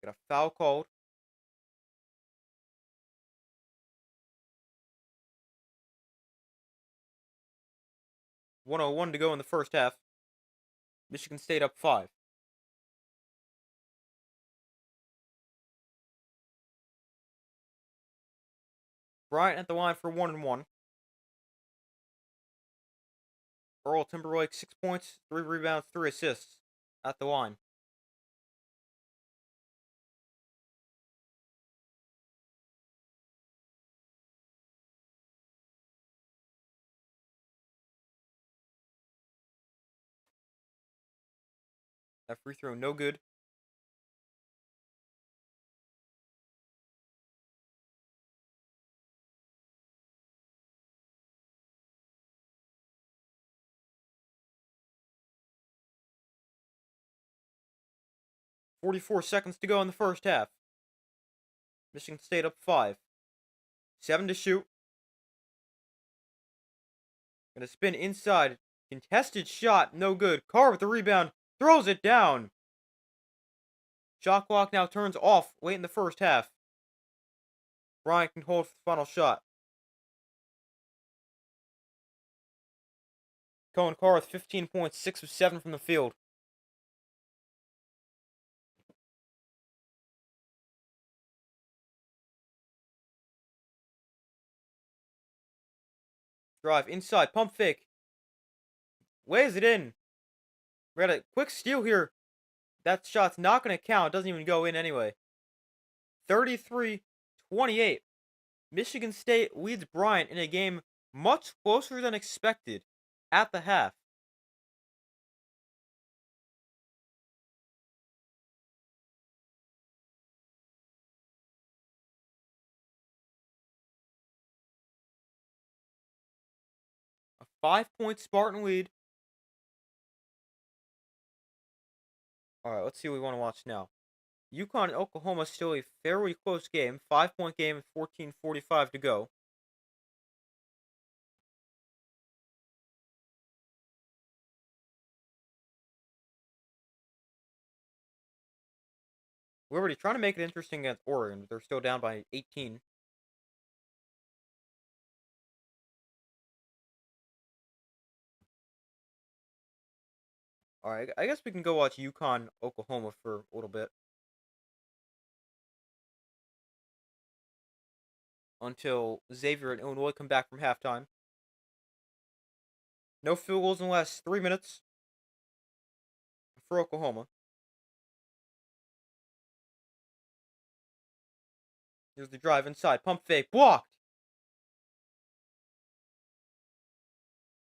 Get a foul called. (101 to go in the first half. Michigan State up 5. Bryant at the line for 1-1. Earl Timberlake 6 points, 3 rebounds, 3 assists at the line. That free throw no good. (44 seconds to go in the first half. Michigan State up 5. 7 to shoot. Gonna spin inside. Contested shot, no good. Carr with the rebound, throws it down. Shot clock now turns off late in the first half. Bryant can hold for the final shot. Cohen Carr with 15 points, 6 of 7 from the field. Drive inside, pump fake. Lays it in. We got a quick steal here. That shot's not going to count. It doesn't even go in anyway. 33-28. Michigan State leads Bryant in a game much closer than expected at the half. A 5-point Spartan lead. Alright, let's see what we want to watch now. UConn and Oklahoma still a fairly close game. 5-point game with 14:45 to go. We're already trying to make it interesting against Oregon, but they're still down by 18. Alright, I guess we can go watch UConn, Oklahoma for a little bit. Until Xavier and Illinois come back from halftime. No field goals in the last 3 minutes. for Oklahoma. Here's the drive inside. Pump fake. Blocked.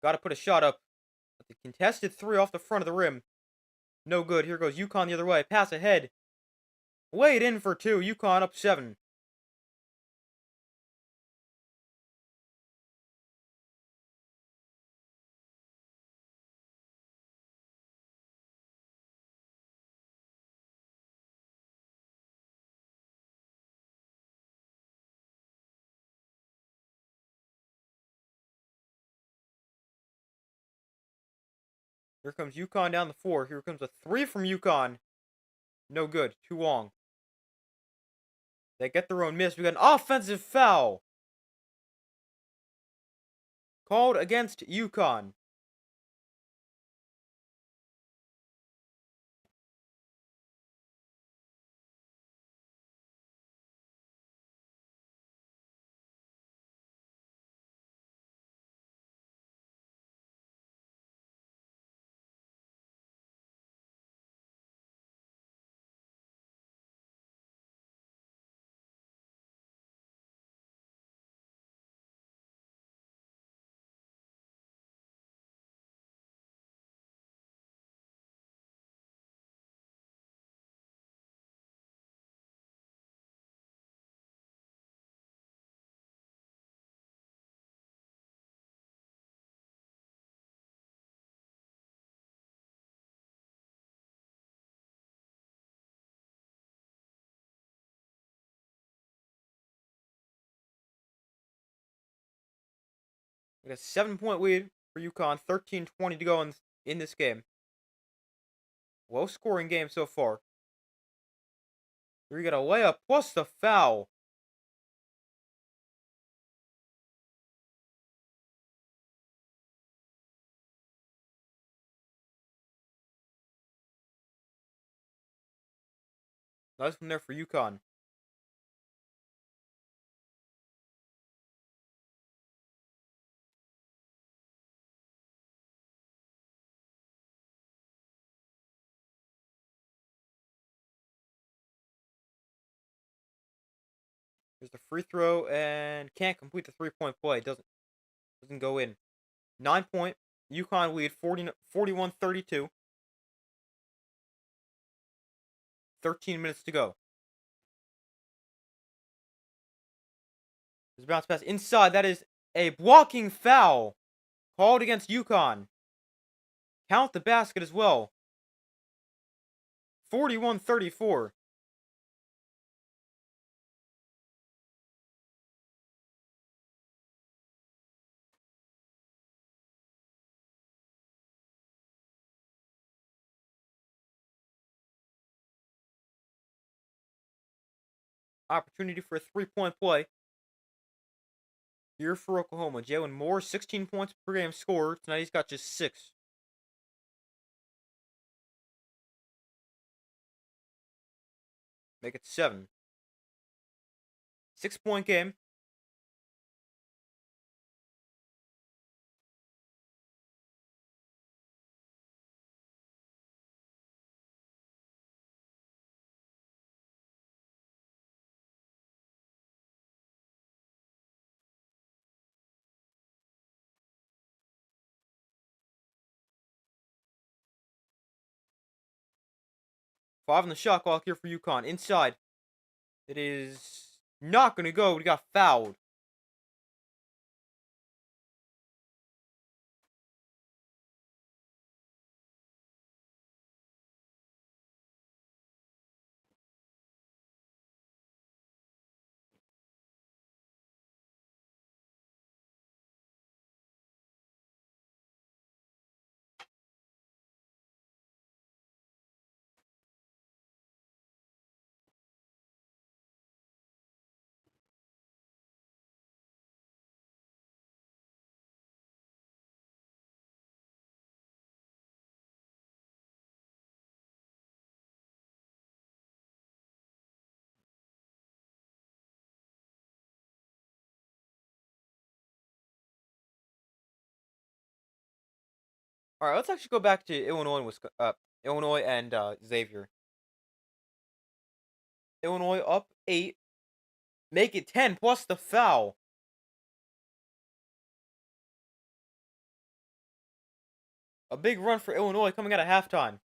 Got to put a shot up. But the contested three off the front of the rim. No good. Here goes UConn the other way. Pass ahead. Laid in for two. UConn up 7. Here comes UConn down the floor. Here comes a three from UConn. No good. Too long. They get their own miss. We got an offensive foul. Called against UConn. We got a 7-point lead for UConn. 13:20 to go in this game. Low scoring game so far. Here we got a layup plus the foul. Nice from there for UConn. Here's the free throw and can't complete the 3-point play. Doesn't go in. 9-point. UConn lead 41-32. 13 minutes to go. There's a bounce pass inside. That is a blocking foul called against UConn. Count the basket as well. 41-34. Opportunity for a 3-point play. Here for Oklahoma. Jalen Moore, 16 points per game scorer. Tonight he's got just 6. Make it 7. 6-point game. Five on the shot clock here for UConn. Inside. It is not going to go. We got fouled. All right, let's actually go back to Illinois and Illinois and Xavier. Illinois up 8. Make it 10 plus the foul. A big run for Illinois coming out of halftime.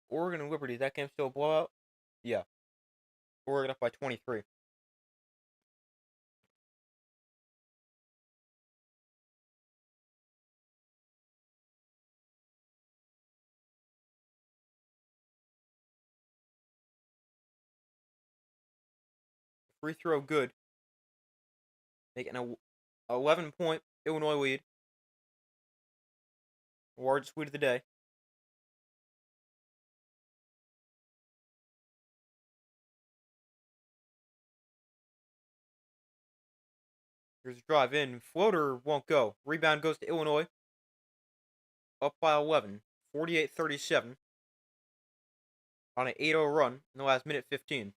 Oregon and Liberty. That game still a blowout? Yeah. Oregon up by 23. Free throw good. Making a 11-point Illinois lead. Largest lead of the day. Here's a drive in. Floater won't go. Rebound goes to Illinois. Up by 11. 48-37. On an 8-0 run in the last minute 15.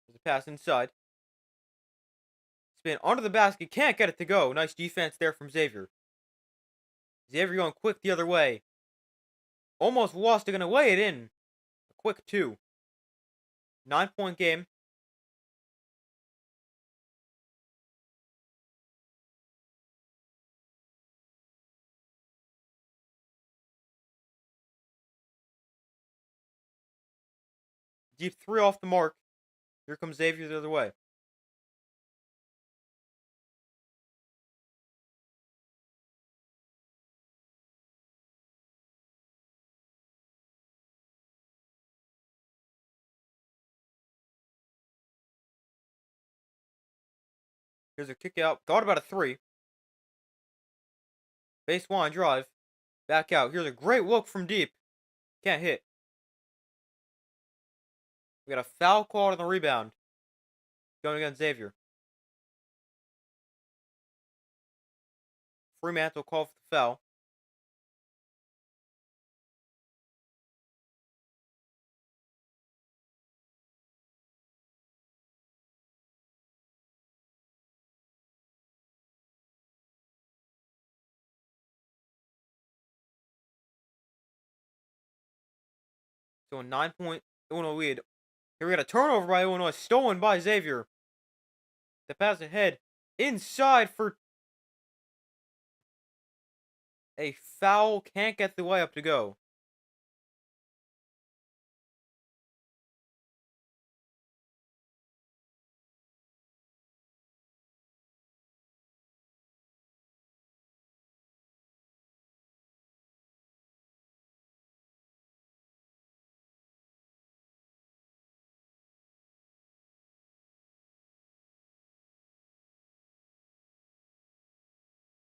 There's a pass inside. Spin under the basket. Can't get it to go. Nice defense there from Xavier. Xavier going quick the other way. Almost lost. They're going to lay it in. A quick 2. 9-point game. Deep 3 off the mark. Here comes Xavier the other way. Here's a kick out. Thought about a 3. Baseline drive. Back out. Here's a great look from deep. Can't hit. We got a foul call on the rebound. Going against Xavier. Fremantle called for the foul. So a 9-point Illinois lead. Here we got a turnover by Illinois. Stolen by Xavier. The pass ahead. Inside for a foul. Can't get the layup to go.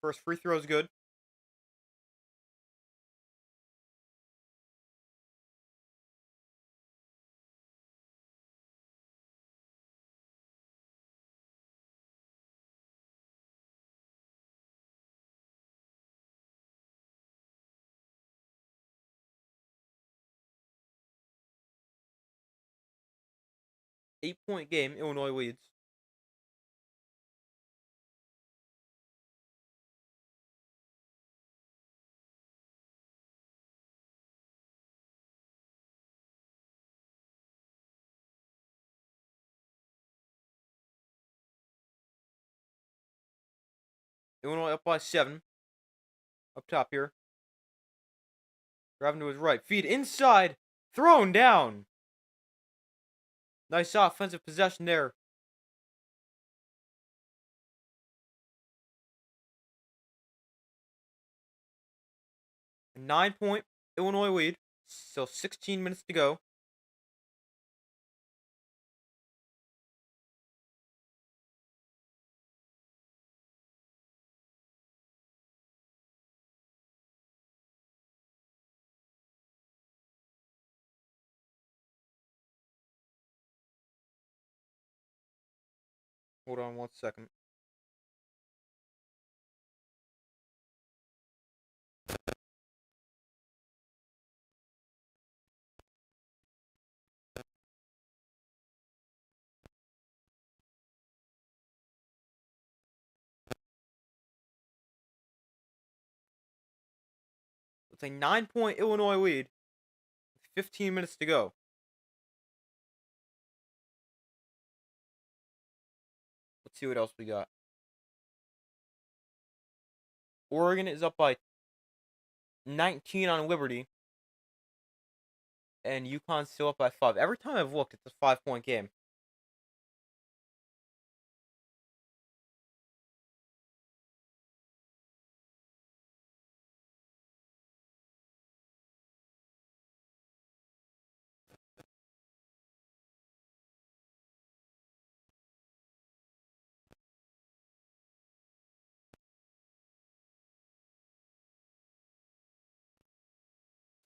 First free throw is good. Eight-point game. Illinois leads. Illinois up by 7. Up top here. Driving to his right. Feed inside. Thrown down. Nice offensive possession there. A 9-point Illinois lead. Still 16 minutes to go. Hold on 1 second. It's a 9-point Illinois lead. 15 minutes to go. Let's see what else we got. Oregon is up by 19 on Liberty. And UConn's still up by 5. Every time I've looked, it's a 5-point game.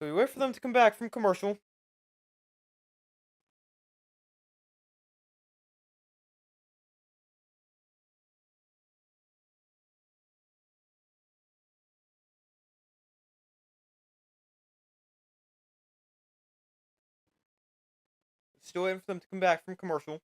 So we wait for them to come back from commercial. Still waiting for them to come back from commercial.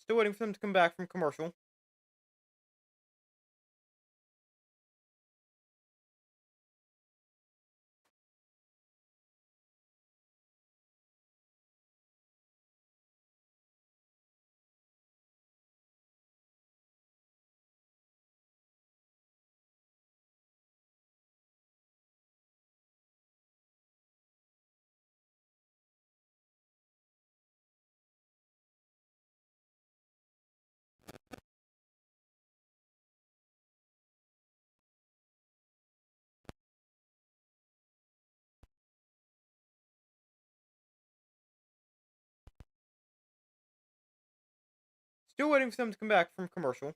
Still waiting for them to come back from commercial. Still waiting for them to come back from commercial.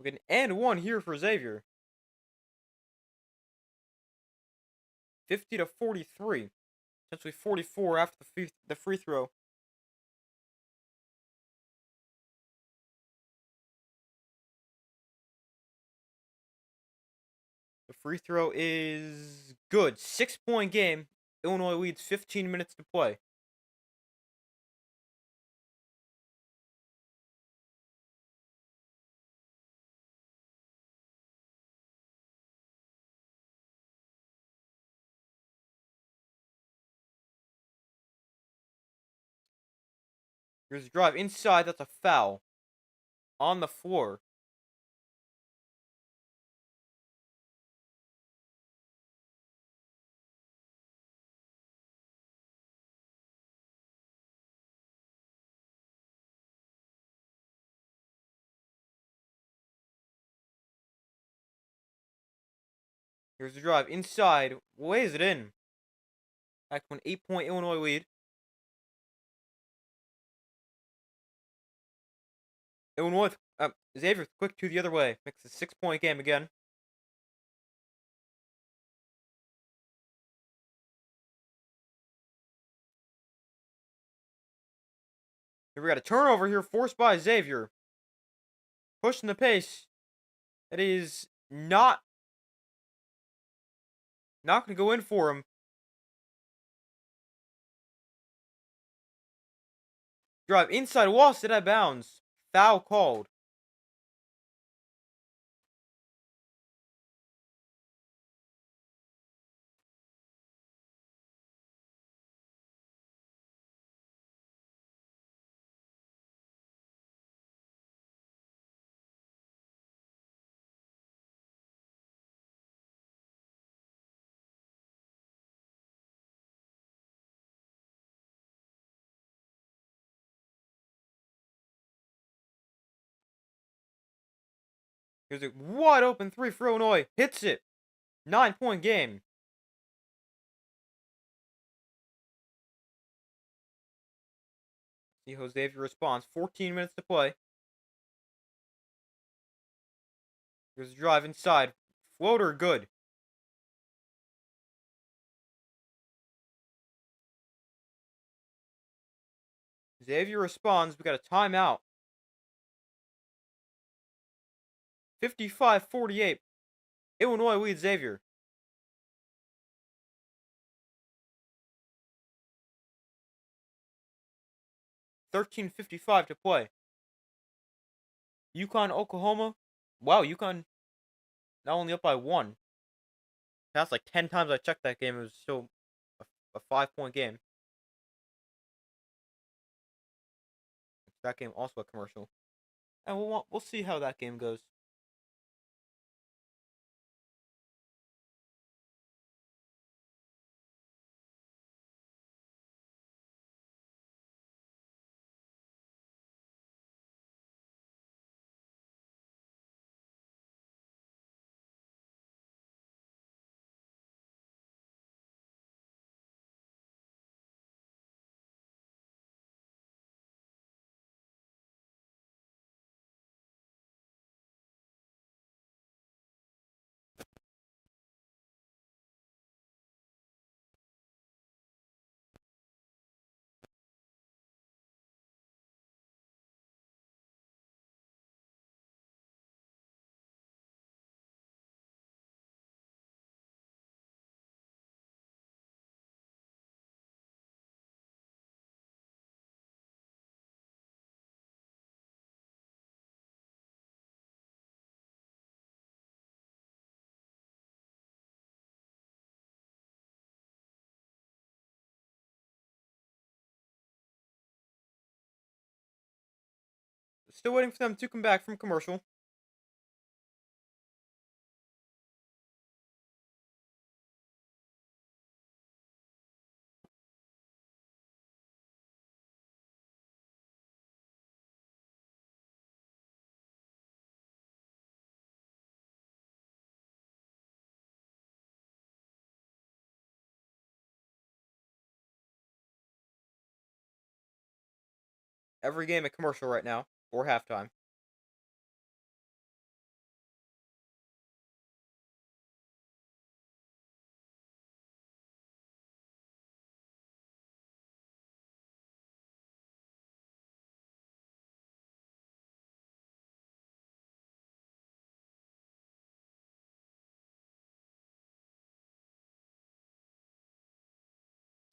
We're getting and one here for Xavier. 50-43. Essentially 44 after the free throw. The free throw is good. 6-point game. Illinois leads 15 minutes to play. Here's a drive inside. That's a foul. On the floor. Here's the drive inside. Lays it in. Back to an 8-point Illinois lead. Illinois, Xavier quick to the other way. Makes a 6-point game again. Here we got a turnover here forced by Xavier. Pushing the pace. It is not going to go in for him. Drive inside, lost it out of bounds. Foul called. Here's a wide open three for Illinois. Hits it. 9-point game. See how Xavier responds. 14 minutes to play. Here's a drive inside. Floater good. Xavier responds. We got a timeout. 55-48. Illinois leads Xavier. 13:55 to play. UConn, Oklahoma. Wow, UConn not only up by one. Past like 10 times I checked that game, it was still a 5-point game. That game also a commercial. And we'll see how that game goes. Still waiting for them to come back from commercial. Every game at commercial right now, or halftime.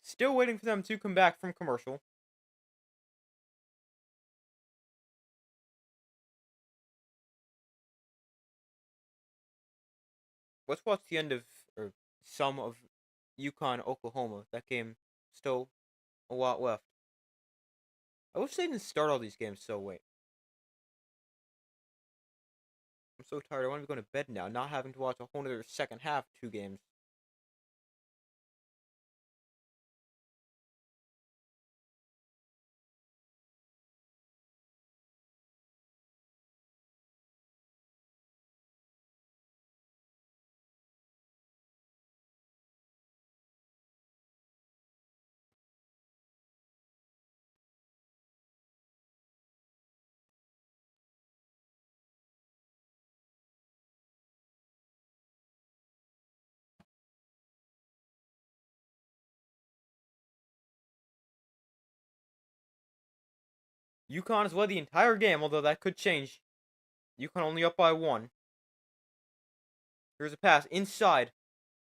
Still waiting for them to come back from commercial. Let's watch the end of, or some of, UConn, Oklahoma. That game, still a lot left. I wish they didn't start all these games so late. I'm so tired. I want to be going to bed now, not having to watch a whole other second half 2 games. UConn has led the entire game, although that could change. UConn only up by 1. Here's a pass inside.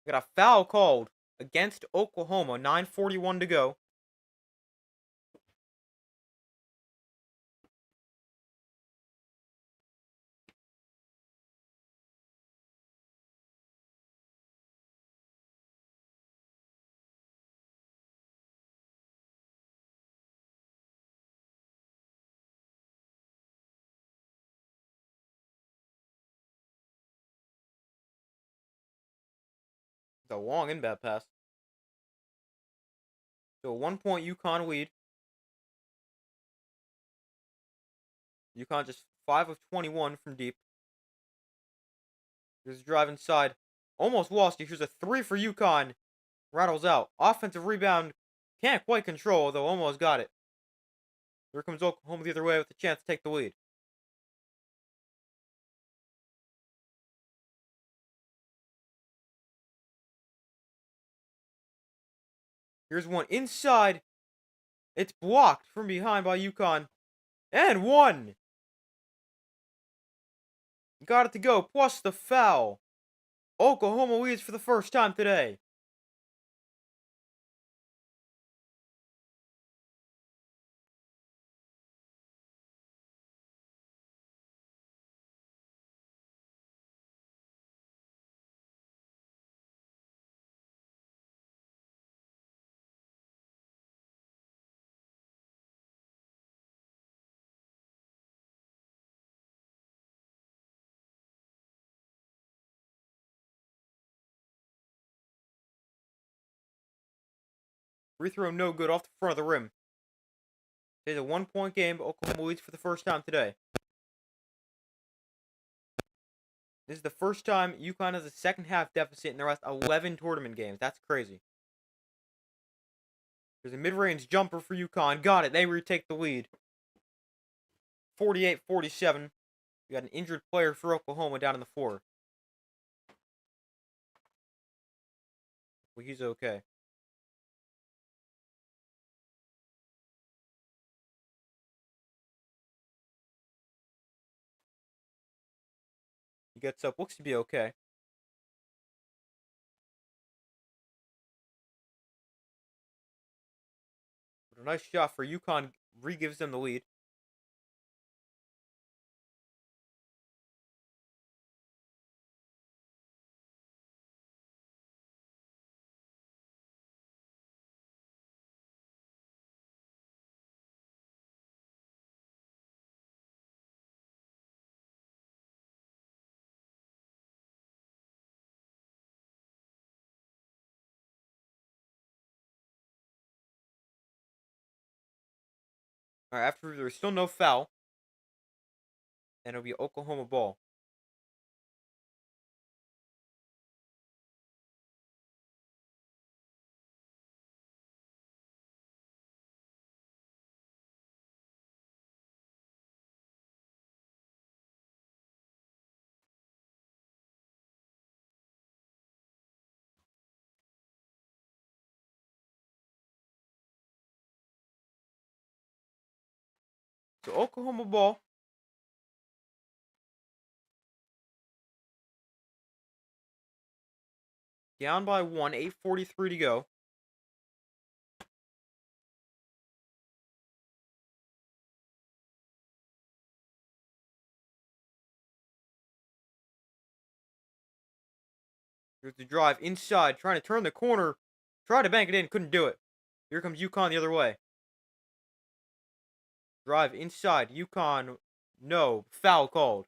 We got a foul called against Oklahoma. 9:41 to go. It's a long inbound pass. So a 1-point UConn lead. UConn just 5 of 21 from deep. Here's a drive inside. Almost lost it. Here's a three for UConn. Rattles out. Offensive rebound. Can't quite control, though almost got it. Here comes Oklahoma the other way with a chance to take the lead. Here's one inside. It's blocked from behind by UConn. And one! Got it to go, plus the foul. Oklahoma leads for the first time today. Free throw no good off the front of the rim. It's a 1-point game, but Oklahoma leads for the first time today. This is the first time UConn has a second half deficit in their last 11 tournament games. That's crazy. There's a mid-range jumper for UConn. Got it. They retake the lead. 48-47. We got an injured player for Oklahoma down on the floor. Well, he's okay. He gets up. Looks to be okay. But a nice shot for UConn. Re-gives them the lead. Alright, after there's still no foul. And it'll be Oklahoma ball. So Oklahoma ball. Down by 1, 8:43 to go. Here's the drive inside, trying to turn the corner. Tried to bank it in, couldn't do it. Here comes UConn the other way. Drive inside, UConn, no, foul called.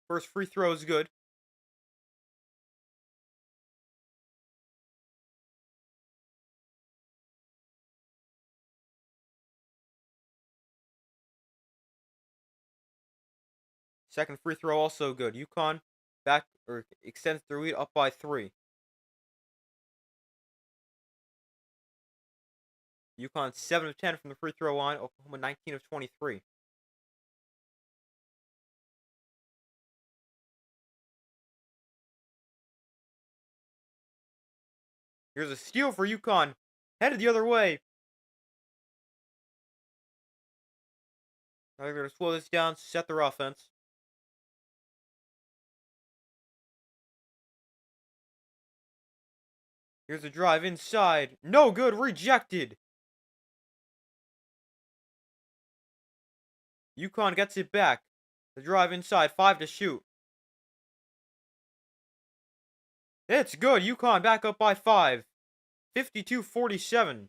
First free throw is good. Second free throw also good. UConn back or extends their lead up by 3. UConn 7 of 10 from the free throw line. Oklahoma 19 of 23. Here's a steal for UConn. Headed the other way. They're going to slow this down, set their offense. Here's a drive inside. No good. Rejected. UConn gets it back. The drive inside. 5 to shoot. It's good. UConn back up by 5. 52-47.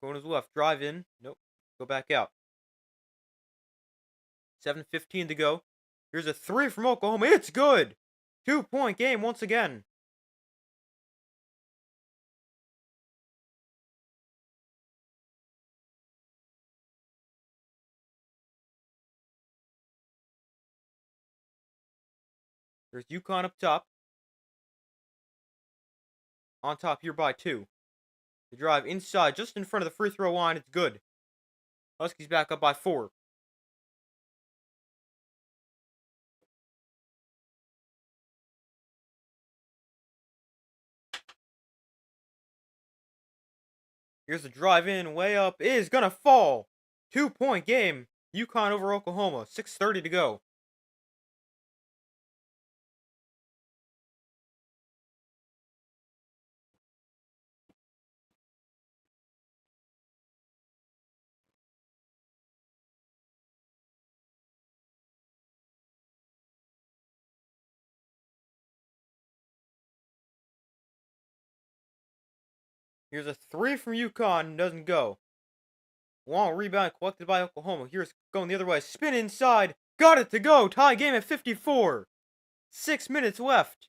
Going to the left. Drive in. Nope. Go back out. 7:15 to go. Here's a 3 from Oklahoma. It's good. 2-point game once again. There's UConn up top. On top here by 2. The drive inside, just in front of the free throw line. It's good. Huskies back up by 4. Here's the drive in, way up, is gonna fall. 2-point game. UConn over Oklahoma. 6:30 to go. Here's a 3 from UConn, doesn't go. Long rebound collected by Oklahoma. Here's going the other way. Spin inside. Got it to go. Tie game at 54. 6 minutes left.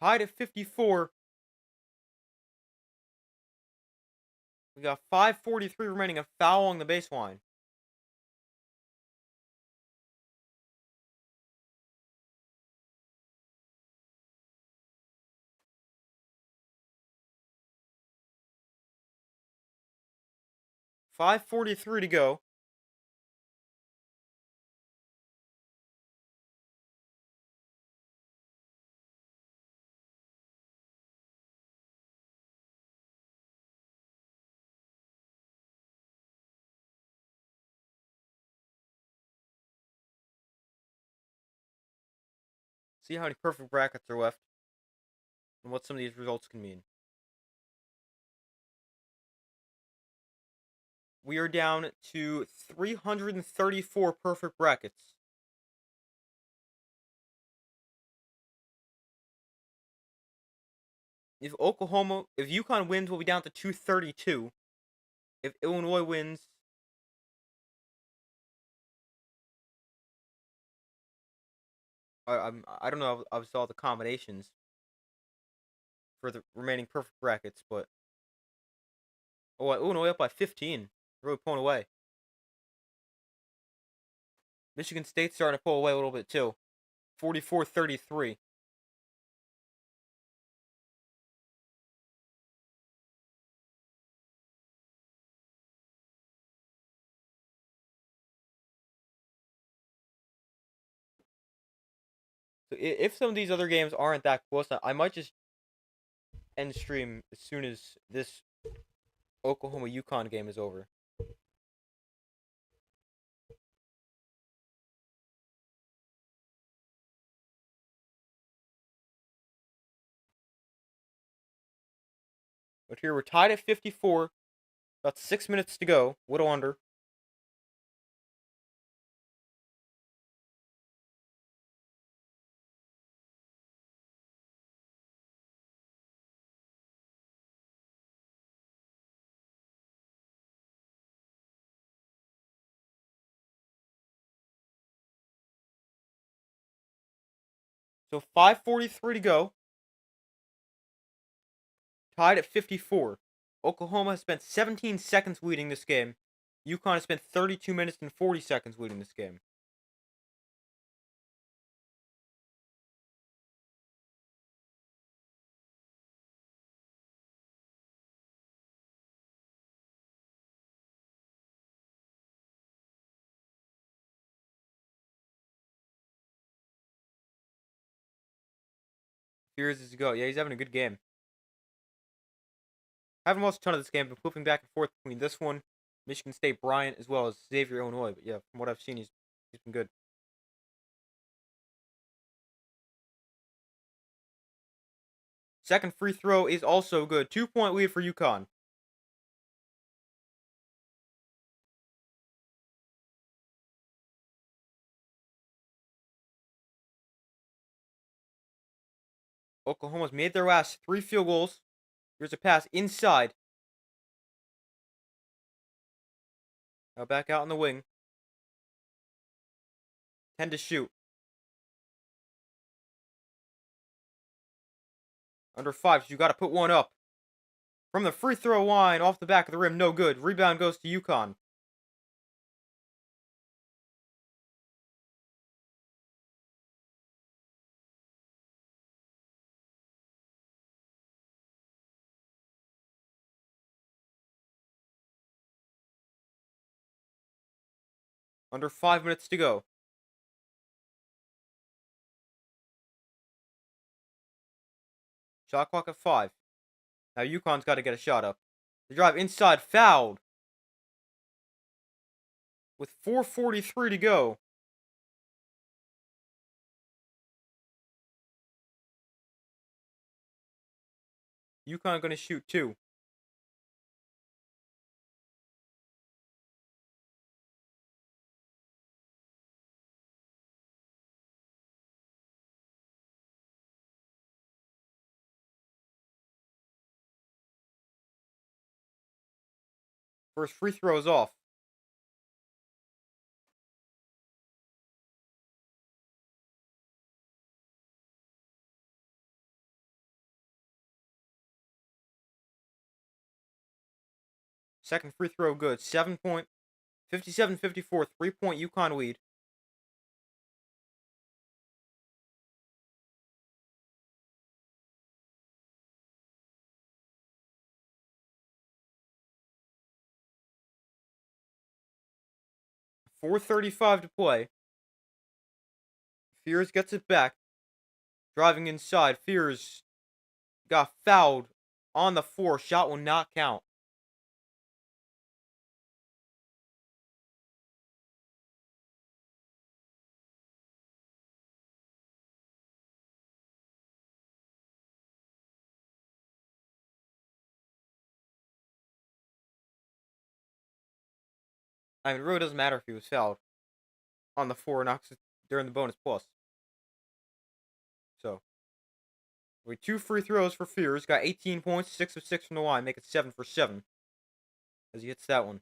Tied at 54. We got 5:43 remaining. A foul on the baseline. $5:43 to go. See how many perfect brackets are left and what some of these results can mean. We are down to 334 perfect brackets. If UConn wins, we'll be down to 232. If Illinois wins, I don't know. I saw the combinations for the remaining perfect brackets, but Illinois up by 15, really pulling away. Michigan State's starting to pull away a little bit too, 44-33. So if some of these other games aren't that close, I might just end stream as soon as this Oklahoma UConn game is over. But here we're tied at 54. About 6 minutes to go. Little under. So 5:43 to go. Tied at 54. Oklahoma has spent 17 seconds leading this game. UConn has spent 32 minutes and 40 seconds leading this game. Here's his go. Yeah, he's having a good game. Haven't watched a ton of this game, but flipping back and forth between this one, Michigan State Bryant, as well as Xavier Illinois. But yeah, from what I've seen, he's been good. Second free throw is also good. 2-point lead for UConn. Oklahoma's made their last 3 field goals. Here's a pass inside. Now back out on the wing. 10 to shoot. Under 5, so you got to put one up. From the free throw line, off the back of the rim, no good. Rebound goes to UConn. Under 5 minutes to go. Shot clock at 5. Now UConn's got to get a shot up. The drive inside, fouled. With 4:43 to go. UConn going to shoot 2. First free throw is off. Second free throw good. 7-point, 57-54, 3-point UConn lead. .435 to play. Fears gets it back. Driving inside. Fears got fouled on the floor. Shot will not count. I mean, it really doesn't matter if he was fouled on the floor or not during the bonus plus. So, with 2 free throws for Fears. Got 18 points, 6 of 6 from the line. Make it 7 for 7. As he hits that one.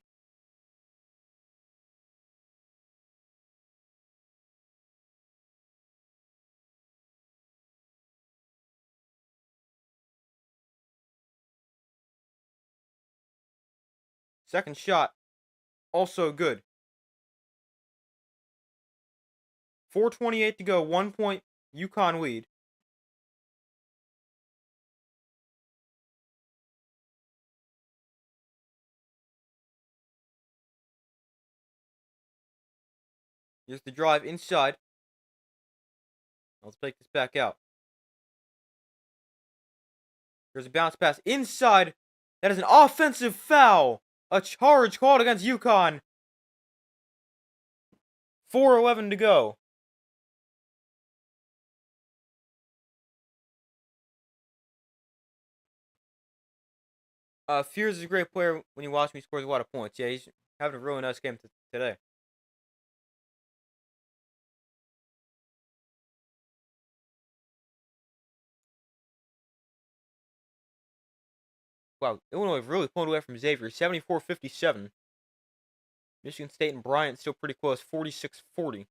Second shot, also good. 4:28 to go, 1-point UConn lead. Here's the drive inside. Let's take this back out. There's a bounce pass inside. That is an offensive foul. A charge called against UConn. 4:11 to go. Fears is a great player. When you watch him, he scores a lot of points. Yeah, he's having a really nice game today. Wow, Illinois really pulled away from Xavier. 74-57. Michigan State and Bryant still pretty close. 46-40.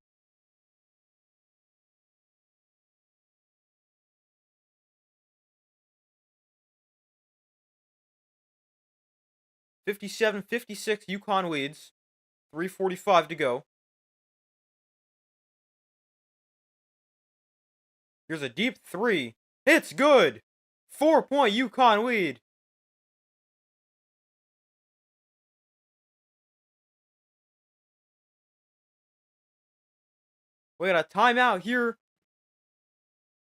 .57-56 UConn leads. 3:45 to go. Here's a deep 3. It's good. 4-point UConn lead. We got a timeout here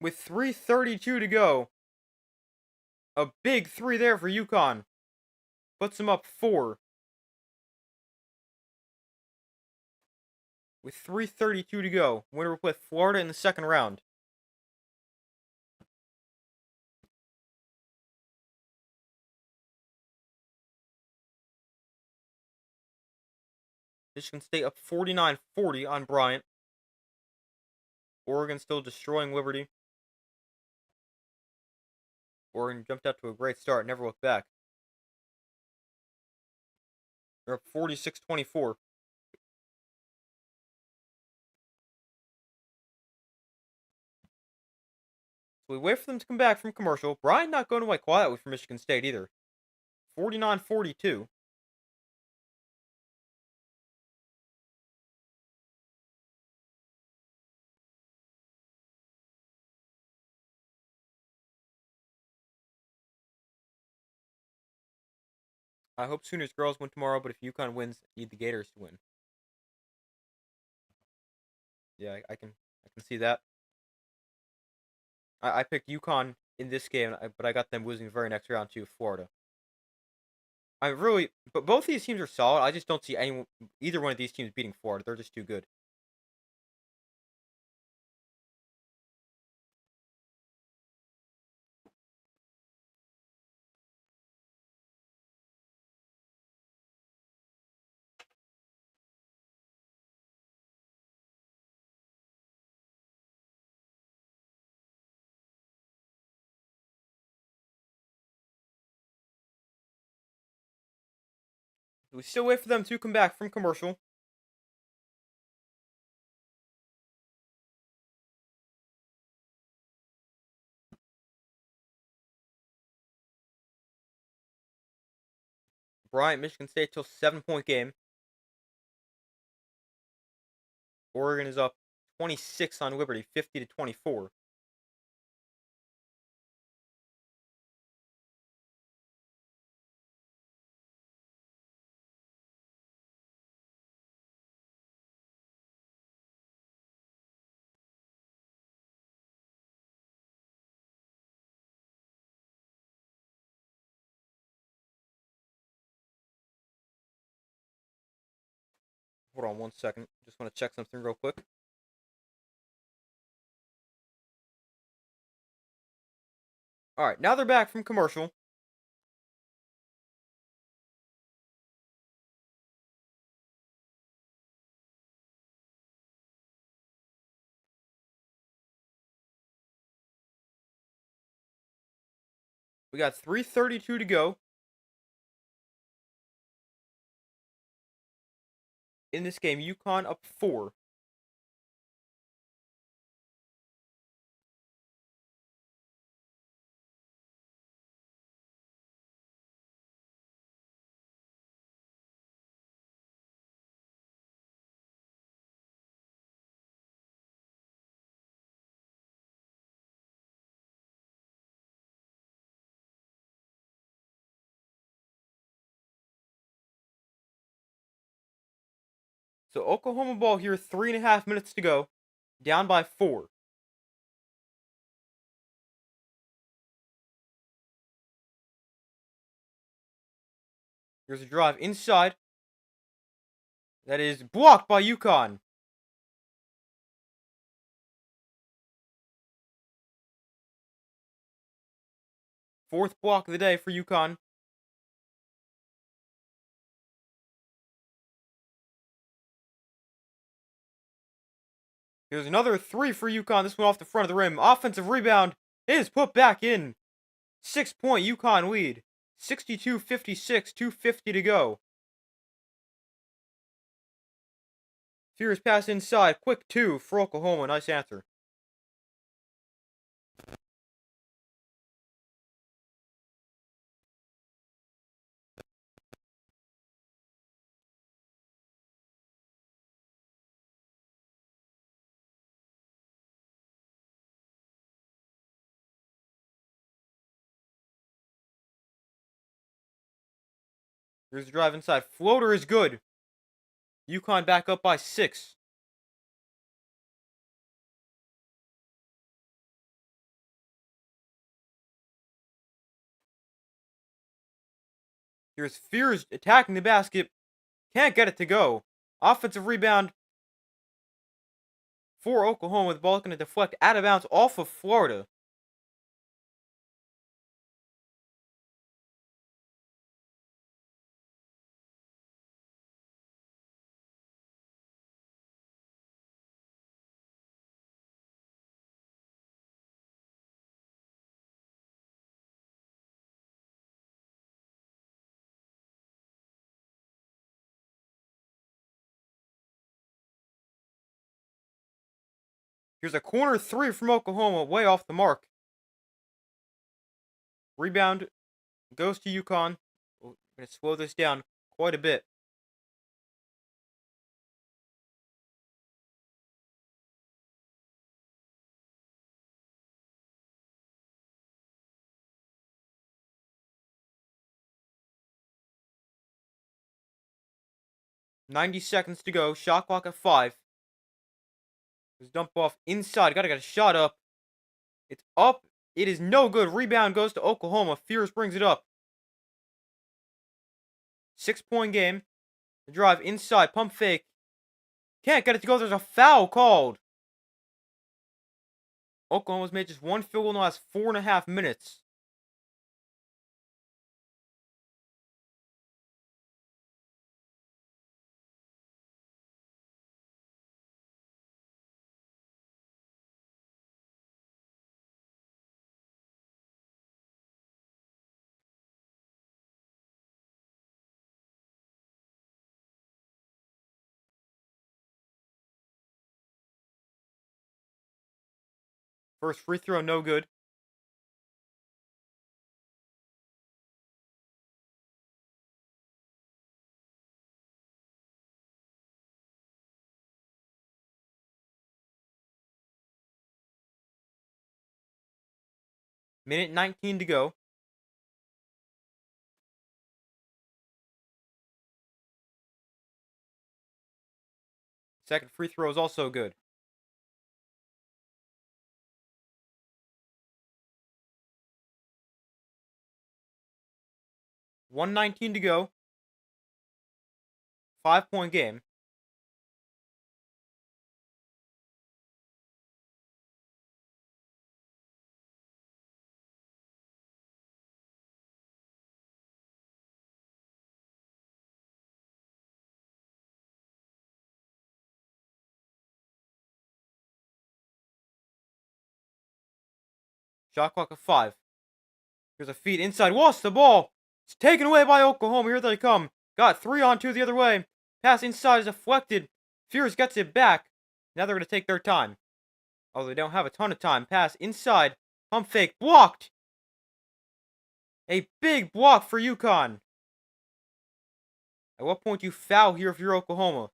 with 3:32 to go. A big 3 there for UConn. Puts them up 4 with 3:32 to go. Winner will play Florida in the second round. Michigan State up 49-40 on Bryant. Oregon still destroying Liberty. Oregon jumped out to a great start, never looked back. They're up 46-24. So we wait for them to come back from commercial. Bryant not going away quietly for Michigan State either. 49-42. I hope Sooners girls win tomorrow, but if UConn wins, I need the Gators to win. Yeah, I can see that. I picked UConn in this game, but I got them losing the very next round to Florida. But both these teams are solid. I just don't see either one of these teams beating Florida. They're just too good. We still wait for them to come back from commercial. Bryant, Michigan State till 7-point game. Oregon is up 26 on Liberty, 50-24. Hold on 1 second. Just want to check something real quick. All right, now they're back from commercial. We got 3:32 to go. In this game, UConn up 4. So Oklahoma ball here, 3.5 minutes to go. Down by 4. Here's a drive inside. That is blocked by UConn. Fourth block of the day for UConn. Here's another 3 for UConn. This one off the front of the rim. Offensive rebound is put back in. 6-point UConn lead. 62-56, 2:50 to go. Fierce pass inside. Quick 2 for Oklahoma. Nice answer. Here's the drive inside. Floater is good. UConn back up by 6. Here's Fears attacking the basket. Can't get it to go. Offensive rebound for Oklahoma. The ball going to deflect out of bounds off of Florida. Here's a corner three from Oklahoma, way off the mark. Rebound goes to UConn. We're going to slow this down quite a bit. .90 seconds to go. Shot clock at 5. This dump off inside. Gotta get a shot up. It's up. It is no good. Rebound goes to Oklahoma. Fears brings it up. 6-point game. The drive inside. Pump fake. Can't get it to go. There's a foul called. Oklahoma's made just one field goal in the last 4.5 minutes. First free throw, no good. Minute 19 to go. Second free throw is also good. .119 to go. 5-point game. Shot clock at 5. Here's a feed inside. Lost the ball. It's taken away by Oklahoma. Here they come. Got 3-on-2 the other way. Pass inside is deflected. Fears gets it back. Now they're going to take their time. Oh, they don't have a ton of time. Pass inside. Pump fake. Blocked. A big block for UConn. At what point do you foul here if you're Oklahoma?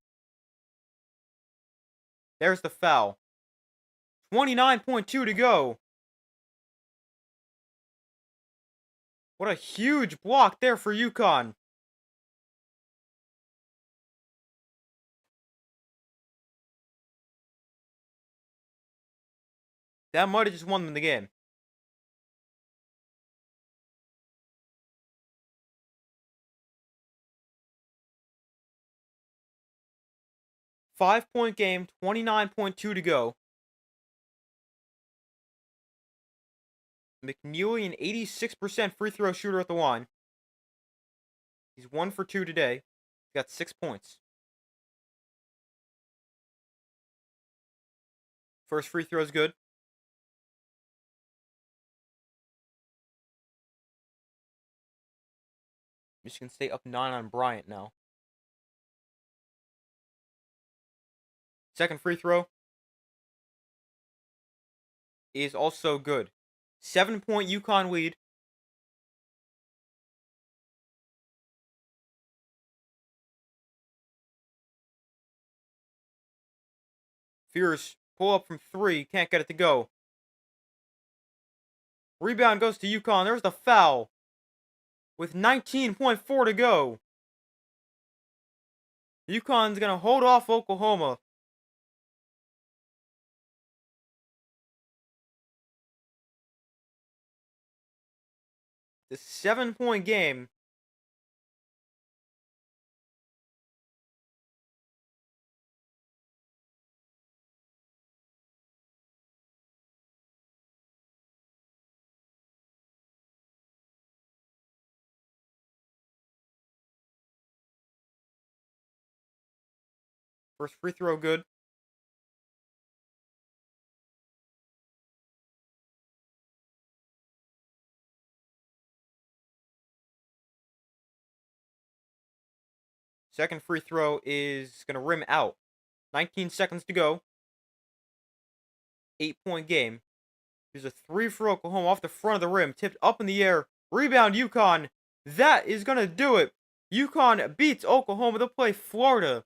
There's the foul. 29.2 to go. What a huge block there for UConn. That might have just won them the game. Five-point game, 29.2 to go. McNeely, an 86% free throw shooter at the line. He's 1 for 2 today. He's got 6 points. First free throw is good. Michigan State up 9 on Bryant now. Second free throw is also good. 7-point UConn lead. Fears pull up from 3. Can't get it to go. Rebound goes to UConn. There's the foul. With 19.4 to go. UConn's going to hold off Oklahoma. The 7-point game. First free throw, good. Second free throw is going to rim out. 19 seconds to go. 8-point game. Here's a three for Oklahoma off the front of the rim. Tipped up in the air. Rebound, UConn. That is going to do it. UConn beats Oklahoma. They'll play Florida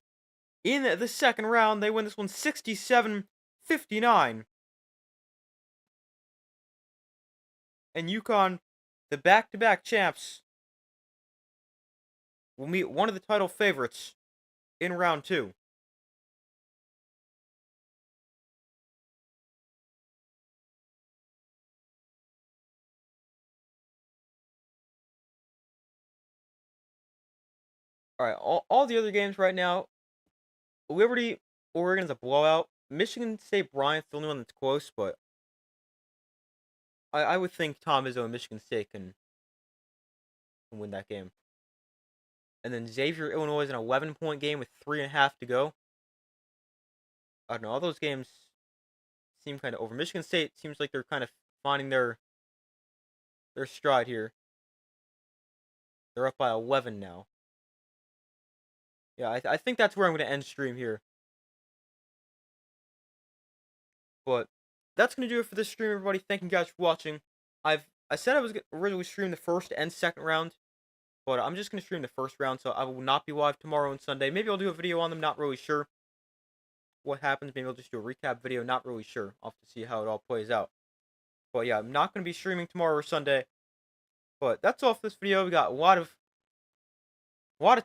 in the second round. They win this one 67-59. And UConn, the back-to-back champs, will meet one of the title favorites in round 2. All right, all the other games right now, Liberty, Oregon's a blowout. Michigan State, Bryant's the only one that's close, but I would think Tom Izzo and Michigan State can win that game. And then Xavier, Illinois is an 11-point game with 3.5 to go. I don't know, all those games seem kind of over. Michigan State seems like they're kind of finding their stride here. They're up by 11 now. Yeah, I think that's where I'm going to end stream here. But that's going to do it for this stream, everybody. Thank you guys for watching. I said I was going to originally stream the first and second round, but I'm just going to stream the first round, so I will not be live tomorrow and Sunday. Maybe I'll do a video on them, not really sure what happens. Maybe I'll just do a recap video, not really sure. I'll have to see how it all plays out. But yeah, I'm not going to be streaming tomorrow or Sunday. But that's all for this video. We got a lot of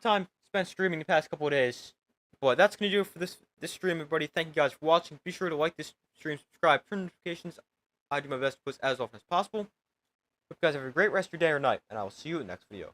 time spent streaming the past couple of days. But that's going to do it for this stream, everybody. Thank you guys for watching. Be sure to like this stream, subscribe, turn notifications. I do my best to post as often as possible. Hope you guys have a great rest of your day or night, and I will see you in the next video.